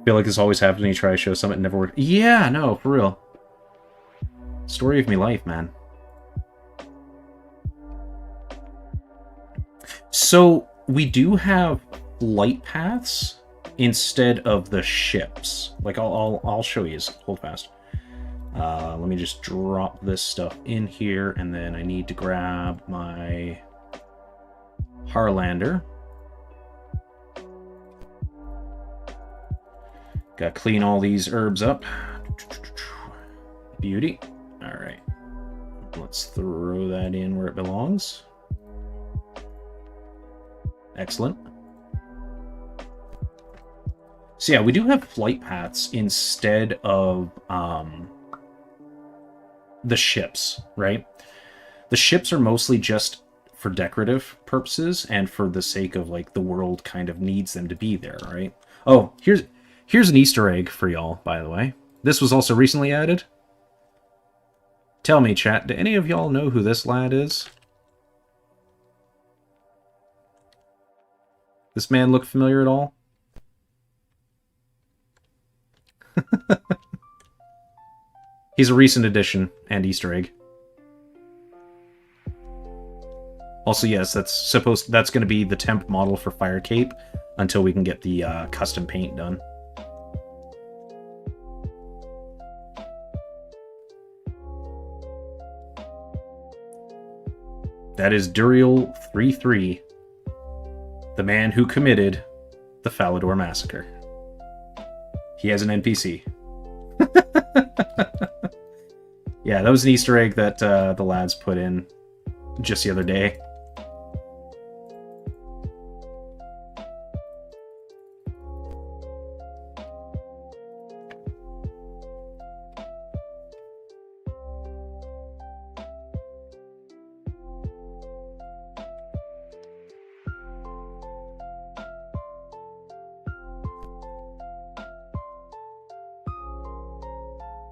Feel like this always happens when you try to show something, it never works. Yeah, no, for real. Story of me life, man. So, we do have flight paths instead of the ships. Like, I'll show you. Hold fast. Let me just drop this stuff in here, and then I need to grab my Harlander. Gotta clean all these herbs up. Beauty. Alright. Let's throw that in where it belongs. Excellent. So yeah, we do have flight paths instead of the ships, right? The ships are mostly just for decorative purposes and for the sake of, like, the world kind of needs them to be there, right? Oh, here's an Easter egg for y'all, by the way. This was also recently added. Tell me, chat, do any of y'all know who this lad is? This man look familiar at all? He's a recent addition and Easter egg. Also, yes, that's going to be the temp model for Fire Cape until we can get the custom paint done. That is Duriel33, the man who committed the Falador Massacre. He has an NPC. Yeah, that was an Easter egg that the lads put in just the other day.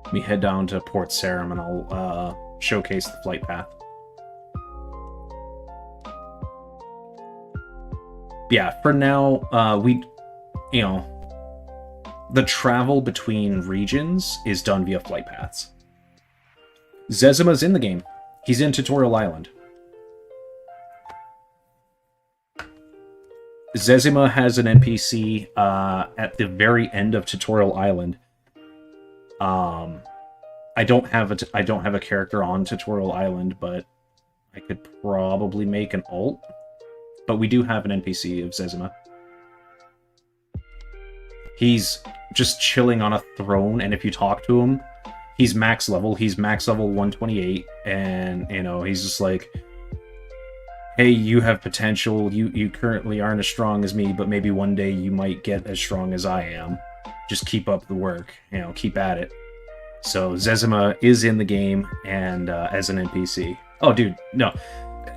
Let me head down to Port Sarim and I'll showcase the flight path. Yeah, for now, the travel between regions is done via flight paths. Zezima's in the game. He's in Tutorial Island. Zezima has an NPC at the very end of Tutorial Island. I don't have a character on Tutorial Island, but I could probably make an alt. But we do have an NPC of Zezima. He's just chilling on a throne, and if you talk to him, he's max level. He's max level 128, and he's just like, hey, you have potential. You currently aren't as strong as me, but maybe one day you might get as strong as I am. Just keep up the work. Keep at it. So Zezima is in the game and as an NPC. Oh, dude, no.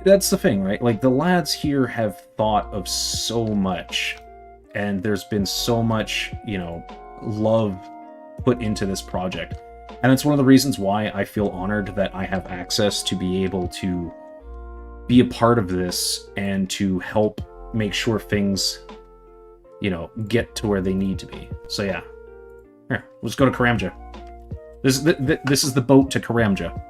That's the thing, right? Like, the lads here have thought of so much, and there's been so much, love put into this project. And it's one of the reasons why I feel honored that I have access to be able to be a part of this and to help make sure things, get to where they need to be. So yeah. Here, let's go to Karamja. This is the boat to Karamja.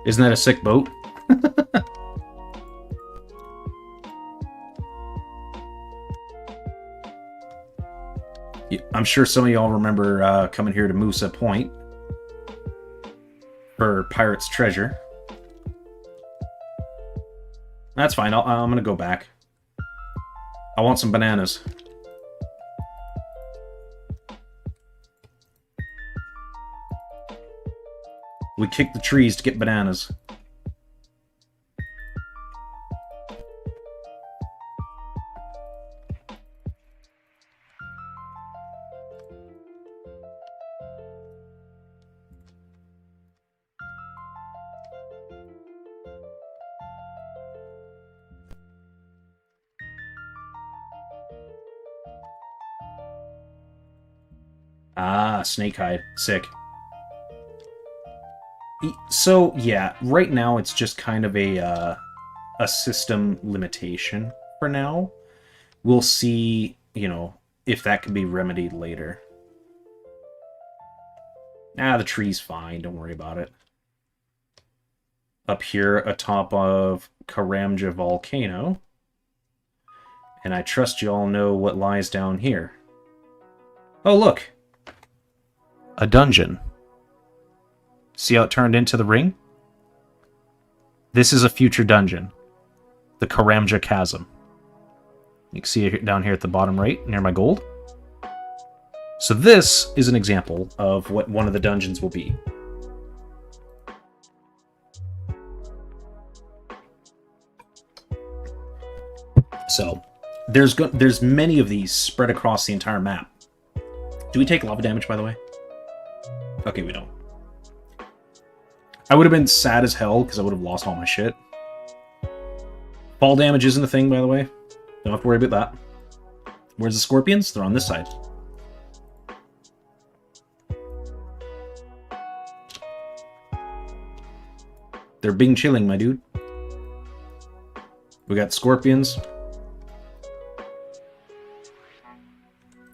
Isn't that a sick boat? I'm sure some of y'all remember coming here to Musa Point for Pirate's Treasure. That's fine. I'm gonna go back. I want some bananas. We kick the trees to get bananas. Ah, snakehide. Sick. So, yeah, right now it's just kind of a system limitation for now. We'll see, you know, if that can be remedied later. Ah, the tree's fine. Don't worry about it. Up here atop of Karamja Volcano. And I trust you all know what lies down here. Oh, look! A dungeon. See how it turned into the ring? This is a future dungeon. The Karamja Chasm. You can see it down here at the bottom right, near my gold. So this is an example of what one of the dungeons will be. So, there's many of these spread across the entire map. Do we take lava damage, by the way? Okay, we don't. I would have been sad as hell because I would have lost all my shit. Fall damage isn't a thing, by the way. Don't have to worry about that. Where's the scorpions? They're on this side. They're being chilling, my dude. We got scorpions.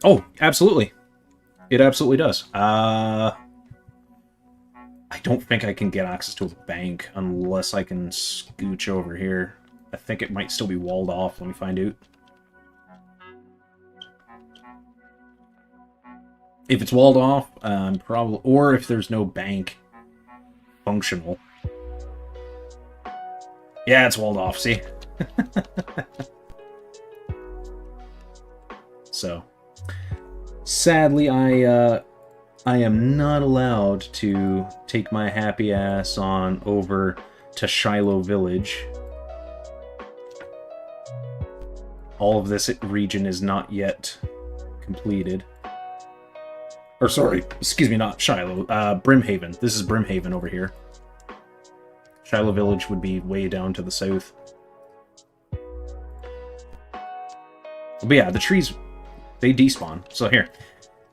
Oh, absolutely. It absolutely does. I don't think I can get access to a bank unless I can scooch over here. I think it might still be walled off. Let me find out. If it's walled off, probably, or if there's no bank functional. Yeah, it's walled off, see? So, sadly, I am not allowed to take my happy ass on over to Shiloh Village. All of this region is not yet completed. Or sorry, excuse me, not Shiloh, Brimhaven. This is Brimhaven over here. Shiloh Village would be way down to the south. But yeah, the trees, they despawn. So here,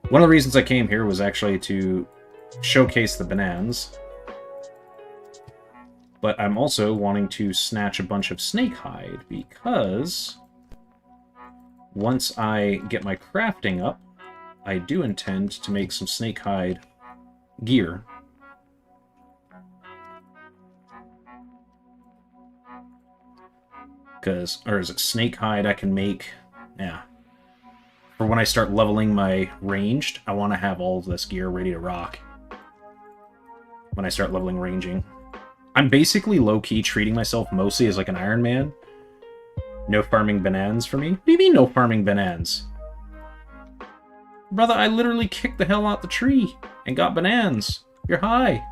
one of the reasons I came here was actually to showcase the bananas. But I'm also wanting to snatch a bunch of snakehide because once I get my crafting up, I do intend to make some snakehide gear. Or is it snakehide I can make? Yeah. For when I start leveling my ranged, I want to have all of this gear ready to rock. When I start leveling ranging. I'm basically low-key treating myself mostly as like an Iron Man. No farming bananas for me? What do you mean no farming bananas? Brother, I literally kicked the hell out the tree and got bananas. You're high.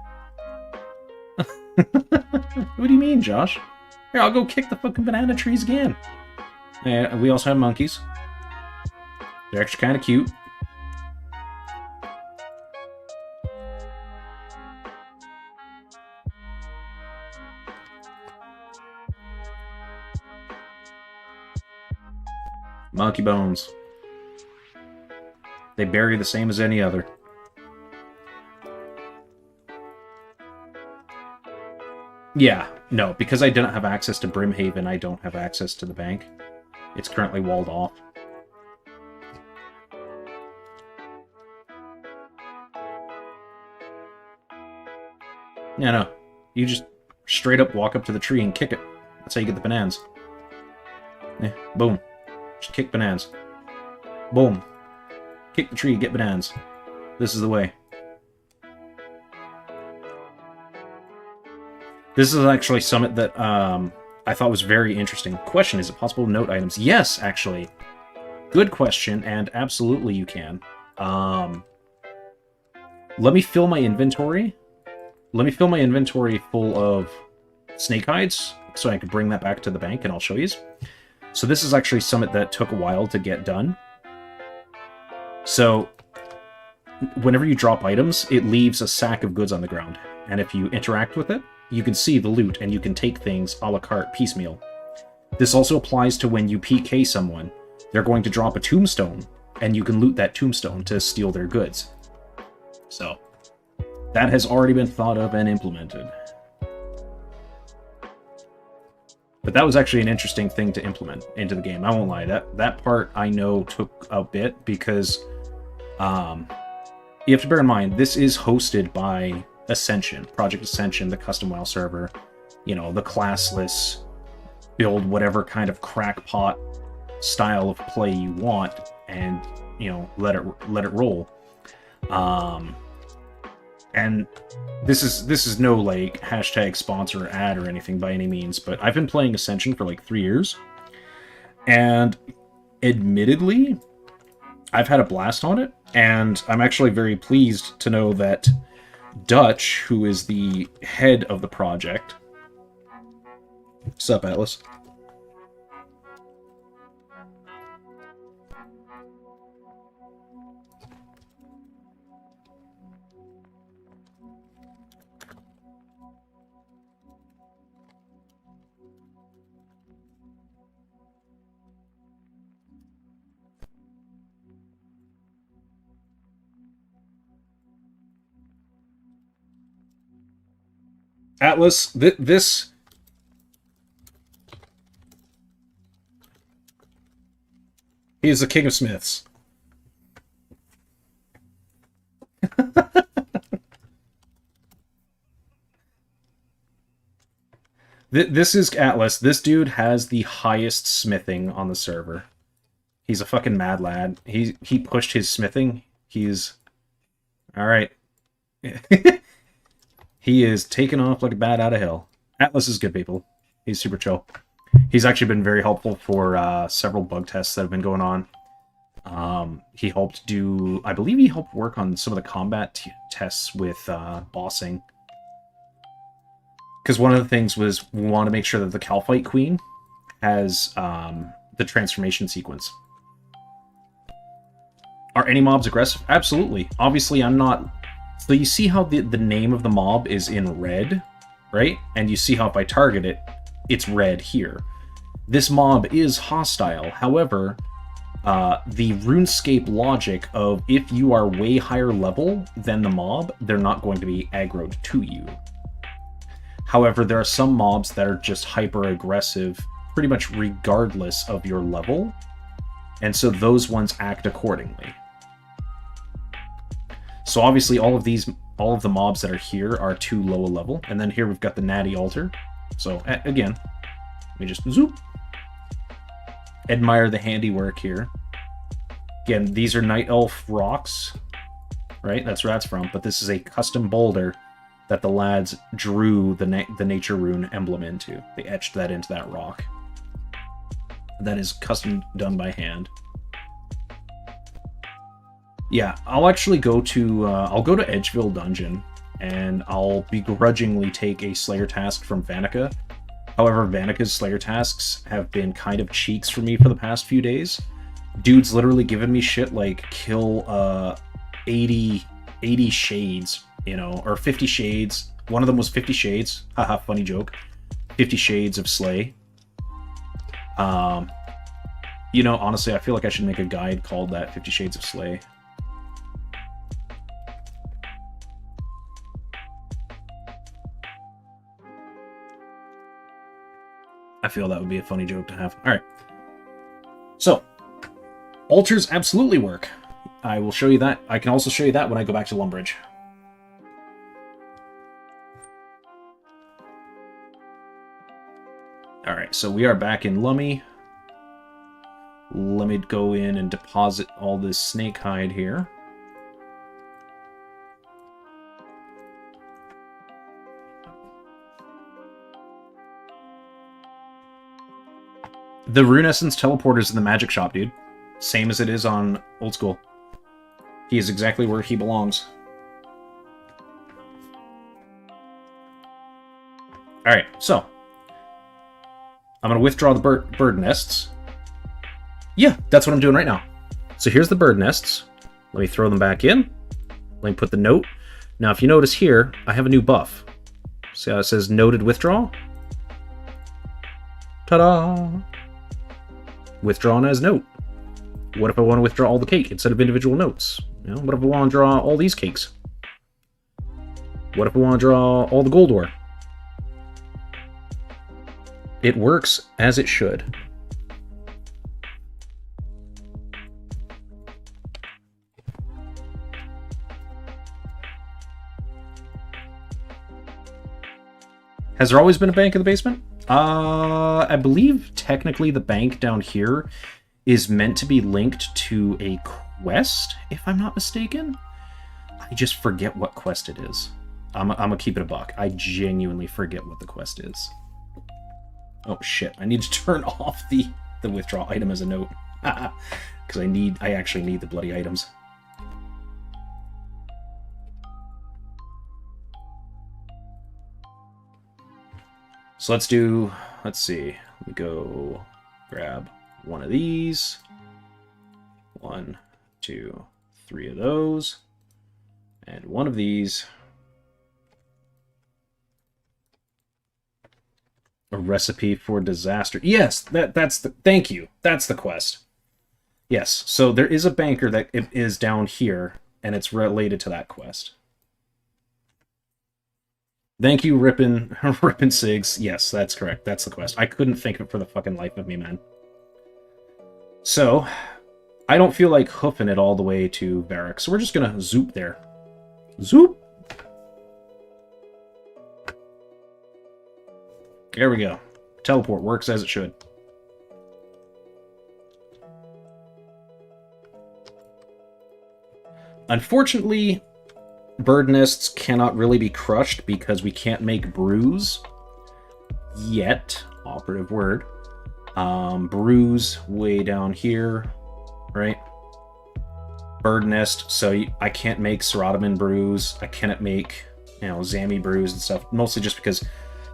What do you mean, Josh? Here, I'll go kick the fucking banana trees again. And we also have monkeys. They're actually kind of cute. Monkey bones. They bury the same as any other. Yeah, no, because I didn't have access to Brimhaven, I don't have access to the bank. It's currently walled off. Yeah, no. You just straight up walk up to the tree and kick it. That's how you get the bananas. Yeah, boom. Just kick bananas. Boom. Kick the tree, get bananas. This is the way. This is actually something that I thought was very interesting. Question, is it possible to note items? Yes, actually. Good question, and absolutely you can. Let me fill my inventory. Let me fill my inventory full of snake hides, so I can bring that back to the bank, and I'll show you. So this is actually something that took a while to get done. So, whenever you drop items, it leaves a sack of goods on the ground. And if you interact with it, you can see the loot, and you can take things a la carte piecemeal. This also applies to when you PK someone. They're going to drop a tombstone, and you can loot that tombstone to steal their goods. So that has already been thought of and implemented. But that was actually an interesting thing to implement into the game. I won't lie. That part I know took a bit because you have to bear in mind, this is hosted by Ascension, Project Ascension, the custom WoW server, you know, the classless, build whatever kind of crackpot style of play you want, and, you know, let it roll. And this is no, like, hashtag sponsor or ad or anything by any means, but I've been playing Ascension for like 3 years, and admittedly, I've had a blast on it, and I'm actually very pleased to know that Dutch, who is the head of the project... Sup, Atlas? Atlas, this... He is the king of smiths. This is Atlas. This dude has the highest smithing on the server. He's a fucking mad lad. He pushed his smithing. He's... Alright. He is taken off like a bat out of hell. Atlas is good, people. He's super chill. He's actually been very helpful for several bug tests that have been going on. He helped do... I believe he helped work on some of the combat tests with bossing. Because one of the things was we want to make sure that the Calphite Queen has the transformation sequence. Are any mobs aggressive? Absolutely. Obviously, I'm not... So you see how the name of the mob is in red, right? And you see how if I target it, it's red here. This mob is hostile. However, the RuneScape logic of if you are way higher level than the mob, they're not going to be aggroed to you. However, there are some mobs that are just hyper-aggressive, pretty much regardless of your level, and so those ones act accordingly. So obviously all of the mobs that are here are too low a level, and then here we've got the Natty Altar. So again, let me just zoop. Admire the handiwork here. Again, these are Night Elf rocks, right? That's where that's from, but this is a custom boulder that the lads drew the nature rune emblem into. They etched that into that rock. That is custom done by hand. Yeah, I'll actually go to Edgeville Dungeon, and I'll begrudgingly take a Slayer task from Vanica. However, Vanica's Slayer tasks have been kind of cheeks for me for the past few days. Dude's literally given me shit like kill 80 shades, you know, or 50 shades. One of them was 50 shades. Haha, funny joke. 50 shades of Slay. You know, honestly, I feel like I should make a guide called that, 50 Shades of Slay. I feel that would be a funny joke to have. Alright. So, altars absolutely work. I will show you that. I can also show you that when I go back to Lumbridge. Alright, so we are back in Lummy. Let me go in and deposit all this snake hide here. The Rune Essence teleporter's in the magic shop, dude. Same as it is on Old School. He is exactly where he belongs. Alright, so. I'm going to withdraw the bird nests. Yeah, that's what I'm doing right now. So here's the bird nests. Let me throw them back in. Let me put the note. Now, if you notice here, I have a new buff. See how it says noted withdraw? Ta-da! Withdrawn as note. What if I want to withdraw all the cake instead of individual notes? You know, what if I want to draw all these cakes? What if we want to draw all the gold ore? It works as it should. Has there always been a bank in the basement? I believe technically the bank down here is meant to be linked to a quest, if I'm not mistaken. I just forget what quest it is. I'm gonna keep it a buck. I genuinely forget what the quest is. Oh shit, I need to turn off the withdraw item as a note. Because I actually need the bloody items. So let's see, we go grab one of these, 1, 2, 3 of those, and one of these. A recipe for disaster. Yes, that's the, thank you. That's the quest. Yes, so there is a banker that is down here, and it's related to that quest. Thank you, Rippin' Sigs. Yes, that's correct. That's the quest. I couldn't think of it for the fucking life of me, man. So, I don't feel like hoofing it all the way to barracks, so we're just gonna zoop there. Zoop! There we go. Teleport works as it should. Unfortunately, bird nests cannot really be crushed because we can't make brews yet. Operative word. Brews way down here, right? Bird nest, so I can't make Ceratomin brews. I cannot make, Zami brews and stuff, mostly just because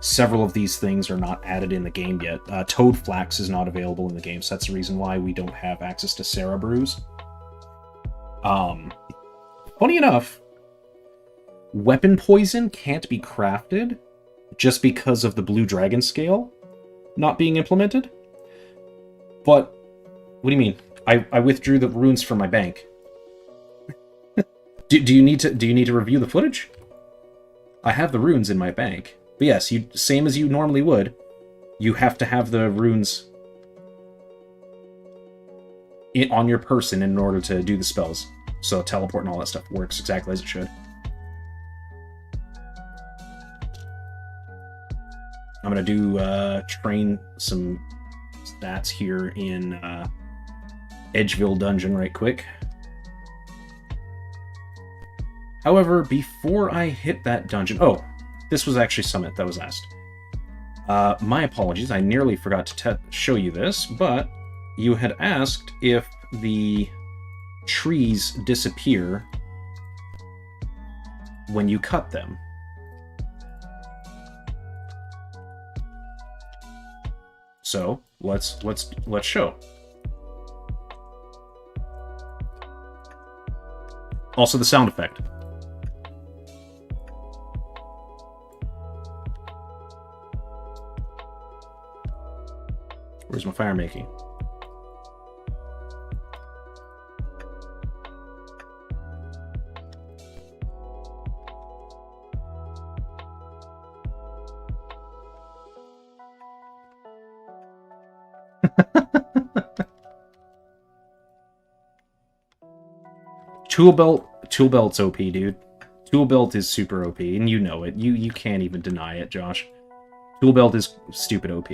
several of these things are not added in the game yet. Toad Flax is not available in the game, so that's the reason why we don't have access to Sarah brews. Funny enough, weapon poison can't be crafted just because of the Blue Dragon scale not being implemented. But, what do you mean? I withdrew the runes from my bank. do you need to review the footage? I have the runes in my bank. But yes, same as you normally would, you have to have the runes on your person in order to do the spells. So teleport and all that stuff works exactly as it should. I'm going to do train some stats here in Edgeville Dungeon right quick. However, before I hit that dungeon... Oh, this was actually Summit that was asked. My apologies, I nearly forgot to show you this, but you had asked if the trees disappear when you cut them. So let's show. Also the sound effect. Where's my fire making? Tool belt's OP, dude. Tool belt is super OP, and you know it. You can't even deny it, Josh. Tool belt is stupid OP.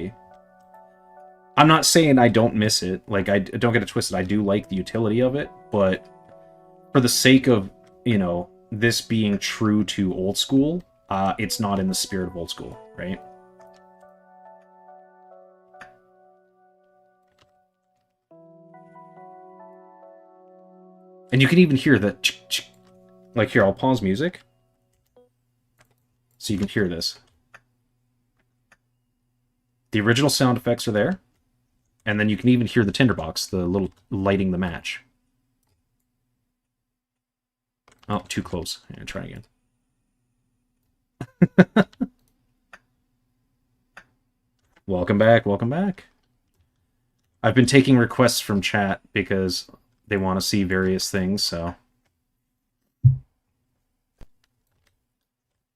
I'm not saying I don't miss it. Like, I don't get it twisted. I do like the utility of it, but for the sake of, this being true to old school, it's not in the spirit of old school, right? And you can even hear the like here, I'll pause music so you can hear this. The original sound effects are there, and then you can even hear the tinderbox, the little lighting the match. Oh, too close. Yeah, try again. Welcome back, welcome back. I've been taking requests from chat because they want to see various things, so...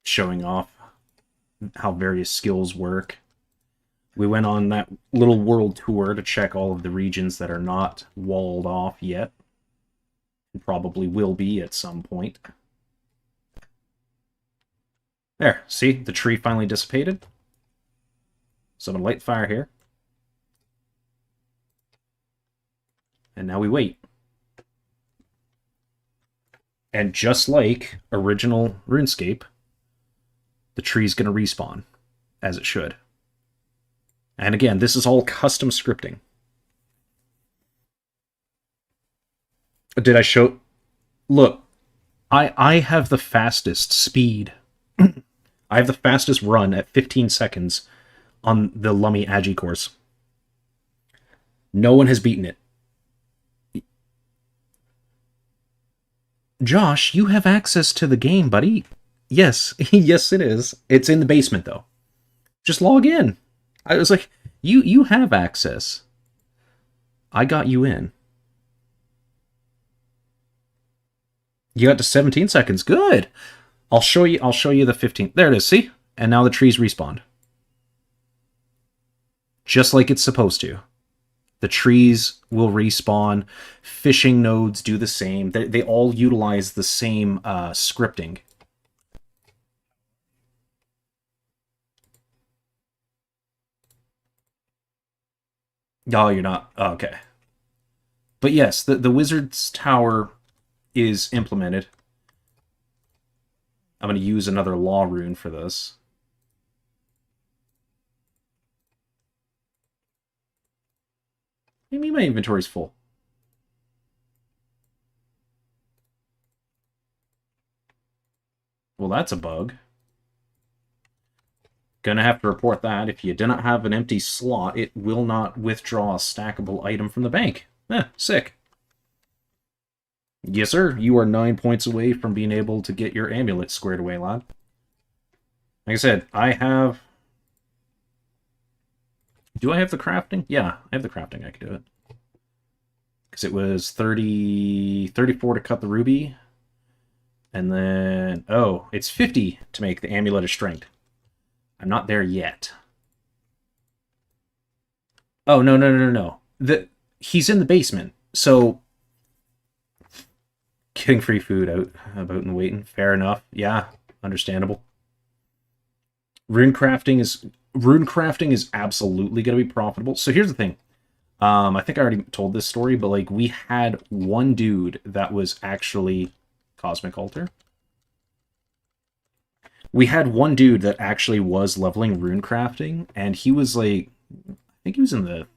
showing off how various skills work. We went on that little world tour to check all of the regions that are not walled off yet. Probably will be at some point. There, see? The tree finally dissipated. So I'm going to light the fire here. And now we wait. And just like original RuneScape, the tree's going to respawn, as it should. And again, this is all custom scripting. Did I show... Look, I have the fastest speed. I have the fastest run at 15 seconds on the Lummy Agi course. No one has beaten it. Josh, you have access to the game, buddy. Yes, yes it is. It's in the basement, though. Just log in. I was like, you have access. I got you in. You got to 17 seconds. Good. I'll show you the 15. There it is, see? And now the trees respawned. Just like it's supposed to. The trees will respawn. Fishing nodes do the same. They all utilize the same scripting. Oh, you're not? Oh, okay. But yes, the Wizard's Tower is implemented. I'm going to use another law rune for this. What do you mean my inventory's full? Well, that's a bug. Gonna have to report that. If you do not have an empty slot, it will not withdraw a stackable item from the bank. Sick. Yes, sir. You are 9 points away from being able to get your amulet squared away, lad. Like I said, I have... Do I have the crafting? Yeah, I have the crafting. I can do it. Because it was 34 to cut the ruby. And then... Oh, it's 50 to make the amulet of strength. I'm not there yet. Oh, no. He's in the basement, so... Getting free food out and waiting. Fair enough. Yeah, understandable. Runecrafting is absolutely going to be profitable. So here's the thing. I think I already told this story, but like we had one dude that was actually Cosmic Altar. We had one dude that actually was leveling runecrafting, and he was like, I think he was in the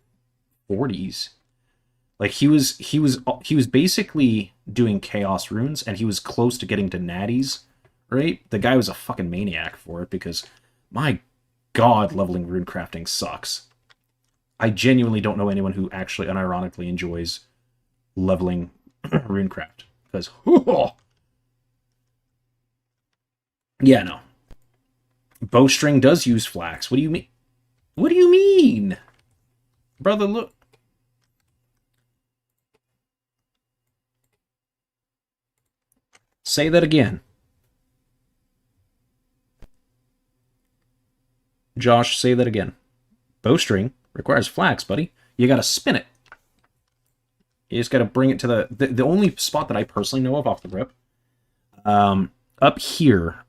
40s. Like he was basically doing chaos runes, and he was close to getting to natties, right? The guy was a fucking maniac for it because, my god, leveling runecrafting sucks. I genuinely don't know anyone who actually unironically enjoys leveling runecraft because, yeah, no. Bowstring does use flax. What do you mean? What do you mean, brother? Look. Say that again. Josh, say that again. Bowstring requires flax, buddy. You gotta spin it. You just gotta bring it to the only spot that I personally know of off the rip. Up here,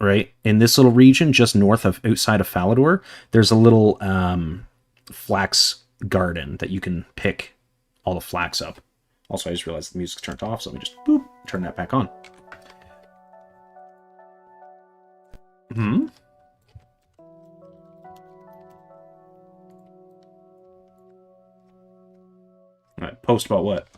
right, in this little region just north of outside of Falador, there's a little flax garden that you can pick all the flax up. Also, I just realized the music's turned off, so let me just boop, turn that back on. Alright, post about what?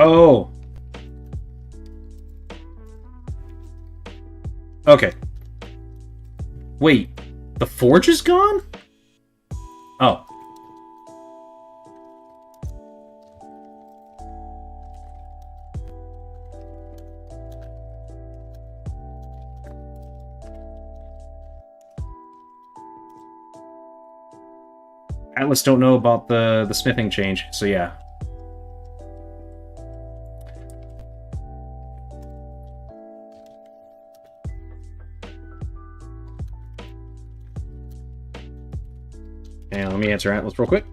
Oh. Okay. Wait, the forge is gone? Oh. Atlas don't know about the smithing change, so yeah. And let me answer Atlas real quick.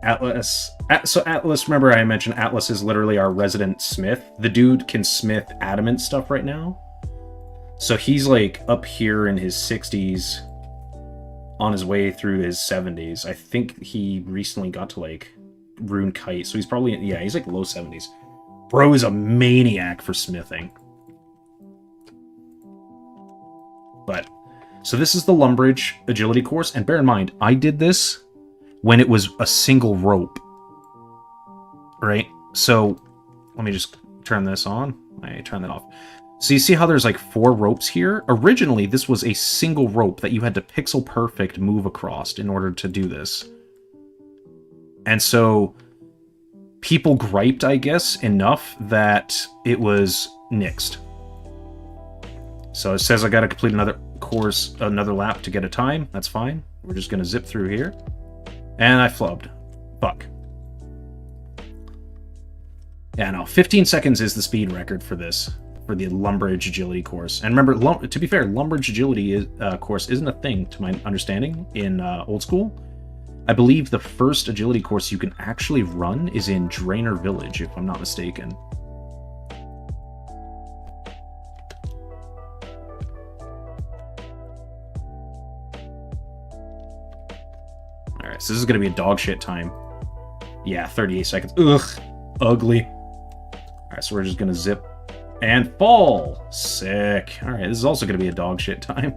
Atlas. So Atlas, remember I mentioned Atlas is literally our resident smith. The dude can smith adamant stuff right now. So he's like up here in his 60s on his way through his 70s. I think he recently got to like Rune Kite. So he's probably, yeah, he's like low 70s. Bro is a maniac for smithing. But, so this is the Lumbridge agility course. And bear in mind, I did this when it was a single rope, right? So let me just turn this on. I turn that off. So you see how there's like 4 ropes here? Originally, this was a single rope that you had to pixel perfect move across in order to do this. And so people griped, I guess, enough that it was nixed. So it says I gotta complete another course, another lap to get a time. That's fine. We're just gonna zip through here. And I flubbed. Fuck. Yeah, no. 15 seconds is the speed record for this, for the Lumbridge agility course. And remember, to be fair, Lumbridge agility course isn't a thing, to my understanding, in Old School. I believe the first agility course you can actually run is in Draenor Village, if I'm not mistaken. Alright, so this is going to be a dog shit time. Yeah, 38 seconds. Ugh, ugly. Alright, so we're just going to zip and fall. Sick. Alright, this is also going to be a dog shit time.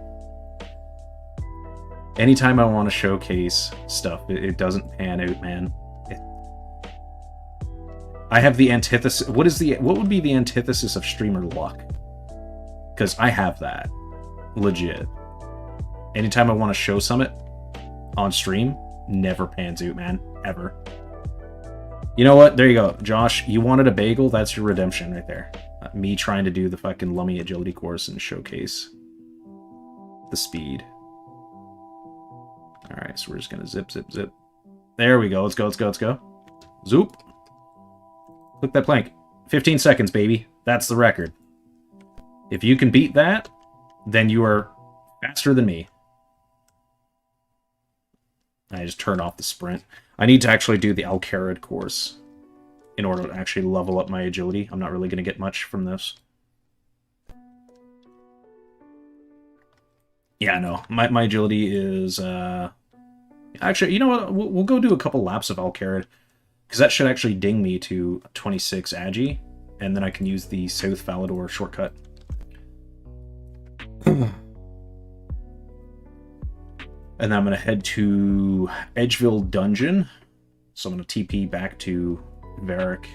Anytime I want to showcase stuff, it doesn't pan out, man. I have the antithesis. What would be the antithesis of streamer luck? Because I have that. Legit. Anytime I want to show summit on stream, never pans out, man. Ever. You know what? There you go. Josh, you wanted a bagel? That's your redemption right there. Me trying to do the fucking Lummy agility course and showcase the speed. Alright, so we're just gonna zip, zip, zip. There we go. Let's go, let's go, let's go. Zoop. Click that plank. 15 seconds, baby. That's the record. If you can beat that, then you are faster than me. I just turned off the sprint. I need to actually do the Alcarid course in order to actually level up my agility. I'm not really going to get much from this. Yeah, no. My agility is... Actually, you know what? We'll go do a couple laps of Alcarid. Because that should actually ding me to 26 Agi. And then I can use the South Falador shortcut. And then I'm going to head to Edgeville Dungeon. So I'm going to TP back to Varric.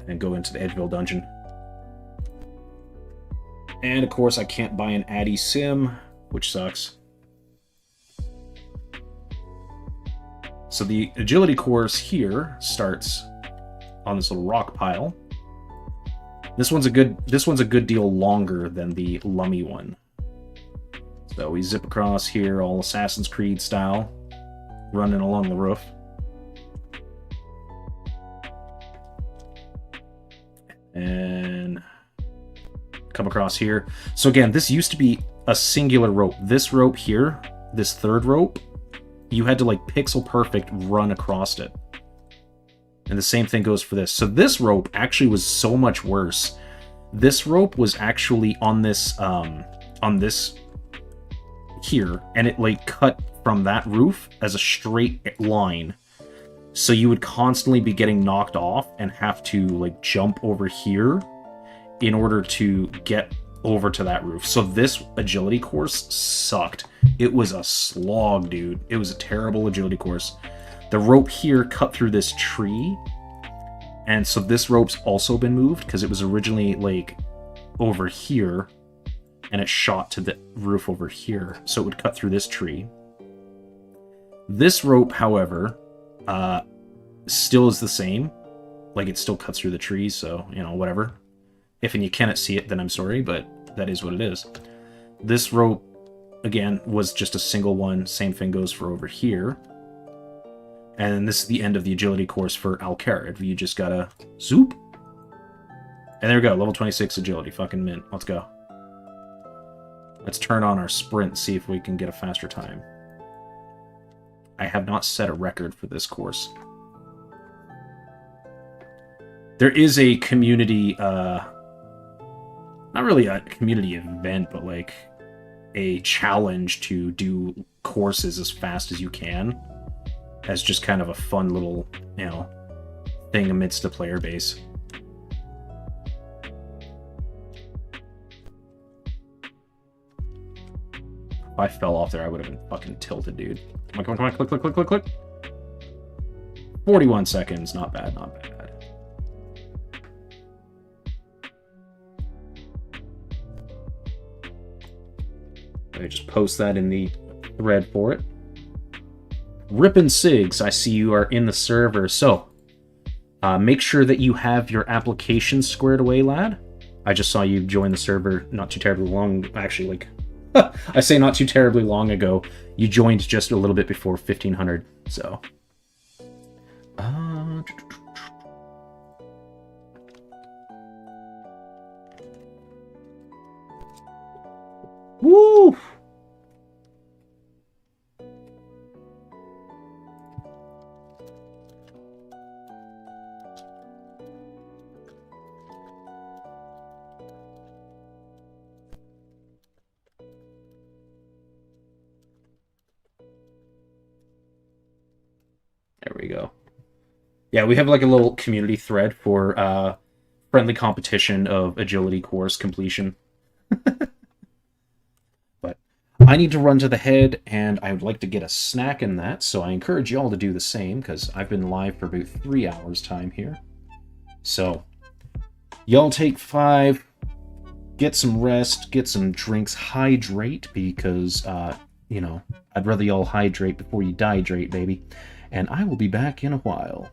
And go into the Edgeville Dungeon. And of course I can't buy an Addy Sim, which sucks. So the agility course here starts on this little rock pile. This one's a good deal longer than the Lummy one. So we zip across here, all Assassin's Creed style, running along the roof. And come across here. So again, this used to be a singular rope. This rope here, this third rope, you had to like pixel perfect run across it. And the same thing goes for this. So this rope actually was so much worse. This rope was actually on this here, and it like cut from that roof as a straight line. So you would constantly be getting knocked off and have to like jump over here in order to get over to that roof. So this agility course sucked. It was a slog, dude. It was a terrible agility course. The rope here cut through this tree, and so this rope's also been moved because it was originally like over here, and it shot to the roof over here, so it would cut through this tree. This rope, however, still is the same. Like, it still cuts through the trees, so, you know, whatever. If you cannot see it, then I'm sorry, but that is what it is. This rope, again, was just a single one. Same thing goes for over here. And this is the end of the agility course for Alcarid. You just gotta zoop. And there we go, level 26 agility. Fucking mint. Let's go. Let's turn on our sprint, see if we can get a faster time. I have not set a record for this course. There is a community, not really a community event, but like a challenge to do courses as fast as you can, as just kind of a fun little, you know, thing amidst the player base. If I fell off there, I would have been fucking tilted, dude. Come on, come on, come on, click, click, click, click, click. 41 seconds, not bad, not bad. Let me just post that in the thread for it. Rippin' Sigs, I see you are in the server, so make sure that you have your application squared away, lad. I just saw you join the server not too terribly long, actually, like, I say not too terribly long ago. You joined just a little bit before 1500, so. Woo! There we go. Yeah, we have like a little community thread for friendly competition of agility course completion. But I need to run to the head, and I would like to get a snack in that, so I encourage you all to do the same, because I've been live for about 3 hours time here. So, y'all take 5, get some rest, get some drinks, hydrate, because, you know, I'd rather y'all hydrate before you dehydrate, baby. And I will be back in a while.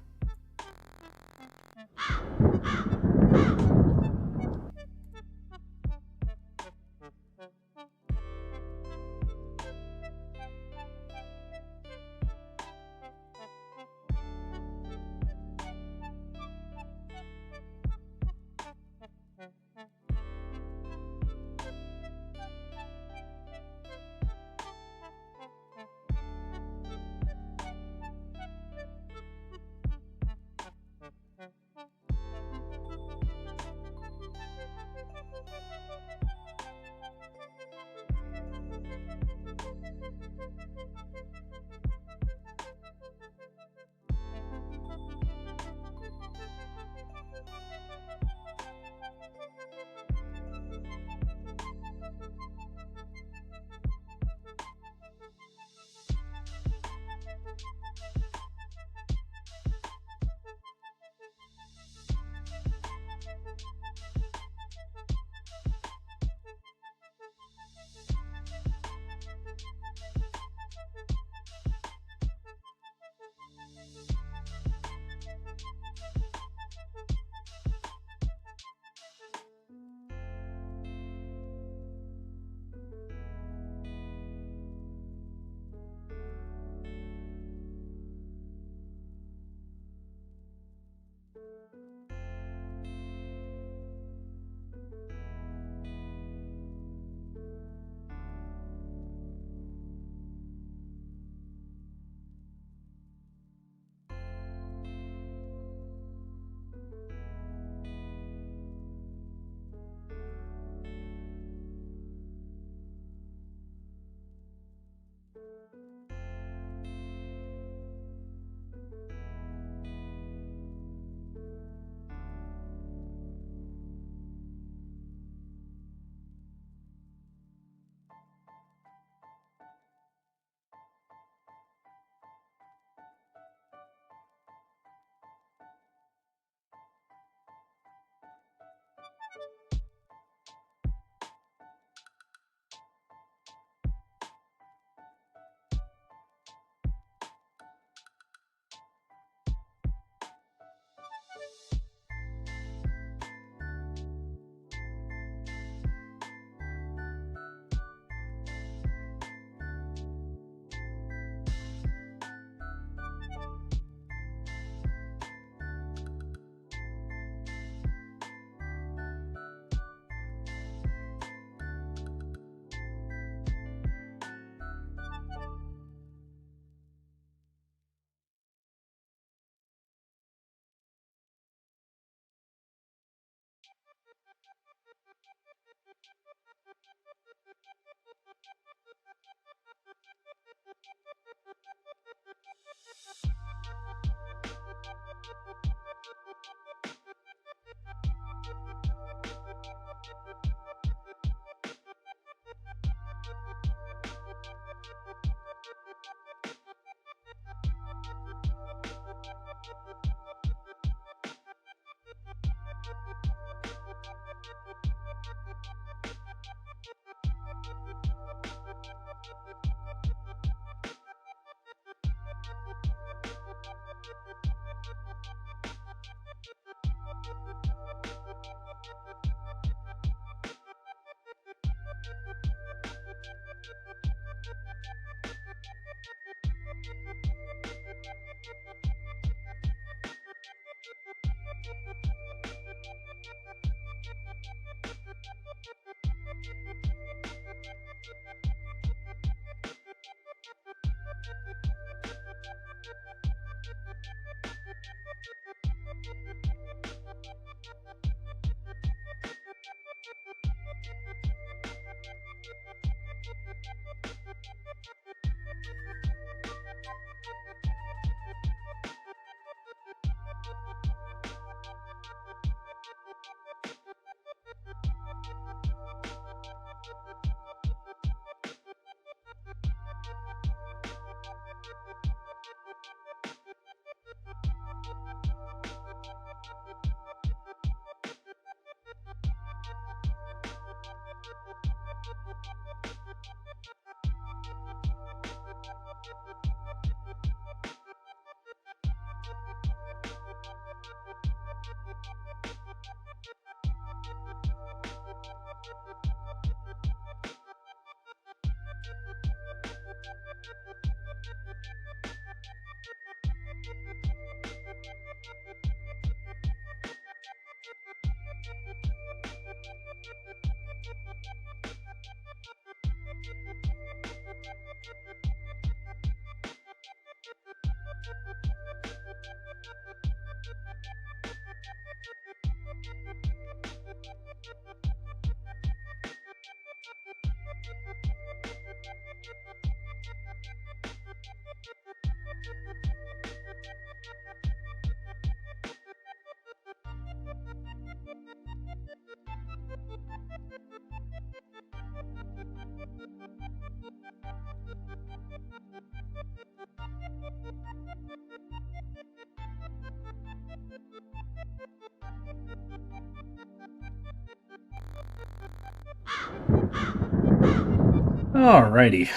Alrighty,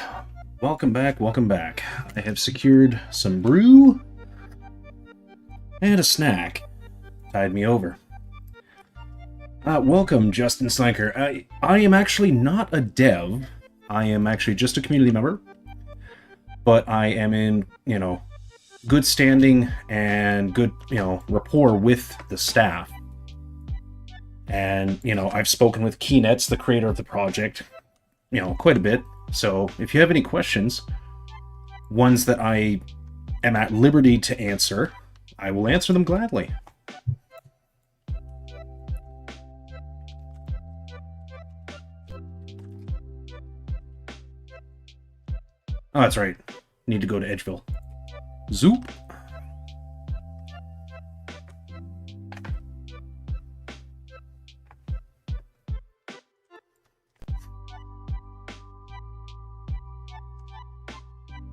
welcome back, welcome back. I have secured some brew and a snack. Tied me over. Welcome, Justin Slanker. I am actually not a dev. I am actually just a community member. But I am in, good standing and good, rapport with the staff. And, I've spoken with Keynets, the creator of the project, quite a bit. So if you have any questions, ones that I am at liberty to answer, I will answer them gladly. Oh, that's right. Need to go to Edgeville. Zoop.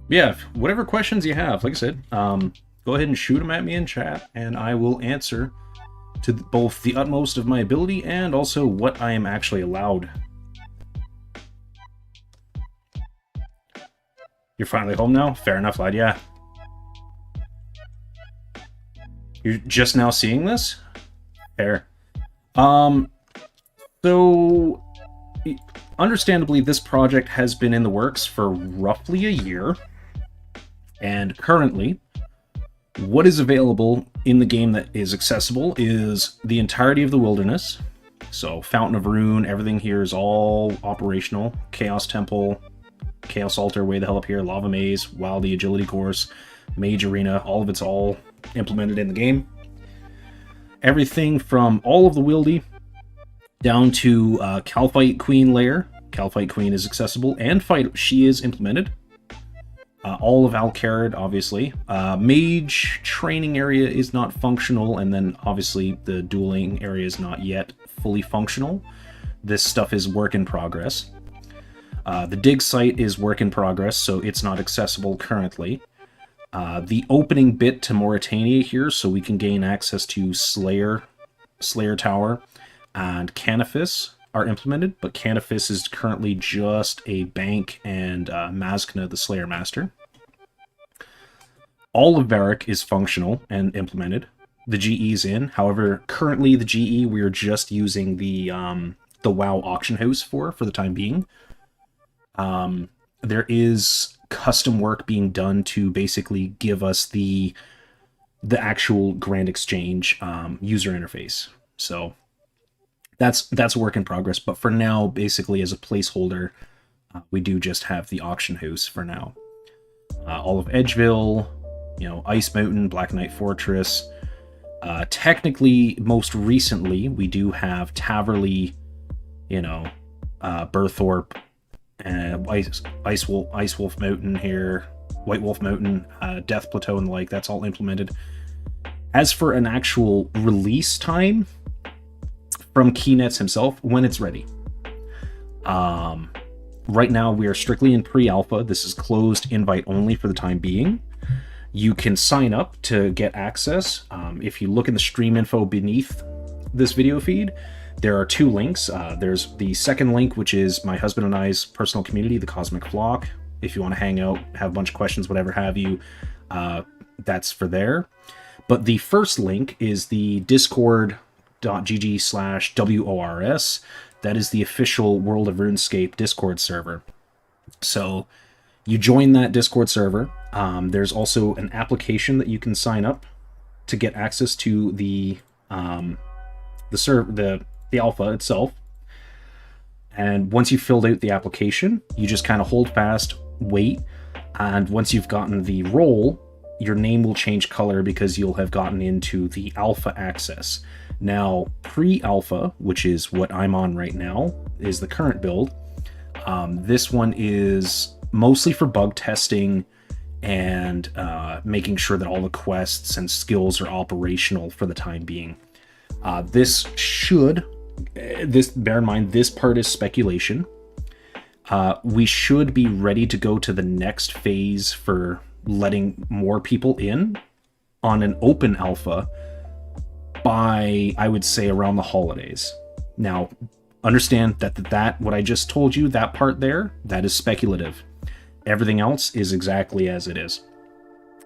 Yeah, whatever questions you have, like I said, go ahead and shoot them at me in chat, and I will answer to both the utmost of my ability and also what I am actually allowed. You're finally home now? Fair enough, lad, yeah. You're just now seeing this? Fair. So, understandably, this project has been in the works for roughly a year. And currently, what is available in the game that is accessible is the entirety of the wilderness. So, Fountain of Rune, everything here is all operational. Chaos Temple, Chaos Altar, way the hell up here, Lava Maze, Wildy Agility Course, Mage Arena, all of it's all implemented in the game. Everything from all of the Wildy down to Calphite Queen lair. Calphite Queen is accessible, and she is implemented. All of Alcarad, obviously. Mage training area is not functional, and then obviously the dueling area is not yet fully functional. This stuff is work in progress. The dig site is work in progress, so it's not accessible currently. The opening bit to Mauritania here, so we can gain access to Slayer Tower, and Canifis are implemented, but Canifis is currently just a bank and Mazkna, the Slayer Master. All of Varric is functional and implemented. The GE's in. However, currently the GE we are just using the WoW auction house for the time being. There is custom work being done to basically give us the actual Grand Exchange user interface. So that's a work in progress, but for now, basically as a placeholder, we do just have the auction house for now. All of Edgeville, Ice Mountain, Black Knight Fortress. Technically, most recently, we do have Taverly, Burthorpe, Ice Wolf Mountain here, White Wolf Mountain, Death Plateau and the like. That's all implemented. As for an actual release time from Keynets himself, when it's ready. Right now we are strictly in pre-alpha. This is closed invite only for the time being. You can sign up to get access. If you look in the stream info beneath this video feed, there are two links. There's the second link, which is my husband and I's personal community, the Cosmic Flock. If you want to hang out, have a bunch of questions, whatever have you, that's for there. But the first link is the discord.gg/WORS. That is the official World of RuneScape Discord server. So you join that Discord server. There's also an application that you can sign up to get access to the alpha itself. And once you've filled out the application, you just kind of hold fast, wait, and once you've gotten the role, your name will change color because you'll have gotten into the alpha access. Now, pre-alpha, which is what I'm on right now, is the current build. This one is mostly for bug testing and making sure that all the quests and skills are operational for the time being. Bear in mind, this part is speculation. We should be ready to go to the next phase for letting more people in on an open alpha by, I would say, around the holidays. Now, understand that what I just told you, that part there, that is speculative. Everything else is exactly as it is.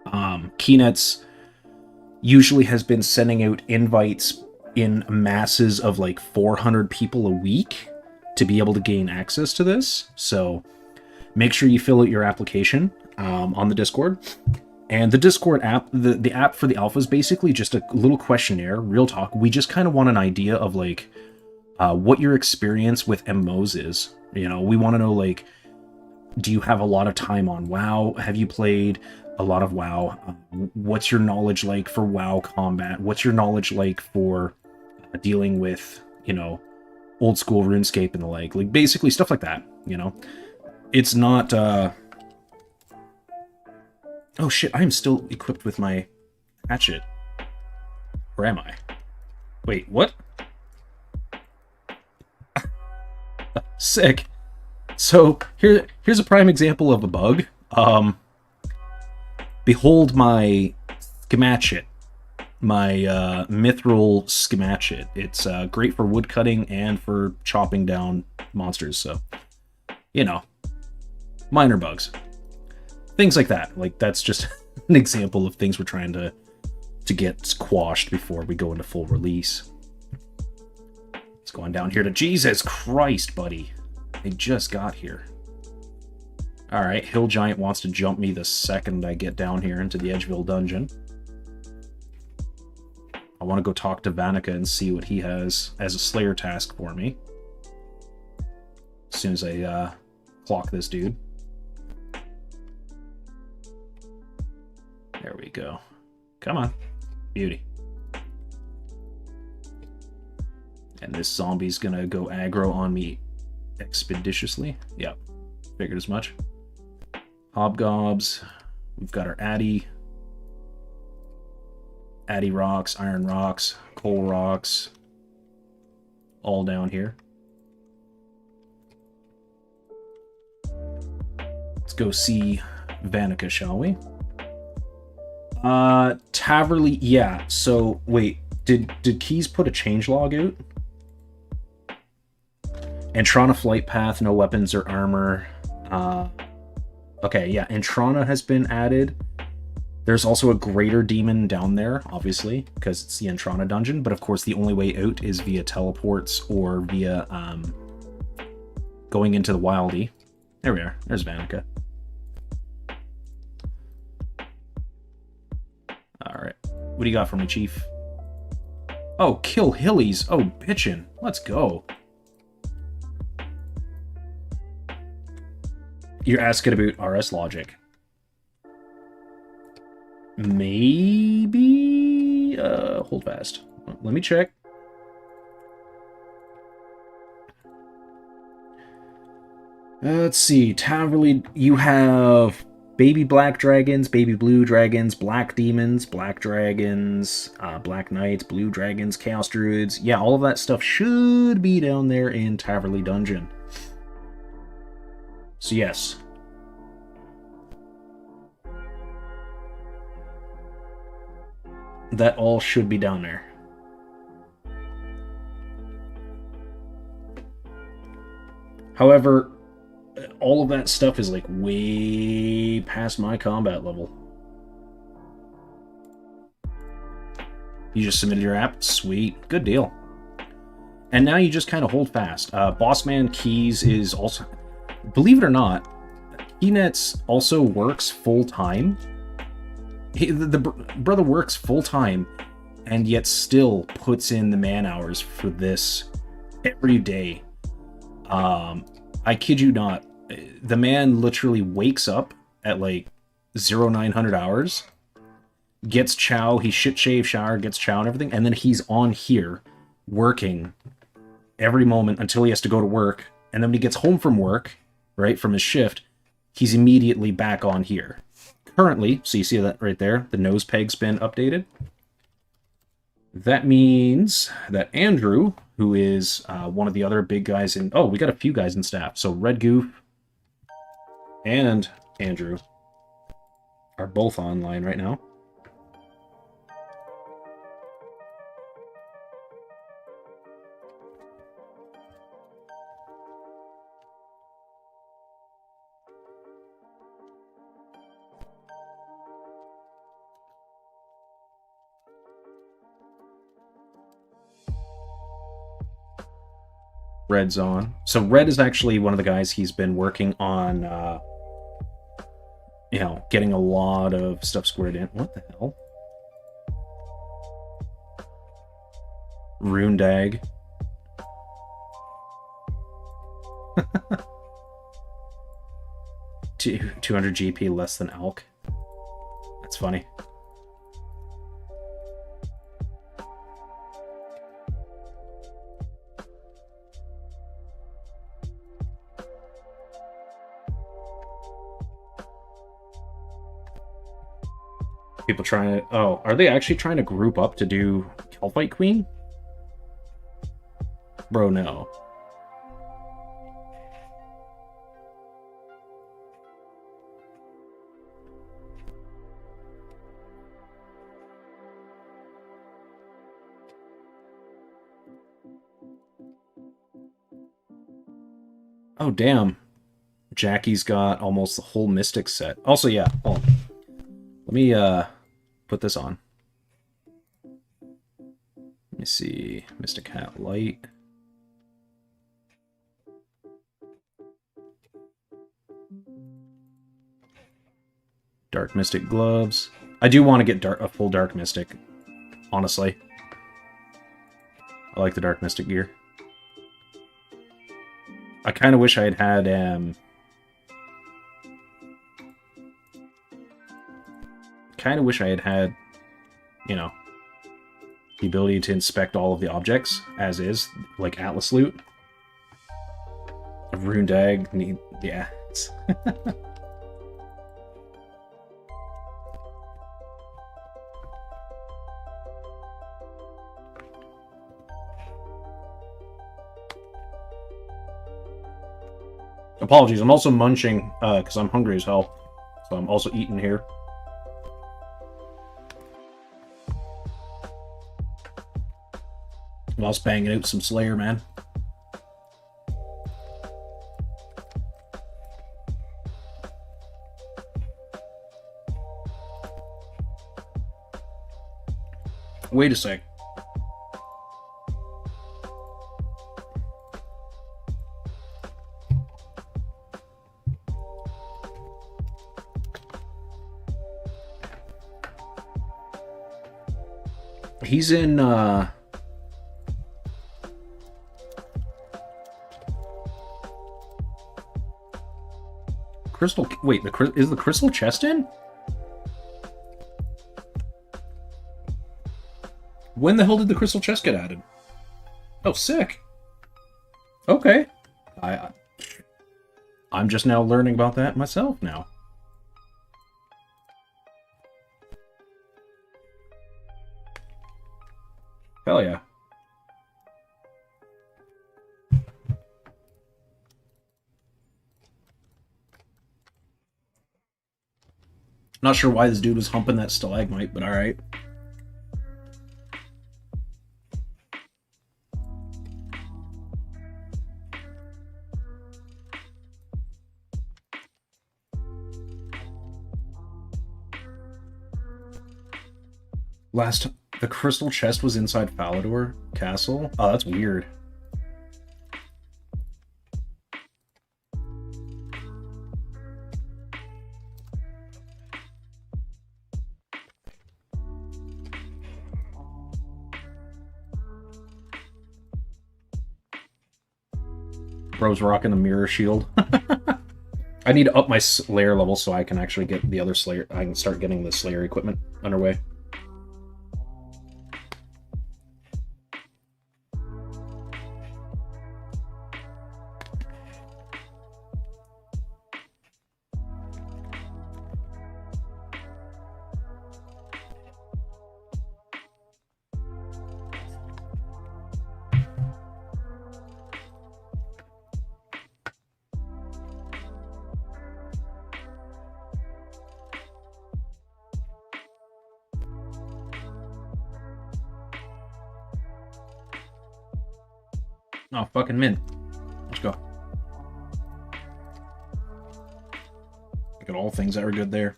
Keynets usually has been sending out invites in masses of like 400 people a week to be able to gain access to this. So make sure you fill out your application on the Discord. And the Discord app, the app for the alpha is basically just a little questionnaire, real talk. We just kind of want an idea of like what your experience with MMOs is. You know, we want to know like, do you have a lot of time on WoW? Have you played a lot of WoW? What's your knowledge like for WoW combat? What's your knowledge like for dealing with, you know, Old School RuneScape and the like basically stuff like that, you know? It's not, oh shit, I am still equipped with my hatchet. Or am I? Wait, what? Sick. So, here's a prime example of a bug. Behold my schematchet. My mithril schematchet. It's great for woodcutting and for chopping down monsters, so, you know, minor bugs. Things like that. Like, that's just an example of things we're trying to get squashed before we go into full release. It's going down here to Jesus Christ, buddy. I just got here. Alright, Hill Giant wants to jump me the second I get down here into the Edgeville dungeon. I want to go talk to Vanica and see what he has as a Slayer task for me. As soon as I clock this dude. There we go. Come on. Beauty. And this zombie's gonna go aggro on me expeditiously. Yep. Figured as much. Hobgobs. We've got our Addy. Addy rocks, iron rocks, coal rocks. All down here. Let's go see Vanica, shall we? Taverly, yeah. So, wait. Did Keys put a changelog out? Entrana flight path, no weapons or armor. Okay, yeah, Entrana has been added. There's also a greater demon down there, obviously, because it's the Entrana dungeon, but of course the only way out is via teleports or via going into the Wildy. There we are. There's Vanica. Alright. What do you got for me, Chief? Oh, kill Hillies. Oh, bitchin'. Let's go. You're asking about RS Logic. Maybe? Hold fast. Let me check. Let's see. Taverly, you have baby black dragons, baby blue dragons, black demons, black dragons, black knights, blue dragons, chaos druids. Yeah, all of that stuff should be down there in Taverly Dungeon. So yes. That all should be down there. However, all of that stuff is like way past my combat level. You just submitted your app? Sweet. Good deal. And now you just kind of hold fast. Bossman Keys is also... Believe it or not, Keynets also works full-time. The brother works full-time and yet still puts in the man-hours for this every day. I kid you not. The man literally wakes up at like 0900 hours, gets chow, he shave shower, gets chow and everything, and then he's on here working every moment until he has to go to work. And then when he gets home from work, right, from his shift, he's immediately back on here. Currently, so you see that right there, the nose peg's been updated. That means that Andrew, who is one of the other big guys in... Oh, we got a few guys in staff. So Red Goof and Andrew are both online right now. Red's on. So Red is actually one of the guys. He's been working on, you know, getting a lot of stuff squared in. What the hell? Runedag. 200 GP less than Alk. That's funny. People trying to... Oh, are they actually trying to group up to do Kelpite Queen? Bro, no. Oh, damn. Jackie's got almost the whole Mystic set. Also, yeah, hold on. Let me put this on. Let me see. Mystic Hat Light. Dark Mystic Gloves. I do want to get a full Dark Mystic, honestly. I like the Dark Mystic gear. I kind of wish I had you know, the ability to inspect all of the objects as is, like Atlas loot. A Runedag, yeah. Apologies, I'm also munching because I'm hungry as hell. So I'm also eating here. Whilst banging out some Slayer, man. Wait a sec. He's in, Crystal... Wait, is the Crystal Chest in? When the hell did the Crystal Chest get added? Oh, sick. Okay. I'm just now learning about that myself now. Hell yeah. Not sure why this dude was humping that stalagmite, but alright. The crystal chest was inside Falador Castle? Oh, that's weird. Bro's rocking the mirror shield. I need to up my Slayer level so I can actually get the other Slayer. I can start getting the Slayer equipment underway. Oh, fucking mint. Let's go. Look at all things that are good there.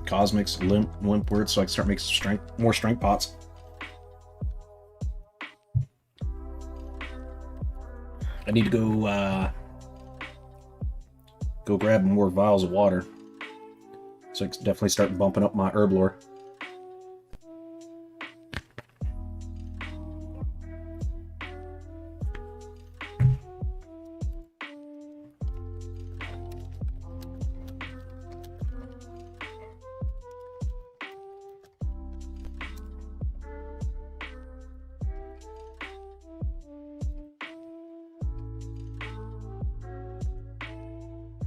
Cosmics, limp words, so I can start making more strength pots. I need to go grab more vials of water. So I can definitely start bumping up my herb lore.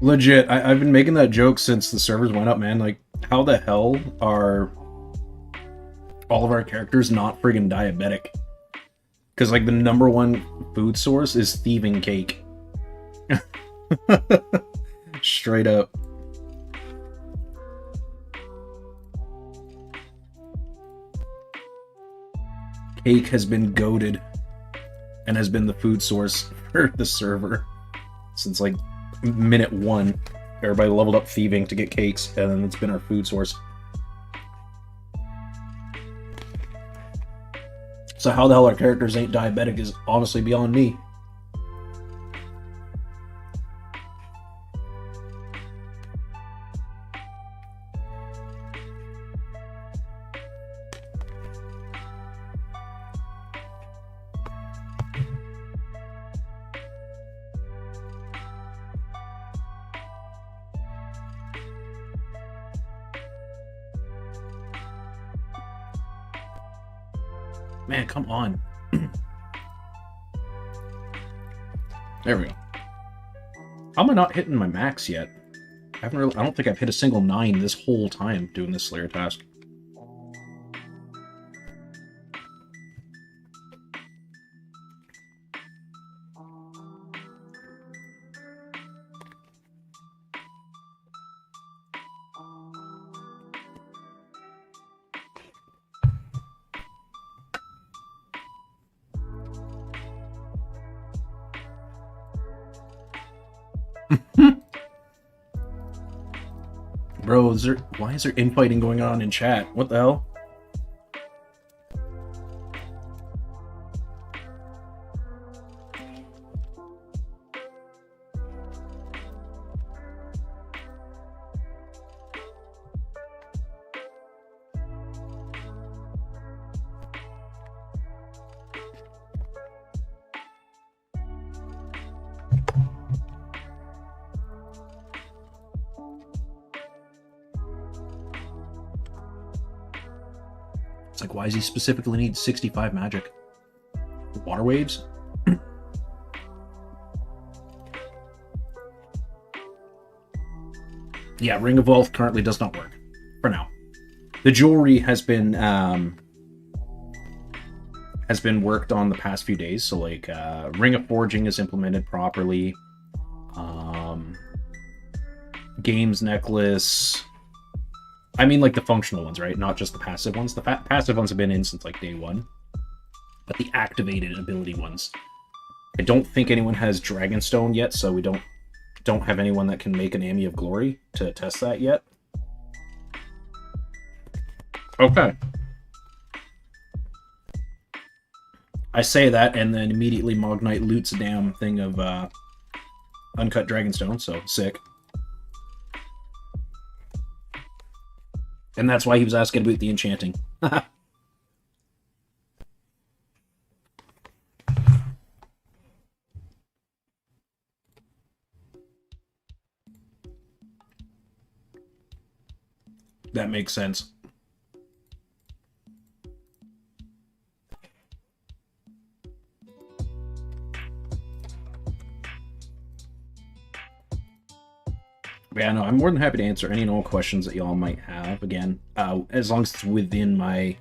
Legit, I've been making that joke since the servers went up, man. Like, how the hell are all of our characters not friggin' diabetic? Because, like, the #1 food source is thieving cake. Straight up. Cake has been goated and has been the food source for the server since, like, minute 1. Everybody leveled up thieving to get cakes, and then it's been our food source. So how the hell our characters ain't diabetic is honestly beyond me. Man, come on. There we go. How am I not hitting my max yet? I don't think I've hit a single 9 this whole time doing this Slayer task. Bro, why is there infighting going on in chat? What the hell? It's like, why does he specifically need 65 magic? Water waves? Yeah, Ring of Wealth currently does not work. For now. The jewelry has been worked on the past few days, so like Ring of Forging is implemented properly. Games Necklace. I mean, like, the functional ones, right? Not just the passive ones. The passive ones have been in since, like, day 1. But the activated ability ones. I don't think anyone has Dragonstone yet, so we don't have anyone that can make an Ami of Glory to test that yet. Okay. I say that, and then immediately Mog Knight loots a damn thing of uncut Dragonstone, so sick. And that's why he was asking about the enchanting. That makes sense. Yeah, no, I'm more than happy to answer any and all questions that y'all might have. Again, as long as it's within my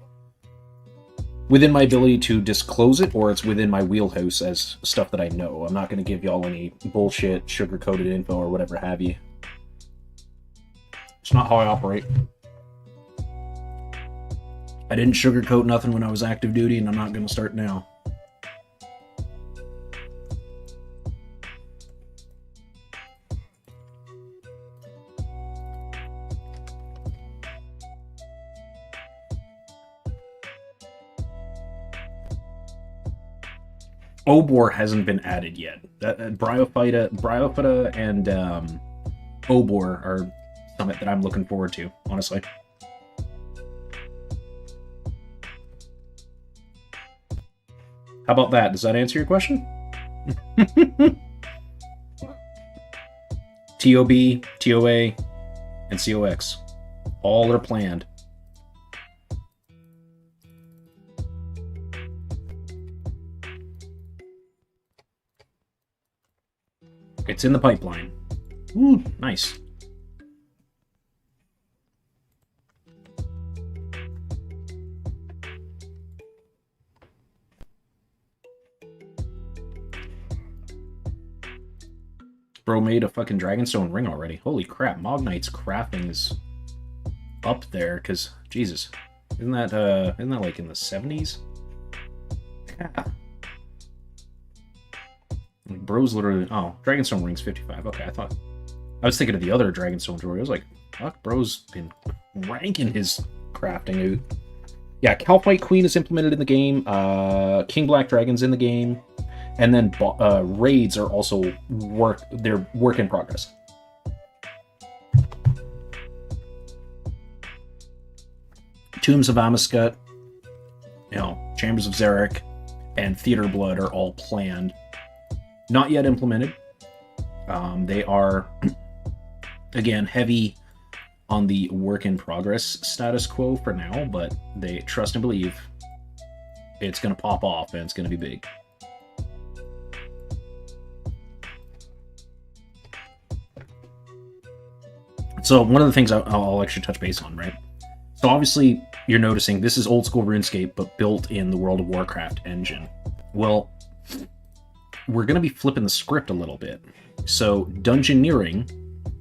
ability to disclose it, or it's within my wheelhouse as stuff that I know. I'm not going to give y'all any bullshit, sugar-coated info, or whatever have you. It's not how I operate. I didn't sugarcoat nothing when I was active duty, and I'm not going to start now. Obor hasn't been added yet. Bryophyta and Obor are something that I'm looking forward to, honestly. How about that? Does that answer your question? TOB, TOA, and COX. All are planned. It's in the pipeline. Ooh, nice. Bro made a fucking Dragonstone ring already. Holy crap, Mognite's crafting is up there, because, Jesus. Isn't that like in the 70s? Yeah. Like, bro's literally... Oh, Dragonstone ring's 55. Okay, I was thinking of the other Dragonstone jewelry. I was like, fuck, bro's been ranking his crafting out. Yeah, Calphite Queen is implemented in the game. King Black Dragon's in the game. And then raids are also work in progress. Tombs of Amaskut, Chambers of Zarek, and Theater Blood are all planned. Not yet implemented. They are, again, heavy on the work in progress status quo for now, but they trust and believe it's going to pop off and it's going to be big. So one of the things I'll actually touch base on, right? So obviously you're noticing this is Old School RuneScape, but built in the World of WarCraft engine. Well, we're going to be flipping the script a little bit. So Dungeoneering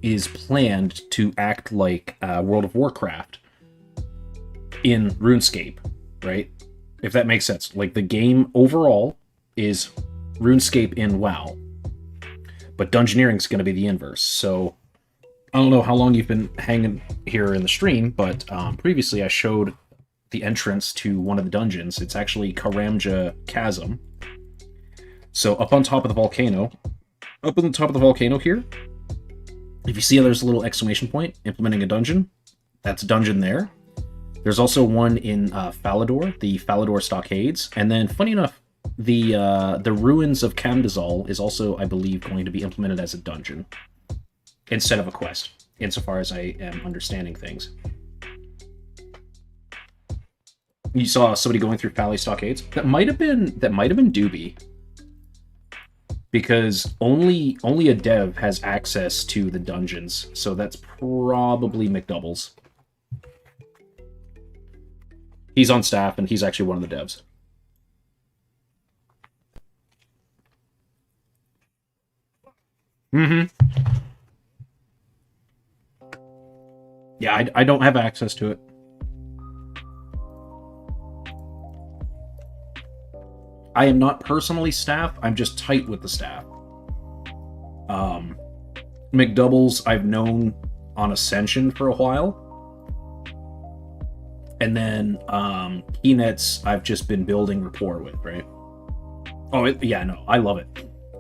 is planned to act like World of WarCraft in RuneScape, right? If that makes sense. Like, the game overall is RuneScape in WoW, but Dungeoneering is going to be the inverse. So I don't know how long you've been hanging here in the stream, but previously I showed the entrance to one of the dungeons. It's actually Karamja Chasm. So up on top of the volcano here, if you see how there's a little exclamation point implementing a dungeon, that's a dungeon there. There's also one in Falador, the Falador Stockades, and then funny enough, the ruins of Kamdazal is also, I believe, going to be implemented as a dungeon instead of a quest, insofar as I am understanding things. You saw somebody going through Valley Stockades. That might have been Doobie, because only a dev has access to the dungeons, so that's probably McDoubles. He's on staff, and he's actually one of the devs. Mm-hmm. Yeah, I don't have access to it. I am not personally staff, I'm just tight with the staff. McDoubles I've known on Ascension for a while. And then Keynets I've just been building rapport with, right? Oh, yeah, no, I love it.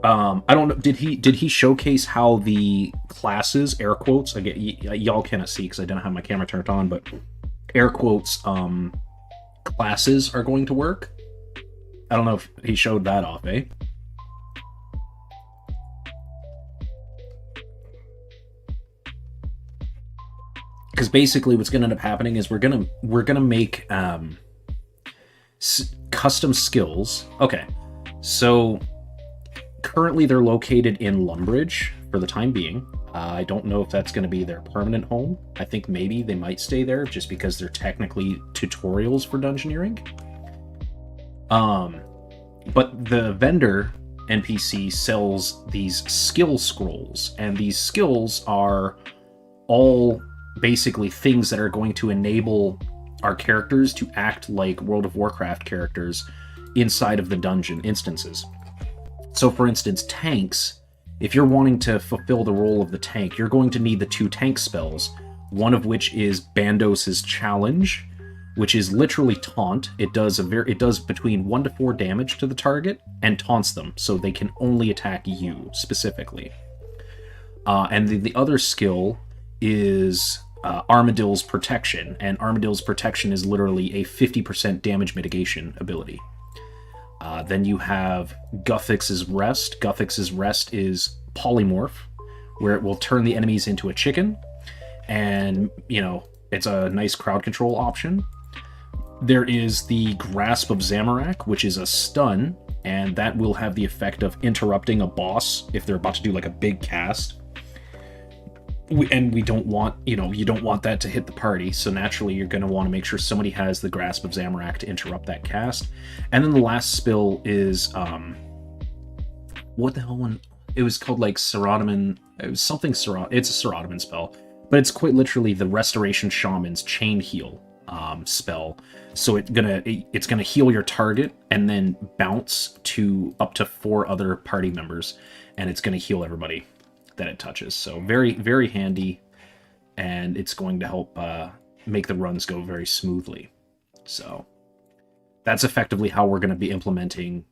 I don't know, did he showcase how the classes, air quotes, I get y'all cannot see because I don't have my camera turned on, but air quotes, classes are going to work? I don't know if he showed that off, eh? Because basically what's going to end up happening is we're gonna make custom skills. Okay, so currently they're located in Lumbridge for the time being. I don't know if that's going to be their permanent home. I think maybe they might stay there just because they're technically tutorials for Dungeoneering. But the vendor NPC sells these skill scrolls, and these skills are all basically things that are going to enable our characters to act like World of Warcraft characters inside of the dungeon instances. So for instance, tanks, if you're wanting to fulfill the role of the tank, you're going to need the 2 tank spells, one of which is Bandos's Challenge, which is literally taunt. It does between 1 to 4 damage to the target and taunts them, so they can only attack you specifically. And the other skill is Armadill's Protection, and Armadill's Protection is literally a 50% damage mitigation ability. Then you have Guthix's Rest. Guthix's Rest is Polymorph, where it will turn the enemies into a chicken, and, you know, it's a nice crowd control option. There is the Grasp of Zamorak, which is a stun, and that will have the effect of interrupting a boss if they're about to do like a big cast. And we don't want, you don't want that to hit the party, so naturally you're going to want to make sure somebody has the Grasp of Zamorak to interrupt that cast. And then the last spell is, what the hell one? It was called like Serotonin, it was something it's a Serotonin spell, but it's quite literally the Restoration Shaman's Chain Heal spell. So it's gonna heal your target and then bounce to up to 4 other party members, and it's gonna heal everybody that it touches. So very, very handy, and it's going to help make the runs go very smoothly. So that's effectively how we're going to be implementing,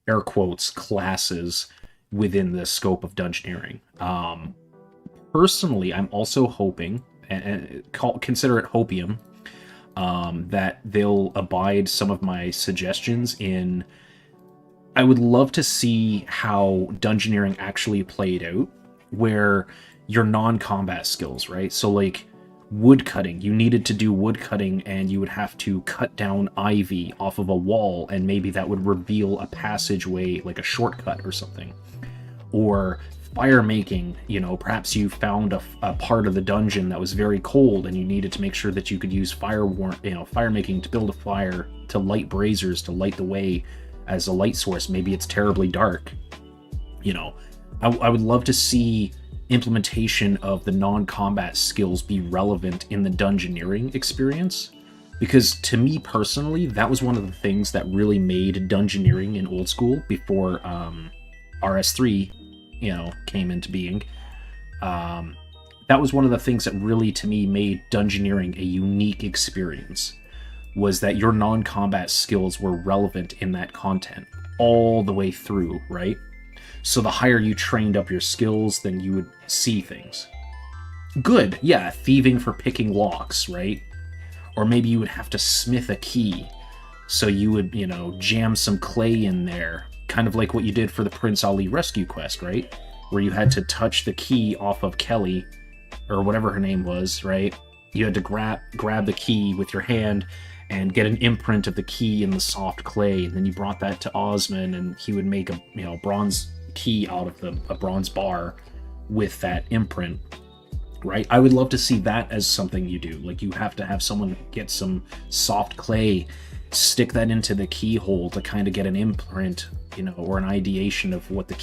air quotes, classes within the scope of dungeoneering. Personally, I'm also hoping, and consider it hopium, that they'll abide some of my suggestions in. I would love to see how dungeoneering actually played out, where your non-combat skills, right? So like woodcutting, you needed to do woodcutting and you would have to cut down ivy off of a wall, and maybe that would reveal a passageway, like a shortcut or something. Or fire making, perhaps you found a part of the dungeon that was very cold and you needed to make sure that you could use fire making to build a fire, to light braziers, to light the way as a light source. Maybe it's terribly dark. I would love to see implementation of the non-combat skills be relevant in the dungeoneering experience, because to me personally, that was one of the things that really made dungeoneering in Old School before RS3 came into being. That was one of the things that really, to me, made dungeoneering a unique experience, was that your non-combat skills were relevant in that content all the way through, right? So the higher you trained up your skills, then you would see things. Good, yeah, thieving for picking locks, right? Or maybe you would have to smith a key, so you would, jam some clay in there, kind of like what you did for the Prince Ali rescue quest, right? Where you had to touch the key off of Kelly, or whatever her name was, right? You had to grab the key with your hand and get an imprint of the key in the soft clay, and then you brought that to Osman, and he would make a bronze key out of a bronze bar with that imprint, right? I would love to see that as something you do. Like, you have to have someone get some soft clay, stick that into the keyhole to kind of get an imprint, or an ideation of what the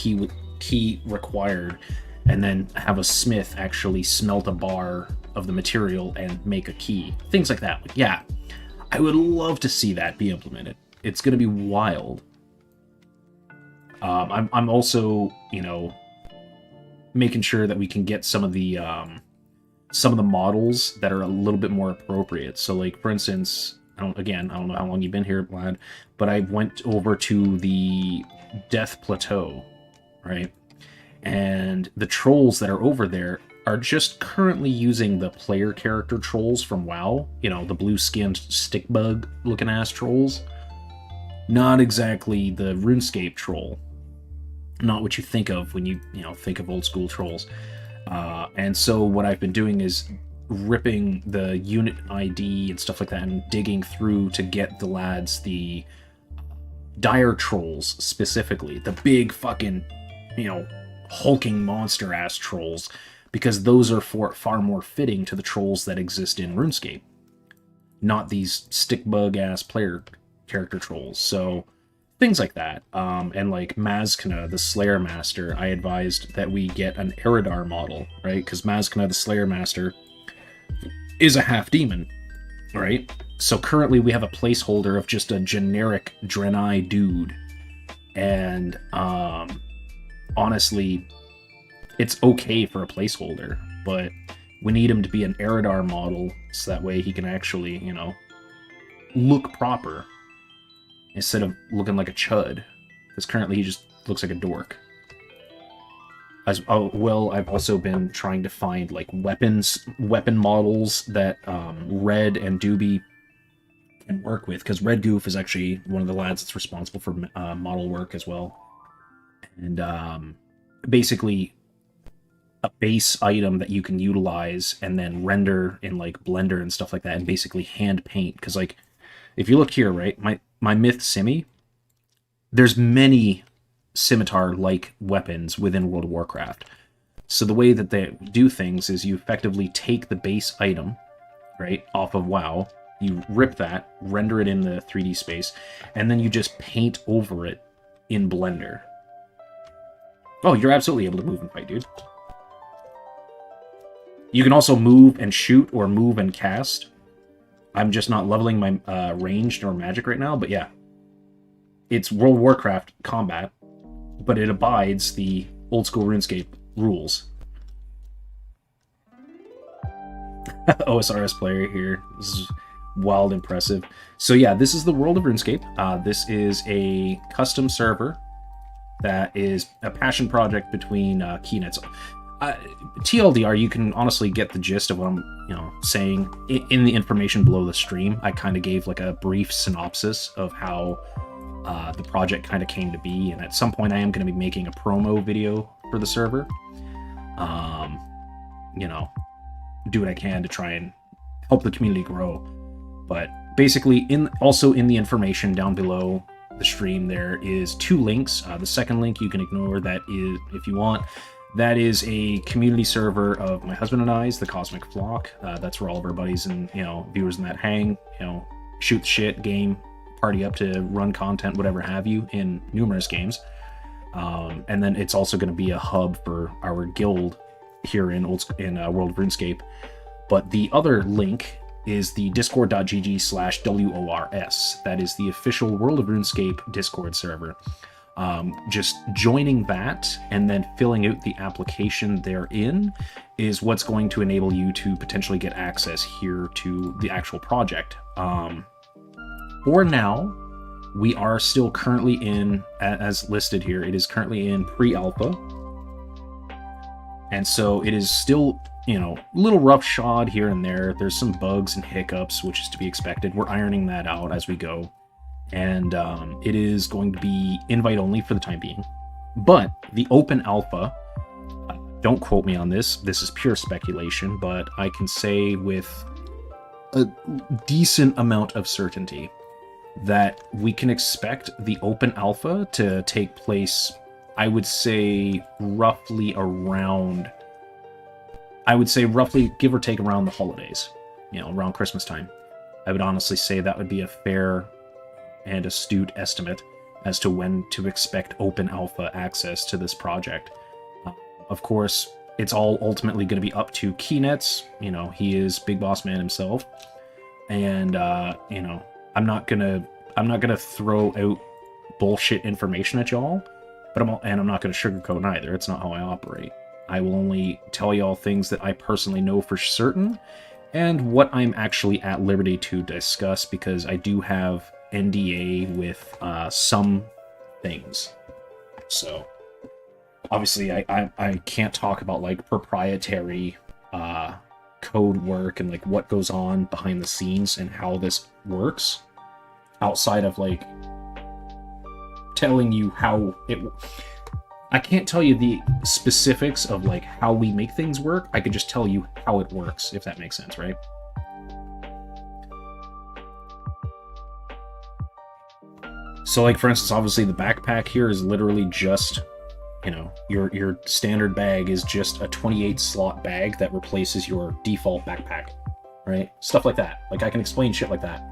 key required, and then have a smith actually smelt a bar of the material and make a key. Things like that. Yeah, I would love to see that be implemented. It's going to be wild. I'm also, making sure that we can get some of the models that are a little bit more appropriate. So, like, for instance, I don't know how long you've been here, Vlad, but I went over to the Death Plateau, right? And the trolls that are over there are just currently using the player character trolls from WoW, the blue-skinned stick-bug looking ass trolls. Not exactly the RuneScape troll. Not what you think of when you think of old school trolls. And so what I've been doing is ripping the unit ID and stuff like that and digging through to get the lads the dire trolls specifically, the big fucking hulking monster ass trolls, because those are far more fitting to the trolls that exist in RuneScape, not these stick bug ass player character trolls. So things like that. And like Mazkana, the Slayer Master, I advised that we get an Eridar model, right? Because Mazkana, the Slayer Master, is a half demon, right? So currently we have a placeholder of just a generic Draenei dude. And honestly, it's okay for a placeholder, but we need him to be an Eridar model, so that way he can actually, look proper instead of looking like a chud. Because currently he just looks like a dork. As well, I've also been trying to find like weapon models that Red and Doobie can work with, because Red Goof is actually one of the lads that's responsible for model work as well. And basically a base item that you can utilize and then render in like Blender and stuff like that, and basically hand paint. Because like, if you look here, right, my Myth Simi, there's many scimitar-like weapons within World of Warcraft. So the way that they do things is you effectively take the base item, right, off of WoW, you rip that, render it in the 3D space, and then you just paint over it in Blender. Oh, you're absolutely able to move and fight, dude. You can also move and shoot, or move and cast. I'm just not leveling my ranged nor magic right now, but yeah. It's World of Warcraft combat, but it abides the Old School RuneScape rules. OSRS player here. This is wild impressive. So yeah, this is the World of RuneScape. This is a custom server that is a passion project between Keynets. TLDR, you can honestly get the gist of what I'm saying in the information below the stream. I kind of gave like a brief synopsis of how the project kind of came to be, and at some point I am going to be making a promo video for the server. Do what I can to try and help the community grow. But basically, also in the information down below the stream, there is 2 links. The second link you can ignore, that is, if you want. That is a community server of my husband and I's, the Cosmic Flock. That's where all of our buddies and viewers in that hang. Shoot the shit, game, party up to run content, whatever have you, in numerous games. And then it's also going to be a hub for our guild here in World of RuneScape. But the other link is the discord.gg/WORS. That is the official World of RuneScape Discord server. Just joining that and then filling out the application therein is what's going to enable you to potentially get access here to the actual project. For now, we are still currently in, as listed here, it is currently in pre-alpha. And so it is still, a little roughshod here and there. There's some bugs and hiccups, which is to be expected. We're ironing that out as we go. And it is going to be invite only for the time being. But the open alpha, don't quote me on this is pure speculation, but I can say with a decent amount of certainty that we can expect the open alpha to take place, I would say roughly, give or take, around the holidays, around Christmas time. I would honestly say that would be a fair and astute estimate as to when to expect open alpha access to this project. Of course, it's all ultimately going to be up to Keynets. He is Big Boss Man himself, and I'm not gonna throw out bullshit information at y'all, but I'm not gonna sugarcoat either. It's not how I operate. I will only tell y'all things that I personally know for certain, and what I'm actually at liberty to discuss, because I do have NDA with some things. So obviously I can't talk about like proprietary code work and like what goes on behind the scenes and how this works, outside of like telling you how it. I can't tell you the specifics of like how we make things work. I could just tell you how it works, if that makes sense, right? So like, for instance, obviously the backpack here is literally just, your standard bag is just a 28 slot bag that replaces your default backpack, right? Stuff like that. Like, I can explain shit like that.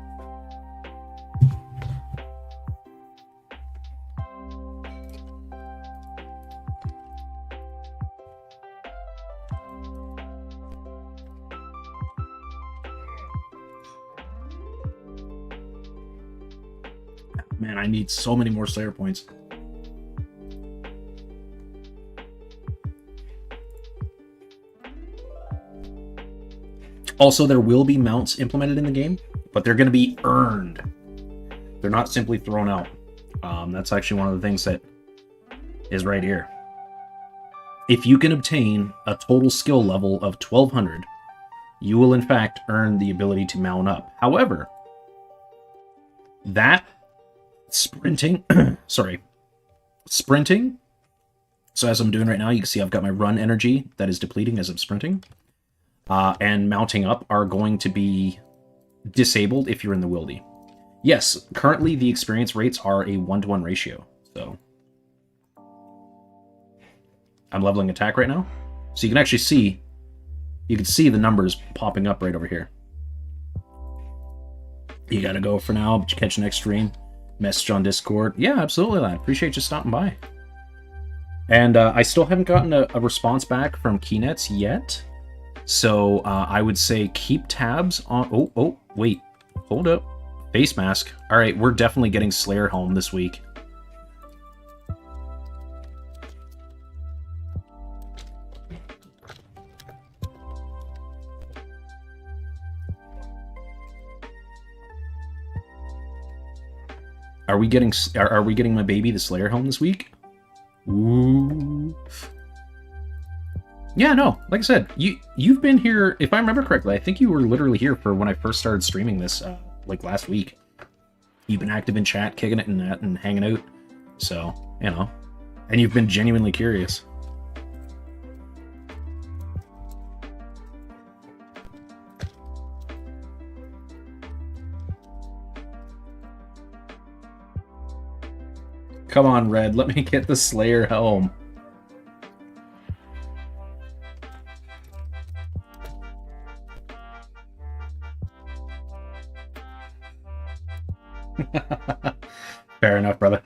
Man, I need so many more Slayer points. Also, there will be mounts implemented in the game. but they're going to be earned. They're not simply thrown out. That's actually one of the things that is right here. If you can obtain a total skill level of 1200, you will in fact earn the ability to mount up. However, that sprinting, sprinting, so as I'm doing right now, you can see I've got my run energy that is depleting as I'm sprinting, and mounting up are going to be disabled if you're in the wildy. Yes, currently the experience rates are a 1-to-1 ratio, so I'm leveling attack right now, so you can actually see, the numbers popping up right over here. You gotta go for now, but you catch the next stream. Message on Discord. Yeah, absolutely, lad. Appreciate you stopping by. And I still haven't gotten a response back from Keynets yet, so I would say keep tabs on... Oh, wait. Hold up. Face mask. Alright, we're definitely getting Slayer home this week. Are we getting my baby the Slayer home this week? Ooh. Yeah, no, like I said, you've been here, if I remember correctly, I think you were literally here for when I first started streaming this, like last week. You've been active in chat, kicking it and hanging out. So, you know. And you've been genuinely curious. Come on, Red, let me get the Slayer helm. Fair enough, brother.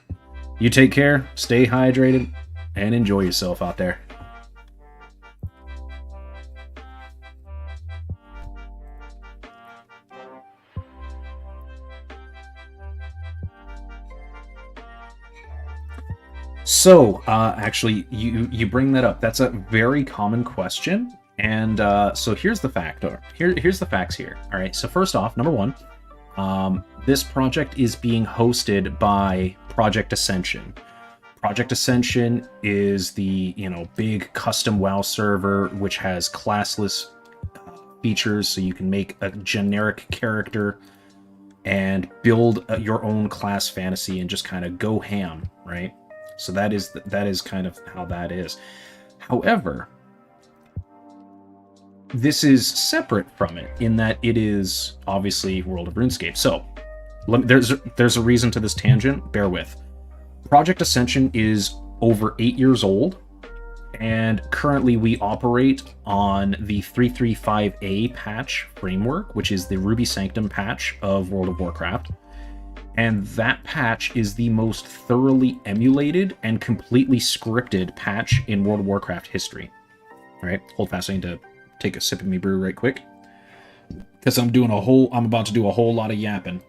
You take care, stay hydrated, and enjoy yourself out there. So, actually, you bring that up. That's a very common question, and so here's the fact. Here's the facts here. All right. So first off, number one, this project is being hosted by Project Ascension. Project Ascension is the big custom WoW server which has classless features, so you can make a generic character and build your own class fantasy and just kind of go ham, right? So that is kind of how that is. However, this is separate from it in that it is obviously World of RuneScape. So there's a reason to this tangent. Bear with. Project Ascension is over 8 years old, and currently we operate on the 335A patch framework, which is the Ruby Sanctum patch of World of WarCraft. And that patch is the most thoroughly emulated and completely scripted patch in World of Warcraft history. All right, hold fast. I need to take a sip of me brew right quick, because I'm about to do a whole lot of yapping.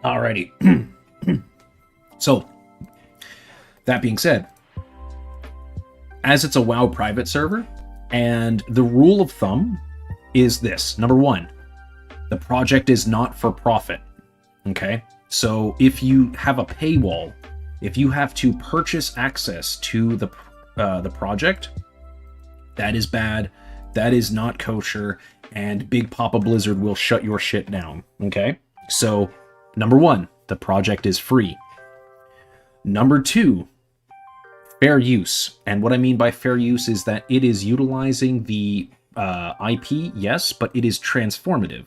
Alrighty. So, that being said, as it's a WoW private server, and the rule of thumb is this. Number one, the project is not for profit. Okay? So if you have a paywall, if you have to purchase access to the project, that is bad. That is not kosher, and Big Papa Blizzard will shut your shit down. Okay? So, number one, the project is free. Number two, fair use. And what I mean by fair use is that it is utilizing the IP, yes, but it is transformative.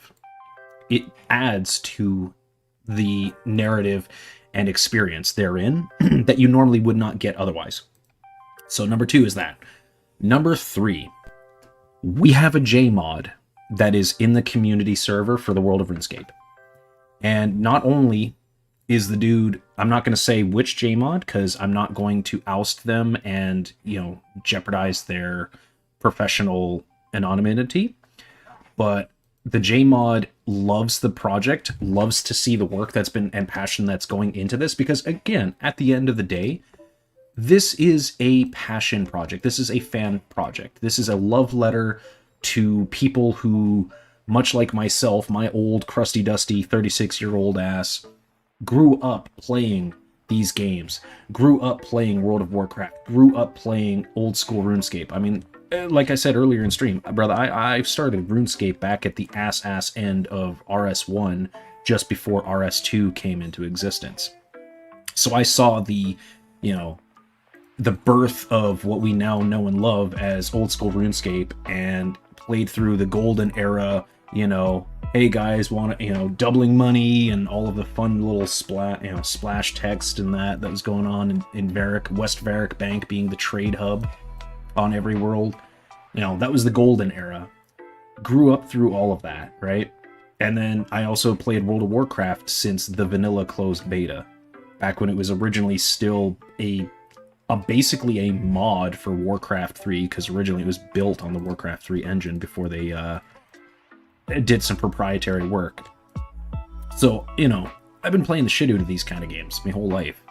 It adds to the narrative and experience therein that you normally would not get otherwise. So number two is that. Number three, we have a JMod that is in the community server for the World of RuneScape. And not only is the dude, I'm not going to say which JMod, because I'm not going to oust them and, jeopardize their professional anonymity, but the JMod loves the project, loves to see the work that's been and passion that's going into this, because again, at the end of the day, this is a passion project. This is a fan project. This is a love letter to people who, much like myself, my old crusty dusty 36-year-old ass, grew up playing these games, grew up playing World of Warcraft, grew up playing Old School RuneScape. I mean, like I said earlier in stream, brother, I started RuneScape back at the ass end of RS1, just before RS2 came into existence. So I saw the, the birth of what we now know and love as Old School RuneScape, and played through the golden era, hey guys, want to, doubling money and all of the fun little splash text and that was going on in Varric, West Varric Bank being the trade hub on every world. That was the golden era. Grew up through all of that, right? And then I also played World of Warcraft since the vanilla closed beta, back when it was originally still basically a mod for Warcraft 3, because originally it was built on the Warcraft 3 engine before they did some proprietary work. So, I've been playing the shit out of these kind of games my whole life.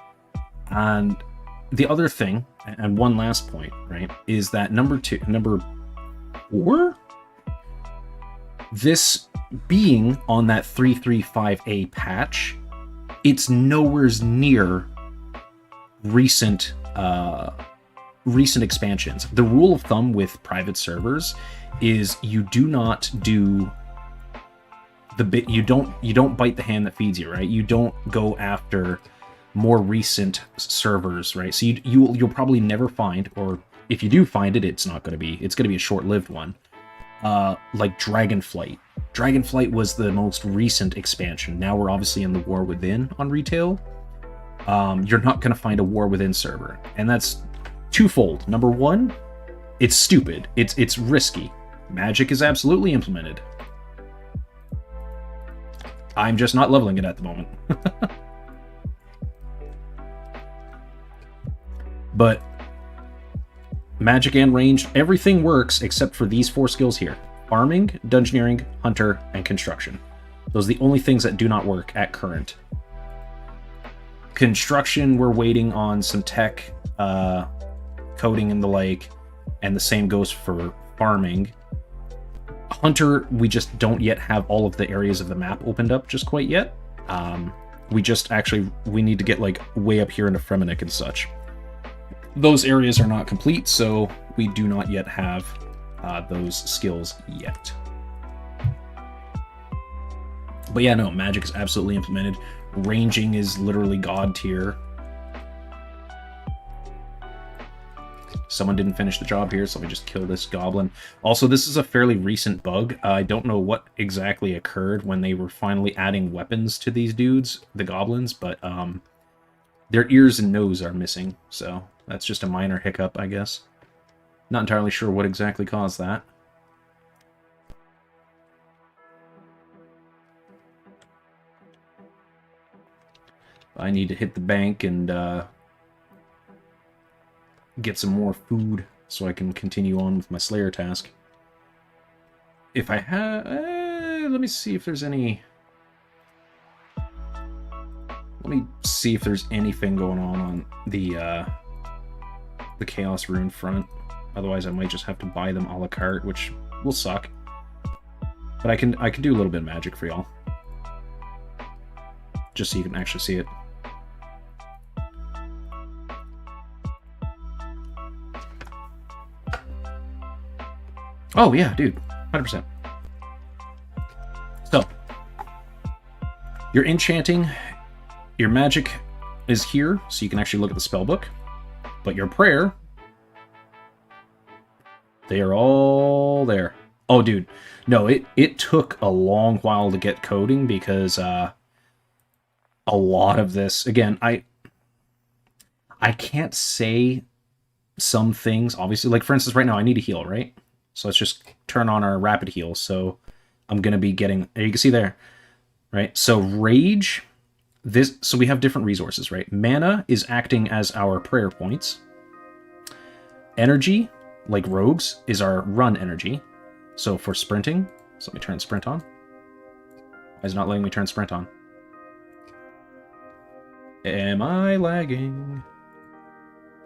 And the other thing, and one last point, right, is that number 4? This being on that 335A patch, it's nowhere near recent expansions. The rule of thumb with private servers is you do not do you don't bite the hand that feeds you, right? You don't go after more recent servers, right? So you'll probably never find, or if you do find it, it's going to be a short-lived one. Like Dragonflight. Dragonflight was the most recent expansion. Now we're obviously in the War Within on retail. You're not going to find a War Within server, and that's twofold. Number one, it's stupid. It's risky. Magic is absolutely implemented. I'm just not leveling it at the moment. But magic and range, everything works except for these 4 skills here: farming, dungeoneering, hunter, and construction. Those are the only things that do not work at current. Construction, we're waiting on some tech, coding and the like, and the same goes for farming. Hunter, we just don't yet have all of the areas of the map opened up just quite yet. We need to get like way up here into Fremennik and such. Those areas are not complete, so we do not yet have those skills yet. But yeah, no, magic is absolutely implemented. Ranging is literally god tier. Someone didn't finish the job here, so let me just kill this goblin. Also, this is a fairly recent bug. I don't know what exactly occurred when they were finally adding weapons to these dudes, the goblins, but their ears and nose are missing, so that's just a minor hiccup, I guess. Not entirely sure what exactly caused that. I need to hit the bank and get some more food so I can continue on with my Slayer task. If I have... let me see if there's any... Let me see if there's anything going on the Chaos Rune front. Otherwise I might just have to buy them a la carte, which will suck. But I can do a little bit of magic for y'all. Just so you can actually see it. Oh yeah, dude, 100%. So, your enchanting, your magic is here, so you can actually look at the spell book. But your prayer, they are all there. Oh, dude, no, it took a long while to get coding because a lot of this, again, I can't say some things, obviously. Like, for instance, right now I need a heal, right? So let's just turn on our rapid heal. So I'm going to be getting, you can see there, right? So rage, so we have different resources, right? Mana is acting as our prayer points. Energy, like rogues, is our run energy. So for sprinting, so let me turn sprint on. Why is it not letting me turn sprint on? Am I lagging?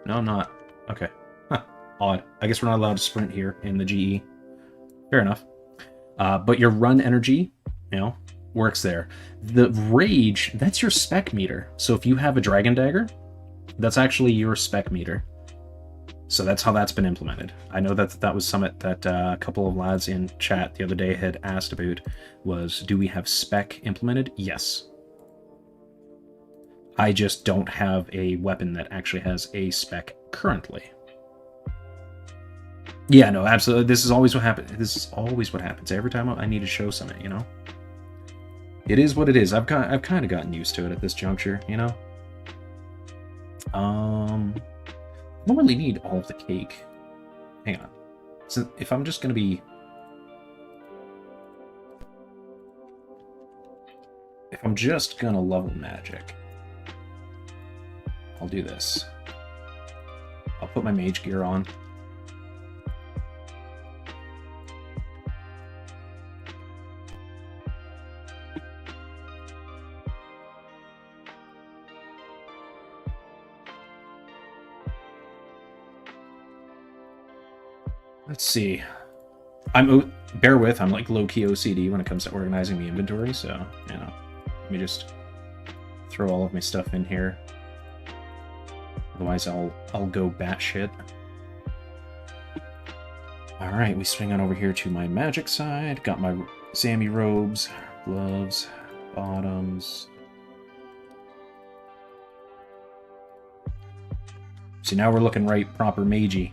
No, I'm not. Okay. Huh. Odd. I guess we're not allowed to sprint here in the GE. Fair enough. But your run energy, works there. The rage, that's your spec meter. So if you have a dragon dagger, that's actually your spec meter. So that's how that's been implemented. I know that was something that a couple of lads in chat the other day had asked about, was do we have spec implemented? Yes. I just don't have a weapon that actually has a spec currently. Yeah, no, absolutely. This is always what happens. This is always what happens every time I need to show something, It is what it is. I've kind of gotten used to it at this juncture, I don't really need all of the cake. Hang on. So if I'm just going to be... If I'm just going to level magic, I'll do this. I'll put my mage gear on. Let's see. Bear with, I'm like low-key OCD when it comes to organizing the inventory, so, let me just throw all of my stuff in here. Otherwise, I'll go batshit. Alright, we swing on over here to my magic side. Got my Zammy robes, gloves, bottoms. See, now we're looking right proper magey.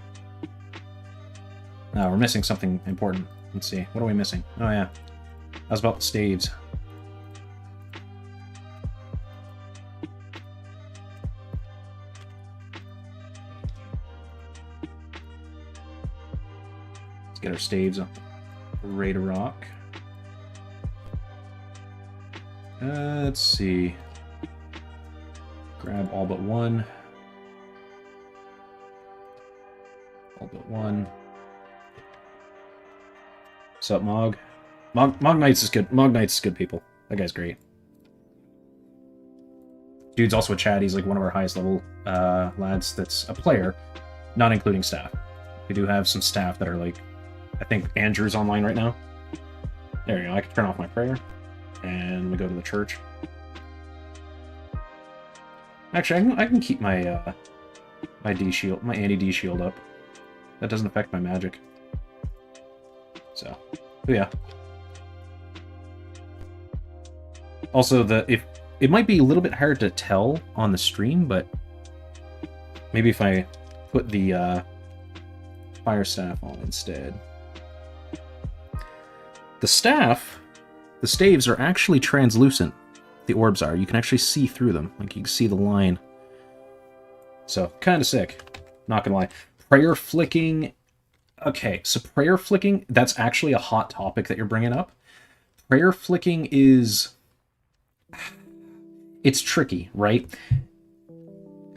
No, we're missing something important. Let's see. What are we missing? Oh, yeah. That was about the staves. Let's get our staves up. Ready to rock. Let's see. Grab all but one. All but one. What's up, Mog? Mog Knights is good. Mog Knights is good people. That guy's great. Dude's also a chat. He's like one of our highest level lads that's a player, not including staff. We do have some staff that are like, I think Andrew's online right now. There you go. I can turn off my prayer. And we go to the church. Actually, I can keep my my D shield, my anti-D shield up. That doesn't affect my magic. So, yeah. Also, it might be a little bit hard to tell on the stream, but maybe if I put the fire staff on instead. The staves are actually translucent. The orbs are. You can actually see through them. Like, you can see the line. So, kind of sick. Not gonna lie. Prayer flicking... Okay, so prayer flicking, that's actually a hot topic that you're bringing up. Prayer flicking is... It's tricky, right?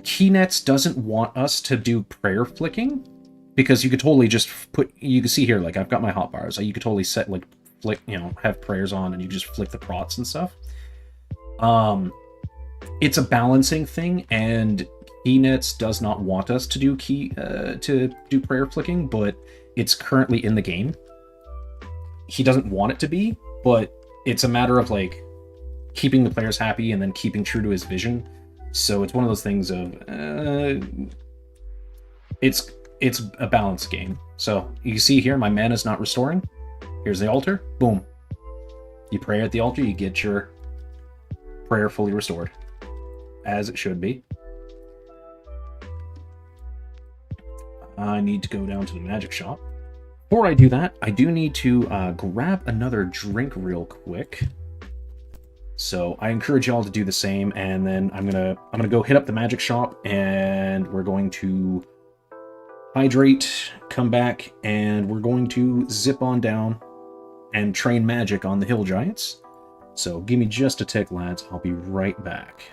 Keynets doesn't want us to do prayer flicking, because you could totally just put... You can see here, like, I've got my hotbars. You could totally set, like, flick, have prayers on, and you just flick the prots and stuff. It's a balancing thing, and Keynets does not want us to do prayer flicking, but it's currently in the game. He doesn't want it to be, but it's a matter of like keeping the players happy and then keeping true to his vision. So it's one of those things of it's a balance game. So you see here, my mana's not restoring. Here's the altar. Boom. You pray at the altar, you get your prayer fully restored, as it should be. I need to go down to the magic shop. Before I do that, I do need to grab another drink real quick. So I encourage y'all to do the same, and then I'm gonna go hit up the magic shop, and we're going to hydrate, come back, and we're going to zip on down and train magic on the hill giants. So give me just a tick, lads. I'll be right back.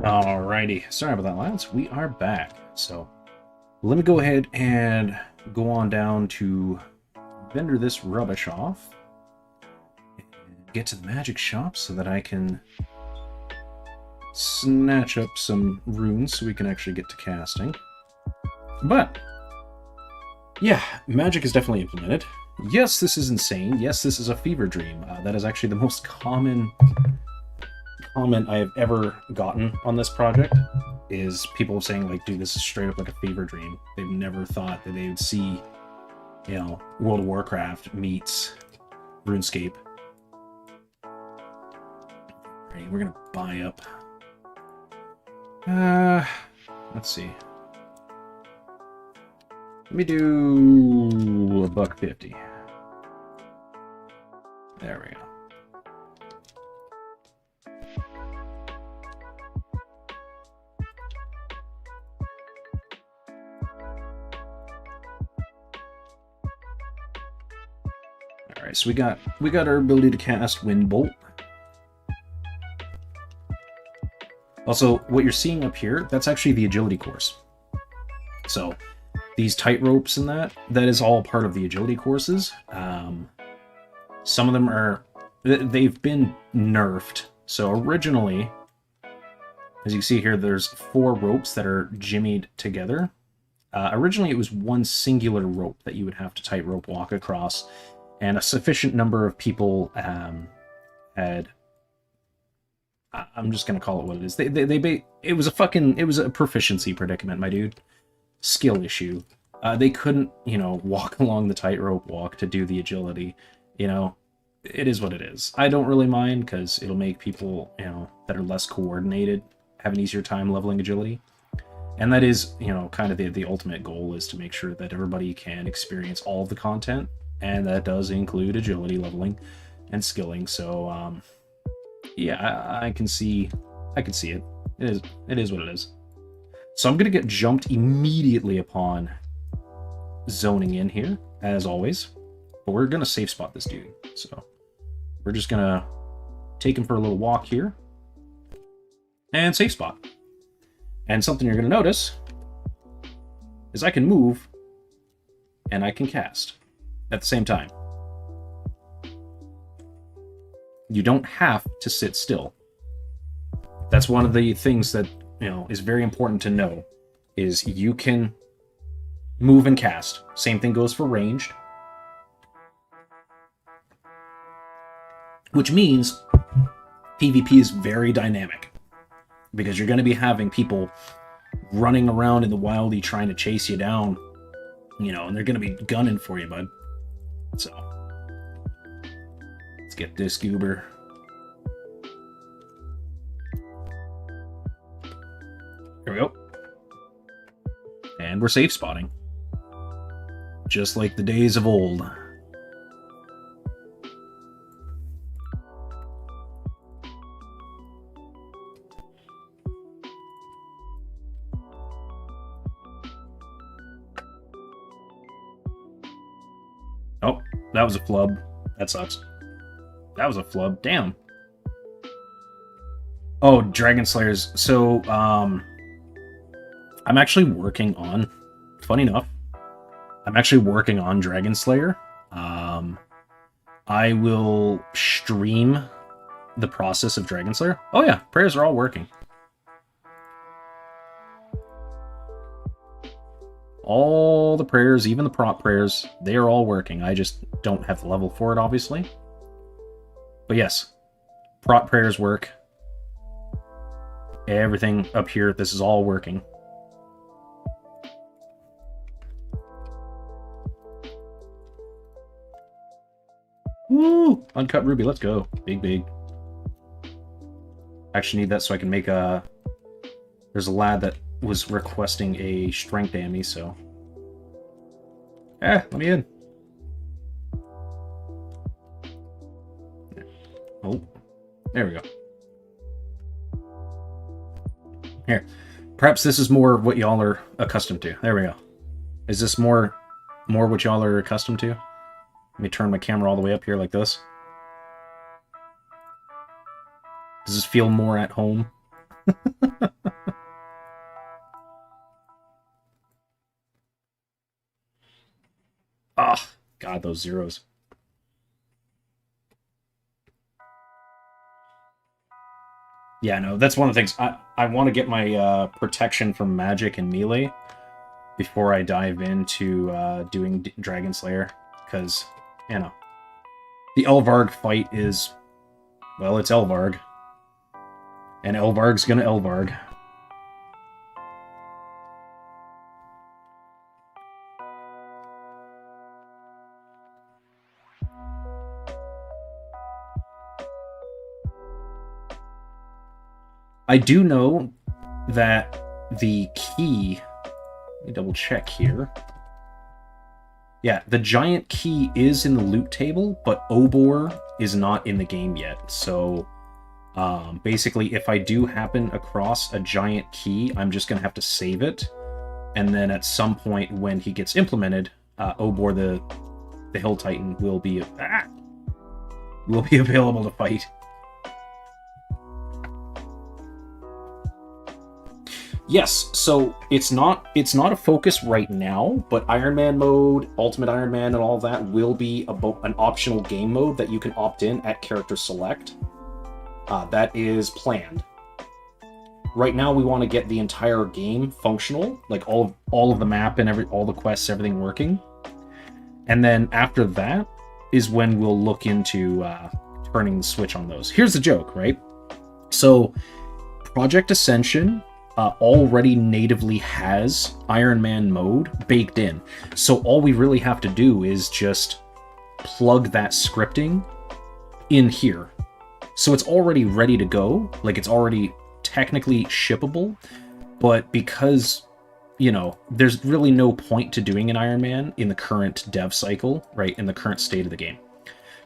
Alrighty, sorry about that, lads. We are back. So, let me go ahead and go on down to vendor this rubbish off and get to the magic shop so that I can snatch up some runes so we can actually get to casting. But, yeah, magic is definitely implemented. Yes, this is insane. Yes, this is a fever dream. That is actually the most common comment I have ever gotten on this project, is people saying, like, dude, this is straight up like a fever dream. They've never thought that they would see, you know, World of WarCraft meets RuneScape. Alright, we're gonna buy up. Let's see. Let me do $1.50. There we go. Alright, so we got our ability to cast Wind Bolt. Also, what you're seeing up here, that's actually the agility course. So, these tight ropes and that is all part of the agility courses. Some of them they've been nerfed. So originally, as you can see here, there's 4 ropes that are jimmied together. Originally, it was one singular rope that you would have to tight rope walk across, and a sufficient number of people had. I'm just gonna call it what it is. It was a proficiency predicament, my dude. Skill issue. They couldn't, you know, walk along the tightrope walk to do the agility. You know, it is what it is. I don't really mind, because it'll make people, you know, that are less coordinated have an easier time leveling agility. And that is, you know, kind of the ultimate goal, is to make sure that everybody can experience all of the content, and that does include agility leveling and skilling. So, yeah, I can see it. It is what it is. So I'm gonna get jumped immediately upon zoning in here, as always. But we're gonna safe spot this dude. So we're just gonna take him for a little walk here. And safe spot. And something you're gonna notice is I can move and I can cast at the same time. You don't have to sit still. That's one of the things that, you know, is very important to know, is you can move and cast. Same thing goes for ranged. Which means PvP is very dynamic, because you're going to be having people running around in the wildy trying to chase you down, you know, and they're going to be gunning for you, bud. So, let's get this goober. Here we go. And we're safe spotting. Just like the days of old. Oh, that was a flub. That sucks. That was a flub. Damn. Oh, Dragon Slayers. So, I'm actually working on, funny enough, I'm actually working on Dragon Slayer. I will stream the process of Dragon Slayer. Oh yeah, prayers are all working. All the prayers, even the prop prayers, they are all working. I just don't have the level for it, obviously. But yes, prop prayers work. Everything up here, this is all working. Woo! Uncut ruby, let's go. Big. Actually need that so I can make a... There's a lad that was requesting a strength ammy, so... let me in. Oh, there we go. Here. Perhaps this is more what y'all are accustomed to. There we go. Is this more what y'all are accustomed to? Let me turn my camera all the way up here like this. Does this feel more at home? God, those zeros. Yeah, no, that's one of the things. I want to get my protection from magic and melee before I dive into doing Dragon Slayer, because, you know, the Elvarg fight is, well, it's Elvarg. And Elvarg's gonna Elvarg. I do know that the key... Let me double check here. Yeah, the giant key is in the loot table, but Obor is not in the game yet. So, basically, if I do happen across a giant key, I'm just going to have to save it. And then at some point when he gets implemented, Obor, the Hill Titan, will be available to fight. Yes, so it's not a focus right now, but Iron Man mode, Ultimate Iron Man, and all that will be an optional game mode that you can opt in at character select. That is planned. Right now, we want to get the entire game functional, like all of the map and all the quests, everything working. And then after that is when we'll look into turning the switch on those. Here's the joke, right? So, Project Ascension already natively has Iron Man mode baked in. So all we really have to do is just plug that scripting in here. So it's already ready to go. Like, it's already technically shippable. But because, you know, there's really no point to doing an Iron Man in the current dev cycle, right? In the current state of the game.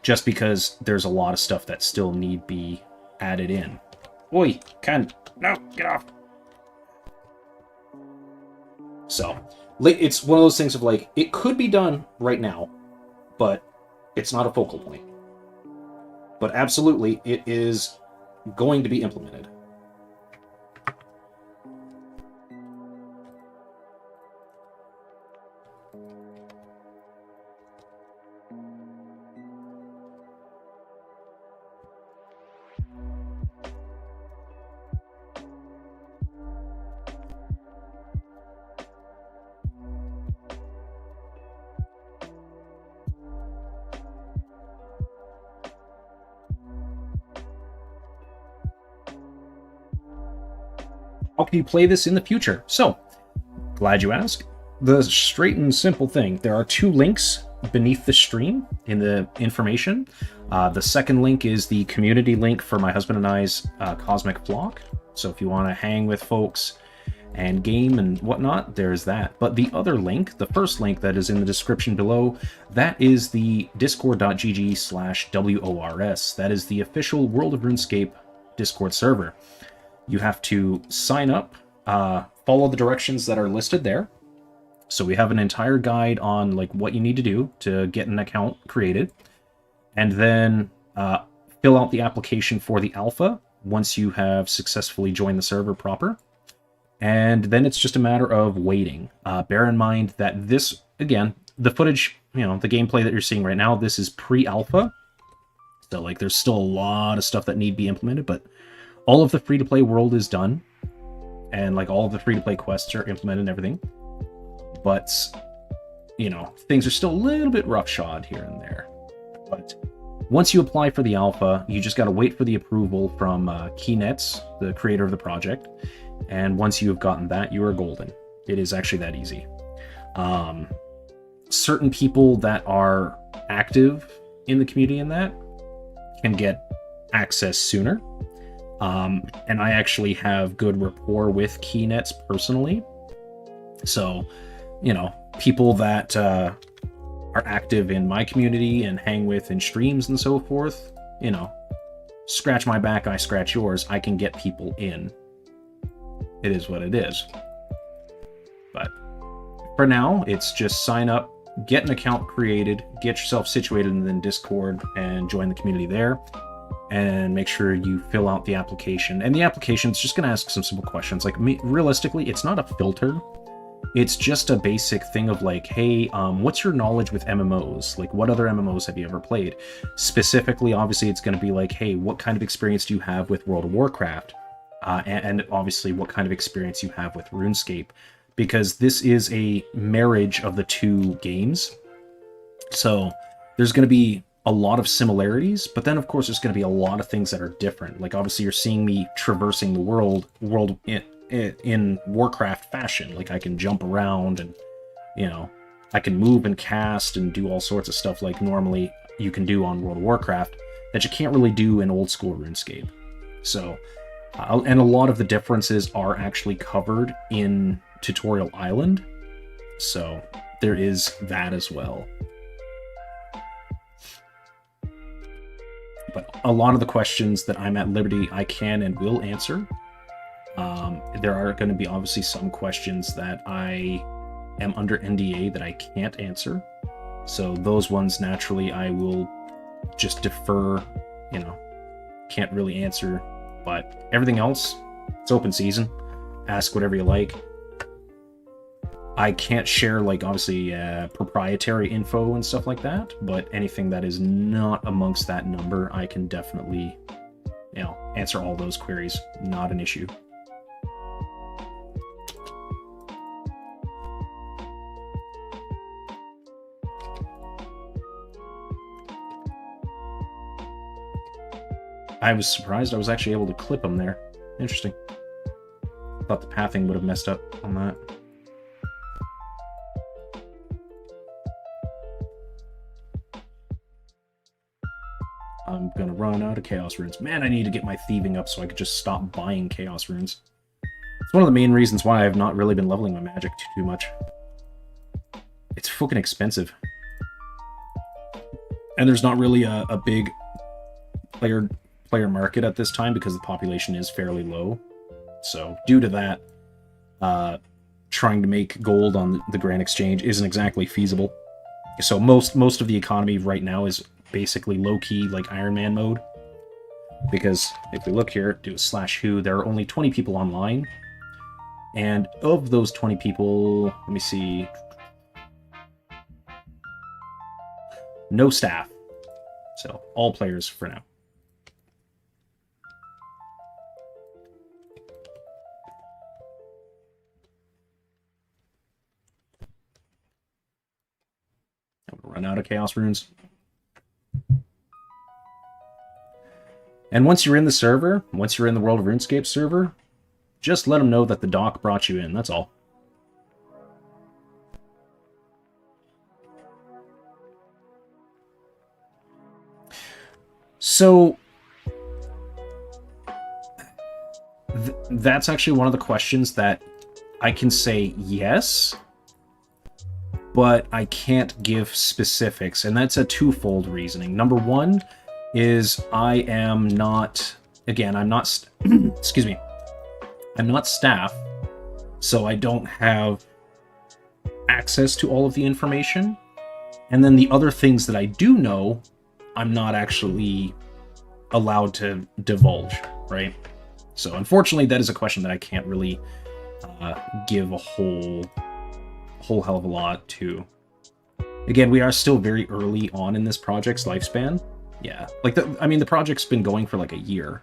Just because there's a lot of stuff that still need be added in. Oi, no, get off. So, it's one of those things of like, it could be done right now, but it's not a focal point. But absolutely, it is going to be implemented. How can you play this in the future? So, glad you asked. The straight and simple thing, there are 2 links beneath the stream in the information. The second link is the community link for my husband and I's Cosmic Flock. So if you want to hang with folks and game and whatnot, there's that. But the other link, the first link that is in the description below, that is the discord.gg/WORS. That is the official World of RuneScape Discord server. You have to sign up, follow the directions that are listed there. So we have an entire guide on like what you need to do to get an account created, and then fill out the application for the alpha once you have successfully joined the server proper. And then it's just a matter of waiting. Bear in mind that this, again, the footage, you know, the gameplay that you're seeing right now, this is pre-alpha. So like there's still a lot of stuff that need to be implemented, but all of the free-to-play world is done, and like all of the free-to-play quests are implemented and everything. But, you know, things are still a little bit roughshod here and there. But once you apply for the alpha, you just got to wait for the approval from Keynets, the creator of the project. And once you have gotten that, you are golden. It is actually that easy. Certain people that are active in the community in that can get access sooner. And I actually have good rapport with Keynets personally. So, you know, people that are active in my community and hang with in streams and so forth, you know, scratch my back, I scratch yours. I can get people in. It is what it is. But for now, it's just sign up, get an account created, get yourself situated in Discord, and join the community there. And make sure you fill out the application. And the application is just going to ask some simple questions. Like, realistically, it's not a filter. It's just a basic thing of like, hey, what's your knowledge with MMOs? Like, what other MMOs have you ever played? Specifically, obviously, it's going to be like, hey, what kind of experience do you have with World of WarCraft? And obviously, what kind of experience you have with RuneScape? Because this is a marriage of the two games. So there's going to be a lot of similarities, but then, of course, there's going to be a lot of things that are different. Like, obviously, you're seeing me traversing the world in Warcraft fashion. Like, I can jump around and, you know, I can move and cast and do all sorts of stuff like normally you can do on World of Warcraft that you can't really do in Old School RuneScape. So, and a lot of the differences are actually covered in Tutorial Island. So, there is that as well. But a lot of the questions that I'm at liberty, I can and will answer. There are going to be obviously some questions that I am under NDA that I can't answer. So those ones, naturally, I will just defer, you know, can't really answer. But everything else, it's open season. Ask whatever you like. I can't share, like, obviously, proprietary info and stuff like that, but anything that is not amongst that number, I can definitely, you know, answer all those queries. Not an issue. I was surprised I was actually able to clip them there. Interesting. Thought the pathing would have messed up on that. I'm gonna run out of Chaos Runes. Man, I need to get my thieving up so I could just stop buying Chaos Runes. It's one of the main reasons why I've not really been leveling my magic too much. It's fucking expensive. And there's not really a big player market at this time because the population is fairly low. So due to that, trying to make gold on the Grand Exchange isn't exactly feasible. So most of the economy right now is basically low-key, like Iron Man mode. Because if we look here, do a /who, there are only 20 people online. And of those 20 people, let me see, no staff. So all players for now. I'm gonna run out of Chaos Runes. And once you're in the server, once you're in the World of RuneScape server, just let them know that the doc brought you in, that's all. So, that's actually one of the questions that I can say yes, but I can't give specifics, and that's a twofold reasoning. Number one is I am not, again, I'm not, excuse me, I'm not staff, so I don't have access to all of the information. And then the other things that I do know, I'm not actually allowed to divulge, right? So unfortunately, that is a question that I can't really give a whole hell of a lot to. Again, we are still very early on in this project's lifespan. Yeah, like I mean, the project's been going for like a year.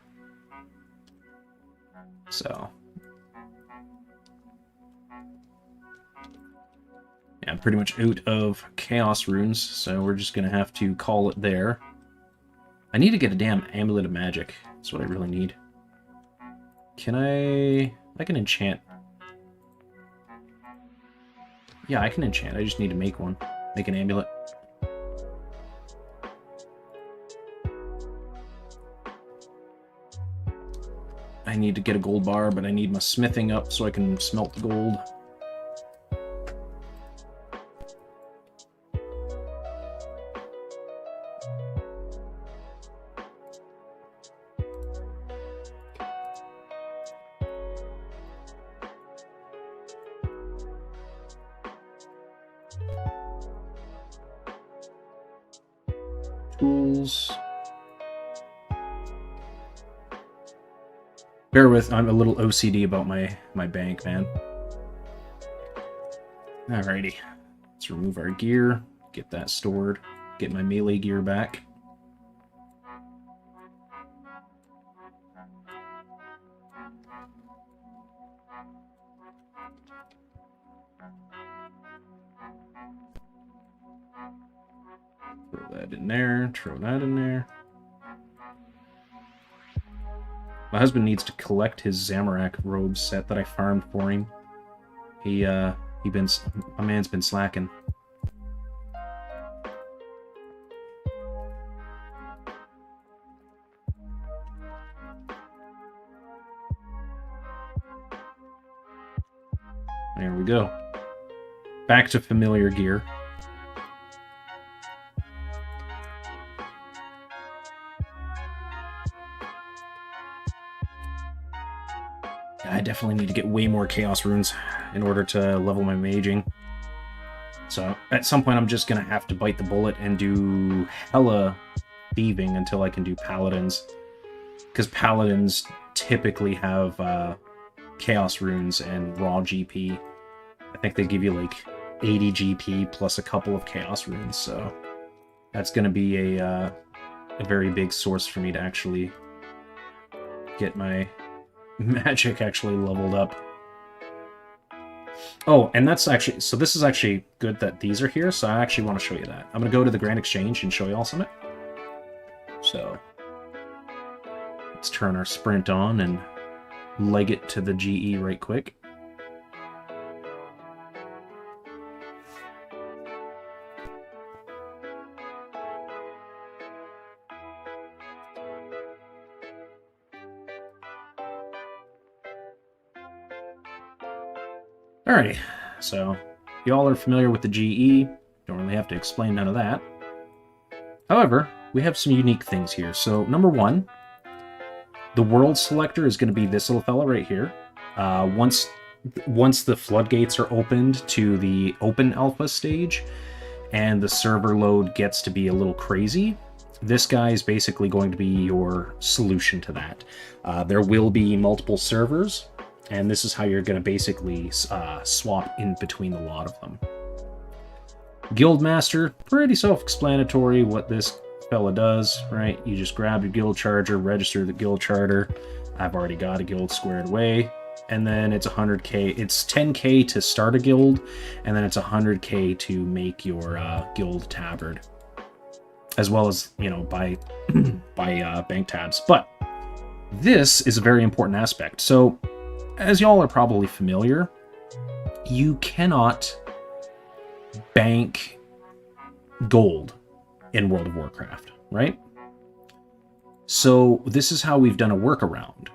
So yeah, I'm pretty much out of Chaos Runes, so we're just gonna have to call it there. I need to get a damn Amulet of Magic. That's what I really need. Can I can enchant. Yeah, I can enchant. I just need to make one. Make an amulet. I need to get a gold bar, but I need my smithing up so I can smelt the gold. Tools. Bear with, I'm a little OCD about my bank, man. Alrighty, let's remove our gear, get that stored, get my melee gear back. Throw that in there, throw that in there. My husband needs to collect his Zamorak robe set that I farmed for him. My man's been slacking. There we go. Back to familiar gear. I definitely need to get way more Chaos Runes in order to level my maging. So at some point I'm just going to have to bite the bullet and do hella thieving until I can do Paladins. Because Paladins typically have Chaos Runes and raw GP. I think they give you like 80 GP plus a couple of Chaos Runes, so that's going to be a very big source for me to actually get my magic actually leveled up. Oh, and that's actually, so this is actually good that these are here, so I actually want to show you that. I'm going to go to the Grand Exchange and show you all something. So let's turn our sprint on and leg it to the GE right quick. Alrighty, so y'all are familiar with the GE, don't really have to explain none of that. However, we have some unique things here. So number one, the world selector is going to be this little fella right here. Once the floodgates are opened to the open alpha stage and the server load gets to be a little crazy, this guy is basically going to be your solution to that. There will be multiple servers, and this is how you're going to basically swap in between a lot of them. Guildmaster, pretty self-explanatory what this fella does, right? You just grab your guild charger, register the guild charter. I've already got a guild squared away. And then it's 100k. It's 10k to start a guild, and then it's 100k to make your guild tabard, as well as, you know, buy bank tabs. But this is a very important aspect. So, as y'all are probably familiar, you cannot bank gold in World of Warcraft, right? So this is how we've done a workaround.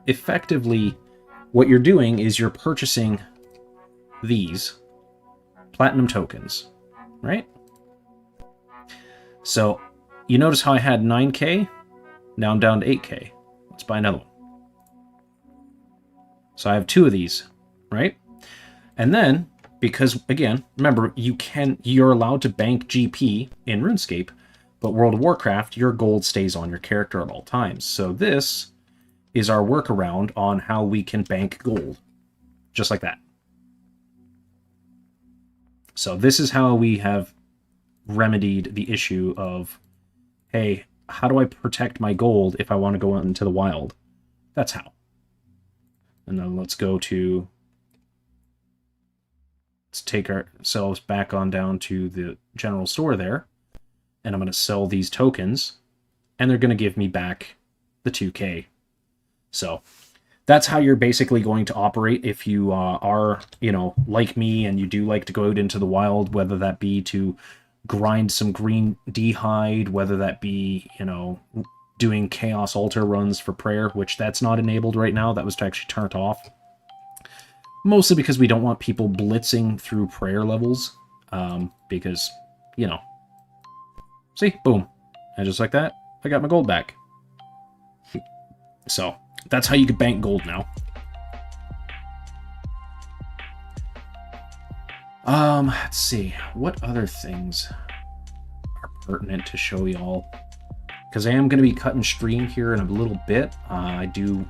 Effectively, what you're doing is you're purchasing these platinum tokens, right? So you notice how I had 9k? Now I'm down to 8k. Let's buy another one. So I have 2 of these, right? And then, because again, remember, you're allowed to bank GP in RuneScape, but World of Warcraft, your gold stays on your character at all times. So this is our workaround on how we can bank gold. Just like that. So this is how we have remedied the issue of, hey, how do I protect my gold if I want to go out into the wild? That's how. And then let's take ourselves back on down to the general store there. And I'm going to sell these tokens. And they're going to give me back the 2k. So that's how you're basically going to operate if you are, you know, like me and you do like to go out into the wild, whether that be to grind some green d'hide, whether that be, you know, doing chaos altar runs for prayer, which that's not enabled right now. That was actually turned off. Mostly because we don't want people blitzing through prayer levels. Because, you know. See? Boom. And just like that, I got my gold back. So, that's how you can bank gold now. Let's see. What other things are pertinent to show y'all? Because I am going to be cutting stream here in a little bit. I do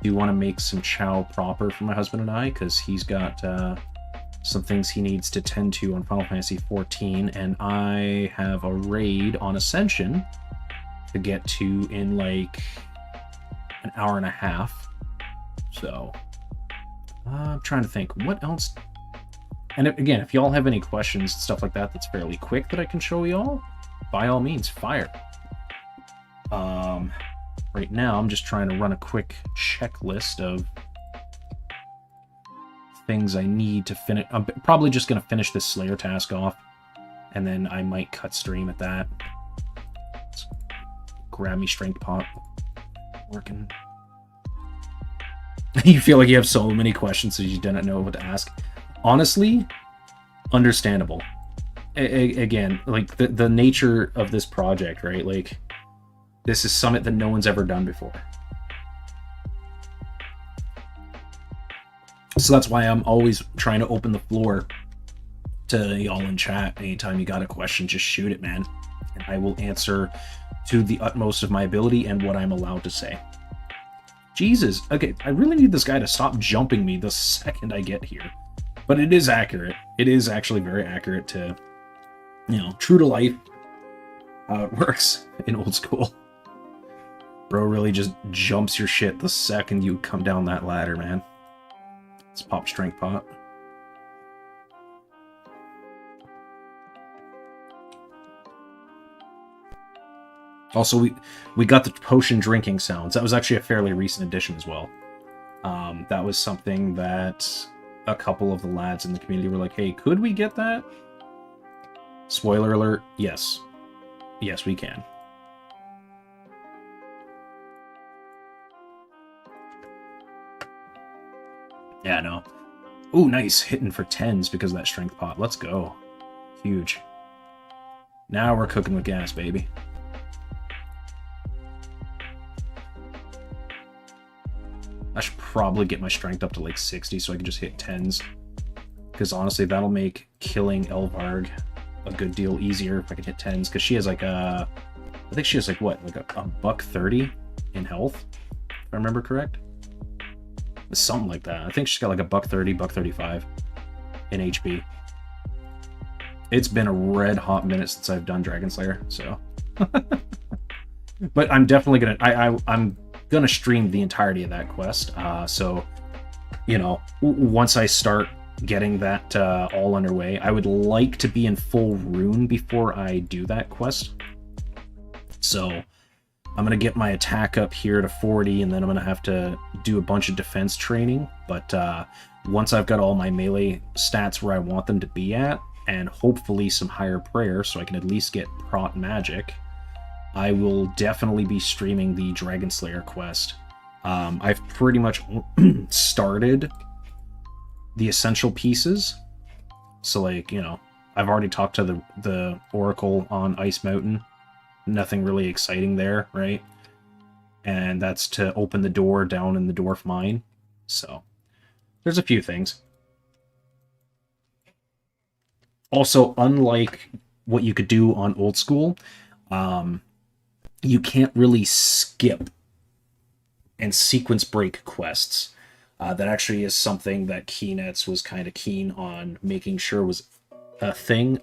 want to make some chow proper for my husband and I, because he's got some things he needs to tend to on Final Fantasy XIV, and I have a raid on Ascension to get to in like an hour and a half. So I'm trying to think what else. And again, if y'all have any questions and stuff like that that's fairly quick that I can show y'all, by all means, fire. Right now, I'm just trying to run a quick checklist of things I need to finish. I'm probably just going to finish this Slayer task off, and then I might cut stream at that. Let's grab me strength pot. Working. You feel like you have so many questions so you didn't know what to ask. Honestly, understandable. Again, like the nature of this project, right? Like, this is something that no one's ever done before. So that's why I'm always trying to open the floor to y'all in chat. Anytime you got a question, just shoot it, man. And I will answer to the utmost of my ability and what I'm allowed to say. Jesus. Okay, I really need this guy to stop jumping me the second I get here. But it is accurate. It is actually very accurate to, you know, true to life, how it works in Old School. Bro really just jumps your shit the second you come down that ladder, man. Let's pop strength pot. Also, we got the potion drinking sounds. That was actually a fairly recent addition as well. That was something that a couple of the lads in the community were like, hey, could we get that? Spoiler alert, yes. Yes, we can. Yeah, no. Ooh, nice. Hitting for 10s because of that strength pot. Let's go. Huge. Now we're cooking with gas, baby. I should probably get my strength up to like 60 so I can just hit 10s. Because honestly, that'll make killing Elvarg a good deal easier if I can hit 10s. Because she has like a... I think she has like what? Like a buck 30 in health? If I remember correct? Something like that. I think she's got like a buck 30, buck 35 in HP. It's been a red hot minute since I've done Dragon Slayer, so. But I'm definitely gonna. I'm gonna stream the entirety of that quest. So, you know, once I start getting that all underway, I would like to be in full rune before I do that quest. So I'm going to get my attack up here to 40, and then I'm going to have to do a bunch of defense training. But once I've got all my melee stats where I want them to be at, and hopefully some higher prayer so I can at least get prot magic, I will definitely be streaming the Dragon Slayer quest. I've pretty much started the essential pieces. So, like, you know, I've already talked to the Oracle on Ice Mountain. Nothing really exciting there, right? And that's to open the door down in the Dwarf Mine. So, there's a few things. Also, unlike what you could do on Old School, you can't really skip and sequence break quests. That actually is something that Keynets was kind of keen on making sure was a thing.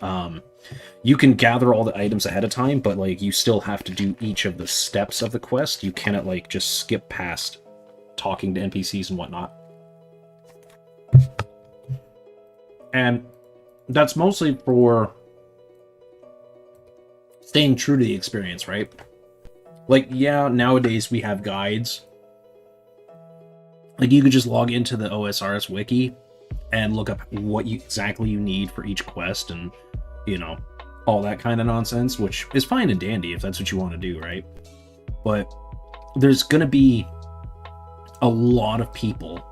You can gather all the items ahead of time, but like you still have to do each of the steps of the quest. You cannot like just skip past talking to NPCs and whatnot. And that's mostly for staying true to the experience, right? Like, yeah, nowadays we have guides. Like, you could just log into the OSRS wiki and look up what exactly you need for each quest and, you know, all that kind of nonsense, which is fine and dandy if that's what you want to do, right? But there's going to be a lot of people,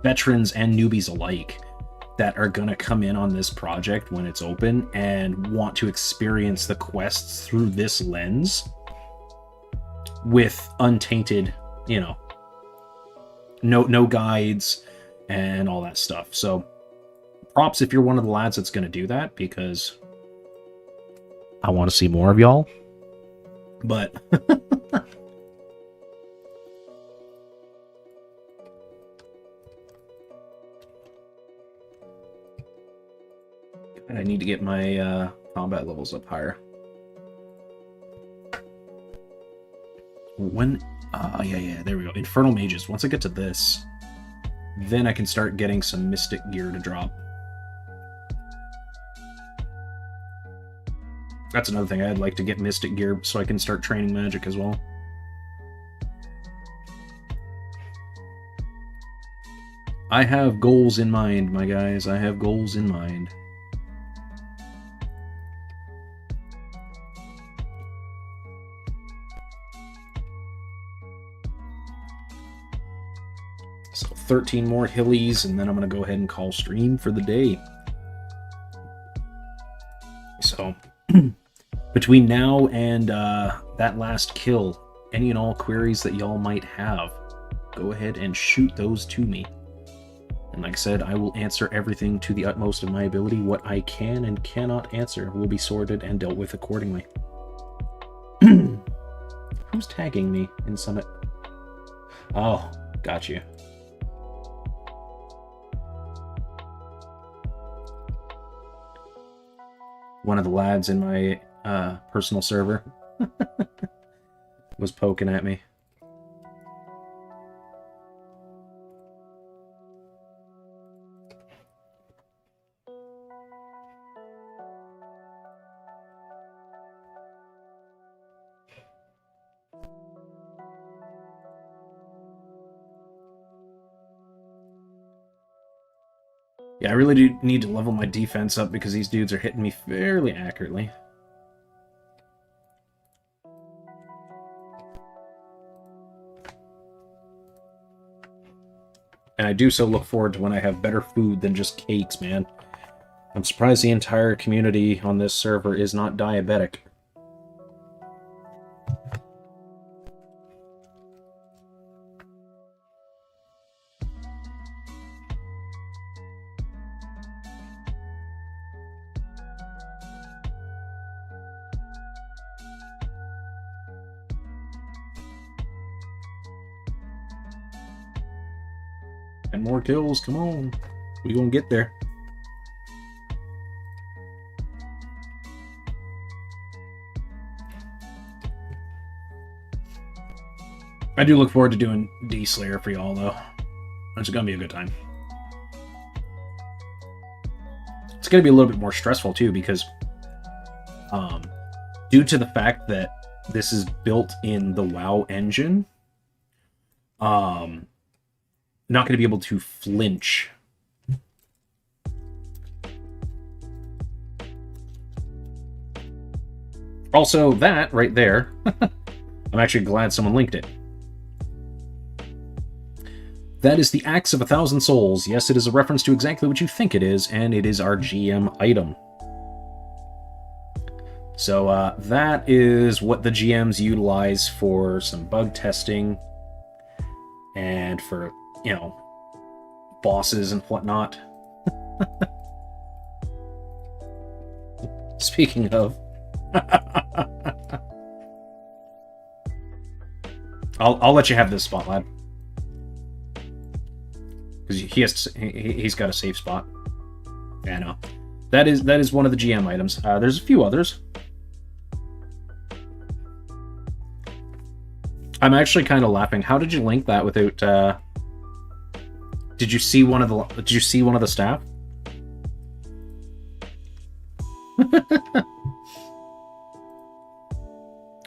veterans and newbies alike, that are going to come in on this project when it's open and want to experience the quests through this lens with untainted, you know, no guides and all that stuff. So props if you're one of the lads that's going to do that, because I want to see more of y'all. But And I need to get my combat levels up higher. When... yeah, there we go. Infernal Mages. Once I get to this, then I can start getting some Mystic gear to drop. That's another thing. I'd like to get Mystic gear so I can start training magic as well. I have goals in mind, my guys. I have goals in mind. So 13 more hillies, and then I'm going to go ahead and call stream for the day. So, between now and that last kill, any and all queries that y'all might have, go ahead and shoot those to me. And like I said, I will answer everything to the utmost of my ability. What I can and cannot answer will be sorted and dealt with accordingly. Who's tagging me in Summit? Oh, got you. One of the lads in my personal server was poking at me. Yeah, I really do need to level my defense up because these dudes are hitting me fairly accurately. And I do so look forward to when I have better food than just cakes, man. I'm surprised the entire community on this server is not diabetic. And more kills, come on. We gonna get there. I do look forward to doing D-Slayer for y'all, though. It's gonna be a good time. It's gonna be a little bit more stressful, too, because due to the fact that this is built in the WoW engine, not going to be able to flinch. Also, that right there, I'm actually glad someone linked it. That is the Axe of 1,000 Souls. Yes, it is a reference to exactly what you think it is, and it is our GM item. So that is what the GMs utilize for some bug testing and for, you know, bosses and whatnot. Speaking of, I'll let you have this spot, lad, because he's got a safe spot. Yeah, no, that is one of the GM items. There's a few others. I'm actually kind of laughing. How did you link that without? Did you see one of the staff?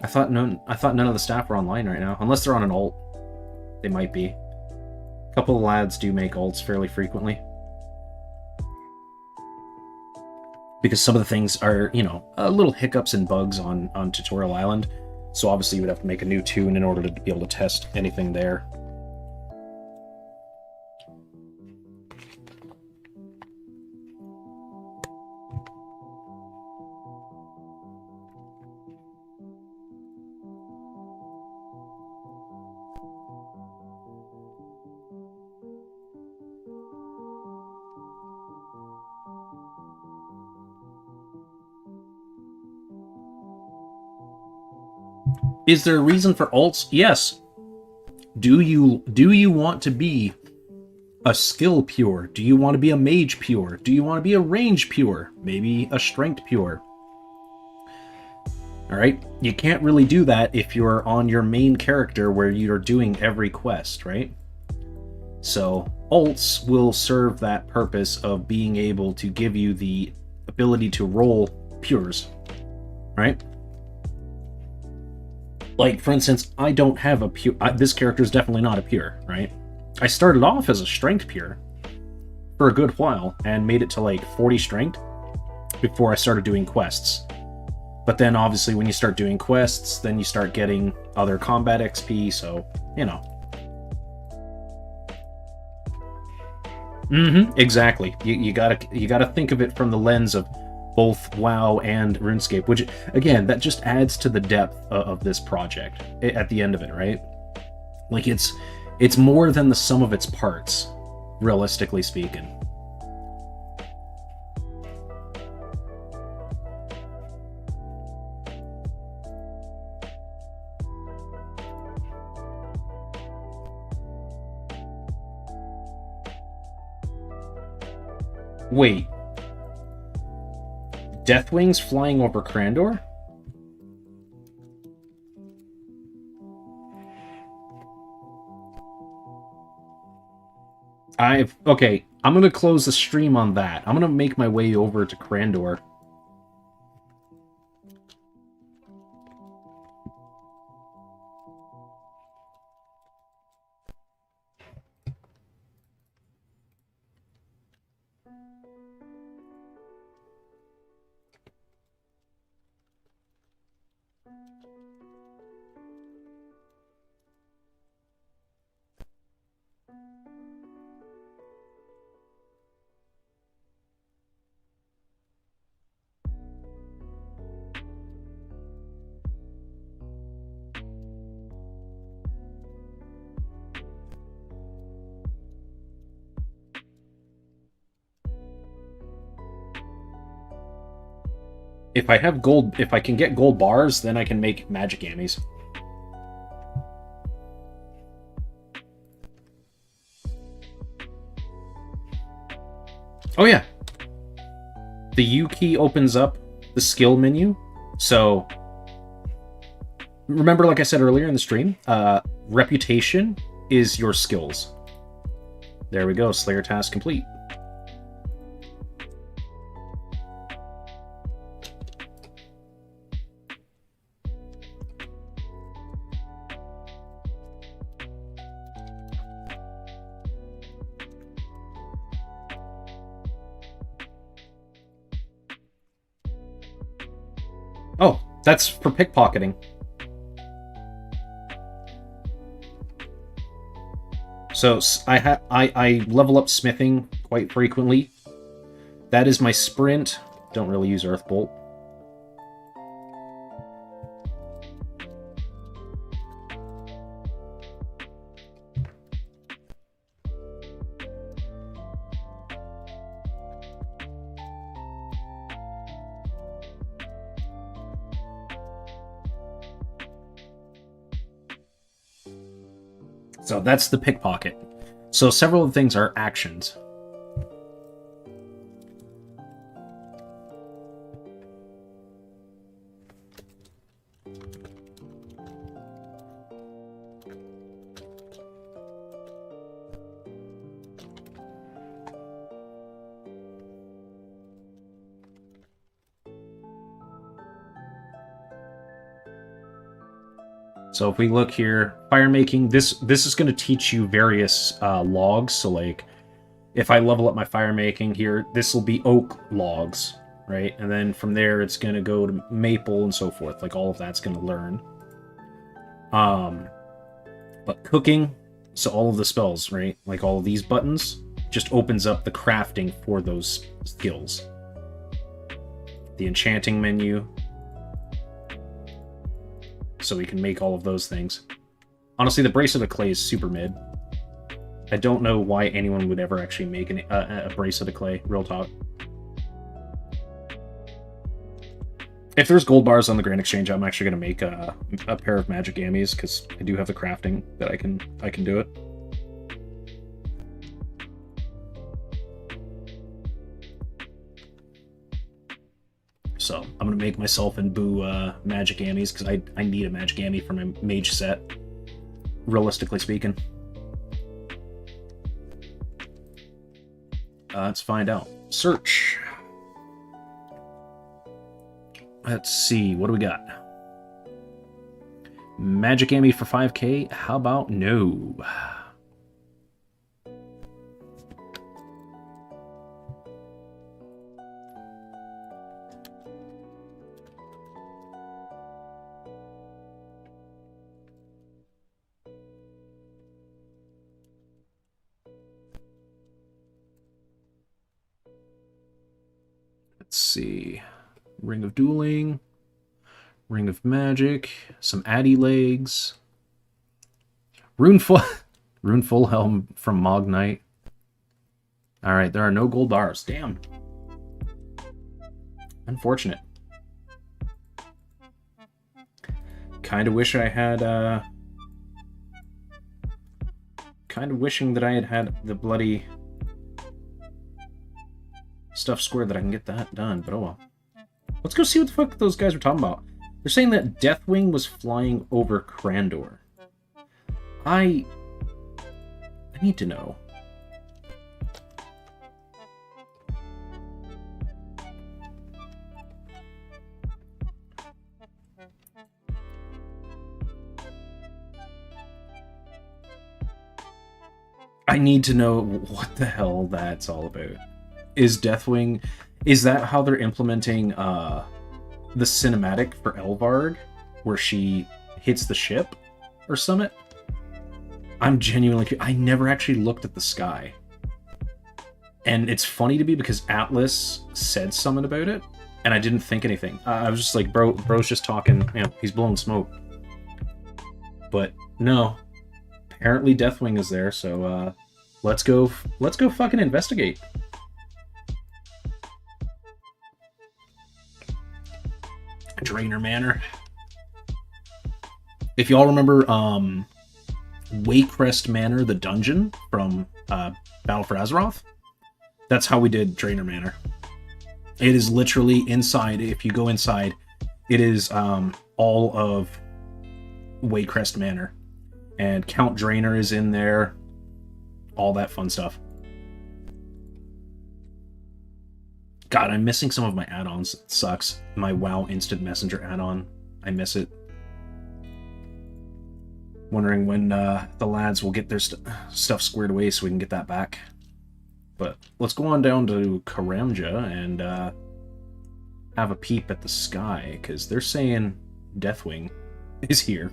I thought none of the staff were online right now, unless they're on an alt. They might be. A couple of lads do make alts fairly frequently, because some of the things are, you know, little hiccups and bugs on Tutorial Island. So obviously you would have to make a new tune in order to be able to test anything there. Is there a reason for alts? Yes. Do you want to be a skill pure? Do you want to be a mage pure? Do you want to be a range pure? Maybe a strength pure? Alright? You can't really do that if you're on your main character where you're doing every quest, right? So, alts will serve that purpose of being able to give you the ability to roll pures, right? Like, for instance, I don't have a pure... this character is definitely not a pure, right? I started off as a strength pure for a good while and made it to like 40 strength before I started doing quests. But then obviously when you start doing quests, then you start getting other combat XP, so, you know. Exactly. You gotta think of it from the lens of both WoW and RuneScape, which, again, that just adds to the depth of this project at the end of it, right? Like, it's more than the sum of its parts, realistically speaking. Wait. Deathwing's flying over Crandor? Okay, I'm gonna close the stream on that. I'm gonna make my way over to Crandor. If I have gold, if I can get gold bars, then I can make magic ammies. Oh yeah. The U key opens up the skill menu. So remember, like I said earlier in the stream, reputation is your skills. There we go, Slayer task complete. Oh, that's for pickpocketing. So I level up smithing quite frequently. That is my sprint. Don't really use Earthbolt. So that's the pickpocket. So several of the things are actions. So if we look here, fire making, this is going to teach you various logs. So like, if I level up my fire making here, this will be oak logs, right? And then from there, it's going to go to maple and so forth. Like all of that's going to learn. But cooking, so all of the spells, right? Like all of these buttons just opens up the crafting for those skills. The enchanting menu. So we can make all of those things. Honestly, the Bracelet of Clay is super mid. I don't know why anyone would ever actually make a Bracelet of Clay, real talk. If there's gold bars on the Grand Exchange, I'm actually going to make a pair of magic ammies, because I do have the crafting that I can do it. So I'm gonna make myself and Boo magic ammies, because I need a magic ammy for my mage set, realistically speaking. Let's find out. Search. Let's see, what do we got? Magic ammy for 5k? How about no? Let's see. Ring of Dueling. Ring of Magic. Some Addy Legs. Runeful Helm from Mognite. Alright, there are no gold bars. Damn. Unfortunate. Kinda wish I had, kinda wishing that I had had the bloody stuff squared that I can get that done, but oh well. Let's go see what the fuck those guys were talking about. They're saying that Deathwing was flying over Crandor. I need to know. I need to know what the hell that's all about. Is Deathwing... Is that how they're implementing the cinematic for Elvarg, where she hits the ship or something? I'm genuinely... I never actually looked at the sky. And it's funny to me because Atlas said something about it, and I didn't think anything. I was just like, bro's just talking, you know, he's blowing smoke. But no. Apparently Deathwing is there, so let's go fucking investigate. Drainer Manor. If y'all remember Waycrest Manor, the dungeon from Battle for Azeroth, that's how we did Drainer Manor. It is literally inside. If you go inside, it is all of Waycrest Manor. And Count Drainer is in there. All that fun stuff. God, I'm missing some of my add-ons. It sucks. My WoW Instant Messenger add-on. I miss it. Wondering when the lads will get their stuff squared away so we can get that back. But let's go on down to Karamja and have a peep at the sky, because they're saying Deathwing is here.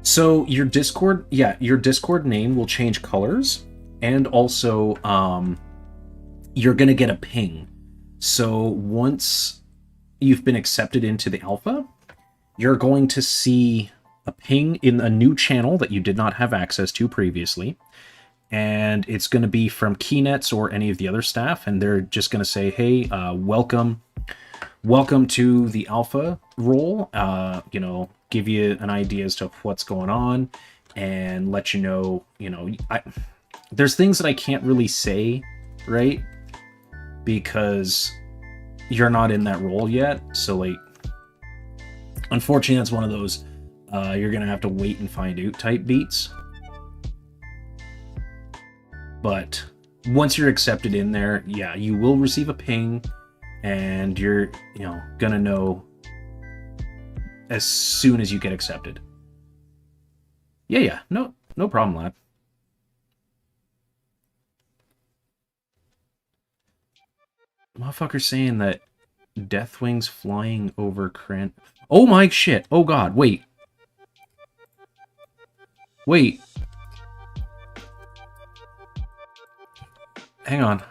So your Discord, your Discord name will change colors, and also you're gonna get a ping. So once you've been accepted into the alpha, you're going to see a ping in a new channel that you did not have access to previously, and it's going to be from Keynets or any of the other staff, and they're just going to say, hey, welcome to the alpha role, you know, give you an idea as to what's going on, and let you know, there's things that I can't really say, right? Because you're not in that role yet, so, like, unfortunately, that's one of those, you're gonna have to wait and find out type beats. But once you're accepted in there, yeah, you will receive a ping, and you're, gonna know as soon as you get accepted. Yeah, no problem, lad. Motherfucker saying that Deathwing's flying over Krant. Oh my shit! Oh god, wait. Hang on.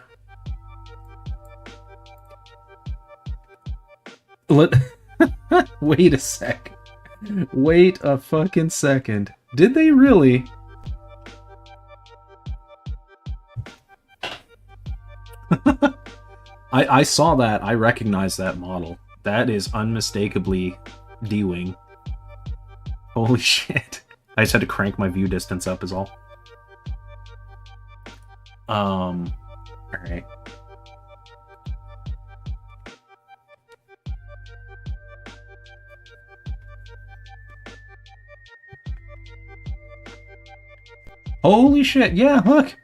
Wait a sec. Wait a fucking second. Did they really? I saw that. I recognize that model. That is unmistakably D-Wing. Holy shit. I just had to crank my view distance up is all. Alright. Holy shit, yeah, look!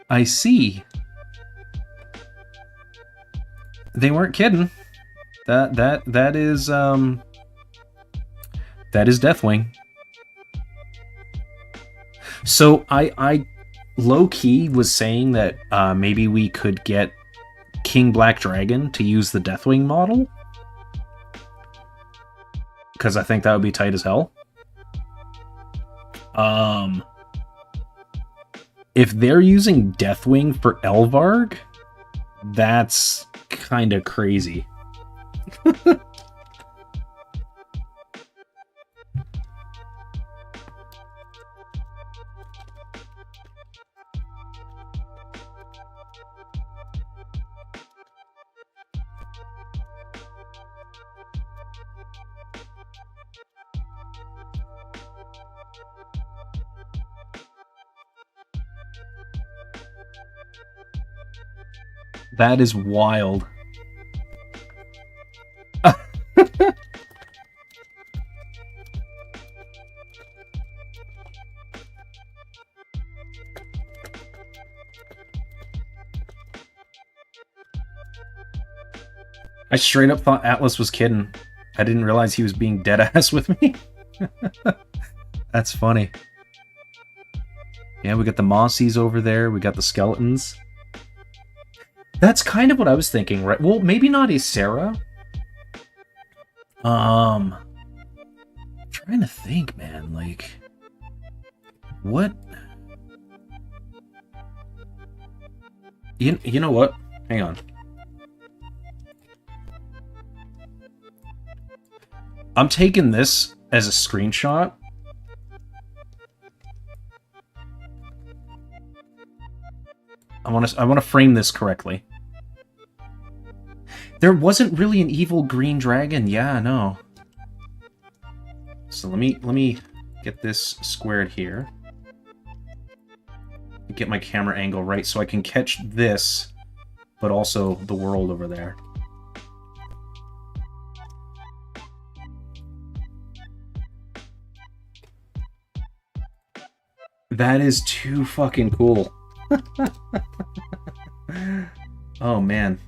I see. They weren't kidding. That is Deathwing. So I low-key was saying that maybe we could get King Black Dragon to use the Deathwing model, because I think that would be tight as hell. If they're using Deathwing for Elvarg, that's kind of crazy. That is wild. I straight up thought Atlas was kidding. I didn't realize he was being dead-ass with me. That's funny. Yeah, we got the Mossies over there. We got the skeletons. That's kind of what I was thinking, right? Well, maybe not Ysera. I'm trying to think, man. Like, what? You know what? Hang on. I'm taking this as a screenshot. I want to frame this correctly. There wasn't really an evil green dragon. Yeah, no. So let me get this squared here. Get my camera angle right so I can catch this, but also the world over there. That is too fucking cool. Oh, man.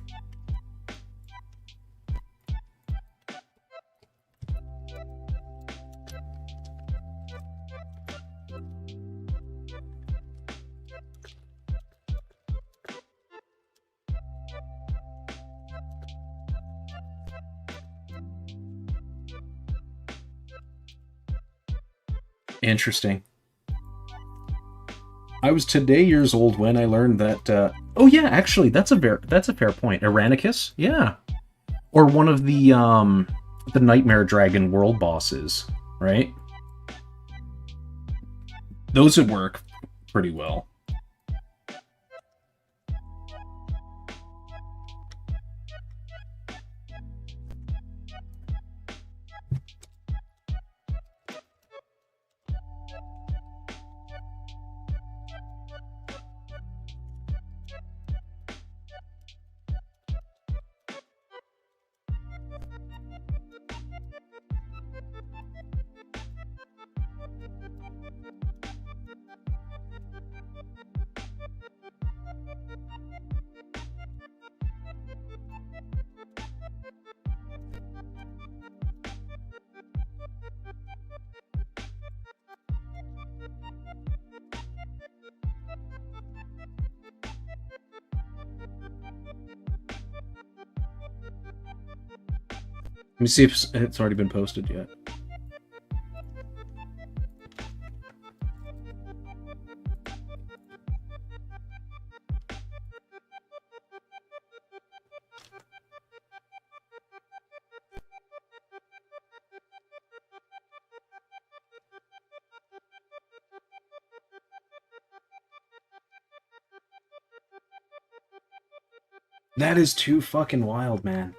Interesting. I was today years old when I learned that. Oh yeah, actually, that's a fair point. Iranicus, yeah, or one of the Nightmare Dragon world bosses, right? Those would work pretty well. Let me see if it's already been posted yet. That is too fucking wild, man.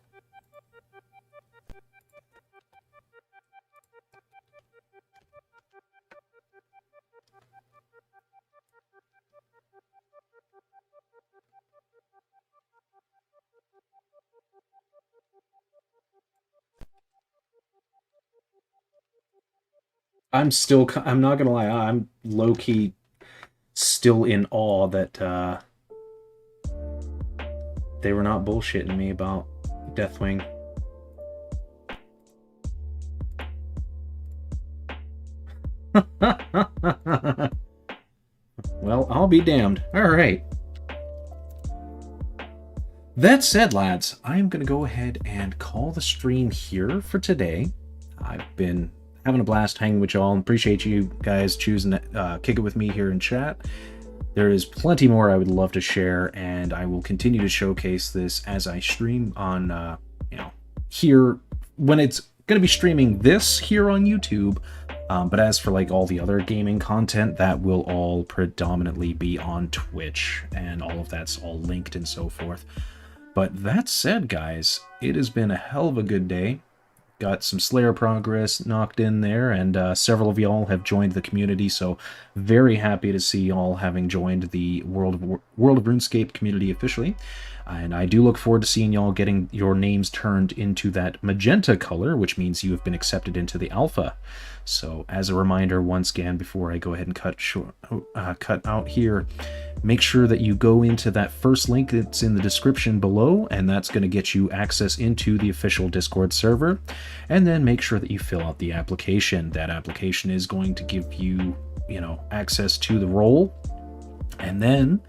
I'm not gonna lie, I'm low-key still in awe that they were not bullshitting me about Deathwing. Well, I'll be damned. Alright. That said, lads, I'm going to go ahead and call the stream here for today. I've been having a blast hanging with y'all, and appreciate you guys choosing to kick it with me here in chat. There is plenty more I would love to share, and I will continue to showcase this as I stream on, here, when it's going to be streaming this here on YouTube. But as for like all the other gaming content, that will all predominantly be on Twitch, and all of that's all linked and so forth. But that said, guys, it has been a hell of a good day. Got some Slayer progress knocked in there, and several of y'all have joined the community, so very happy to see y'all having joined the World of RuneScape community officially. And I do look forward to seeing y'all getting your names turned into that magenta color, which means you have been accepted into the alpha. So as a reminder, once again, before I go ahead and cut out here, make sure that you go into that first link that's in the description below, and that's going to get you access into the official Discord server. And then make sure that you fill out the application. That application is going to give you, access to the role. And then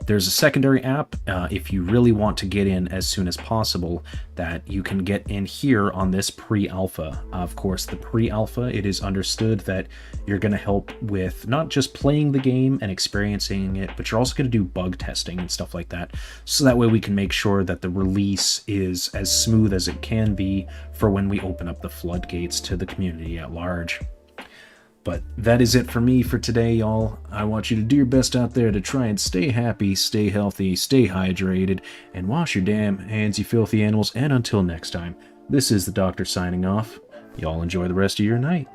there's a secondary app, if you really want to get in as soon as possible, that you can get in here on this pre-alpha. Of course, the pre-alpha, it is understood that you're going to help with not just playing the game and experiencing it, but you're also going to do bug testing and stuff like that. So that way we can make sure that the release is as smooth as it can be for when we open up the floodgates to the community at large. But that is it for me for today, y'all. I want you to do your best out there to try and stay happy, stay healthy, stay hydrated, and wash your damn hands, you filthy animals. And until next time, this is the Doctor signing off. Y'all enjoy the rest of your night.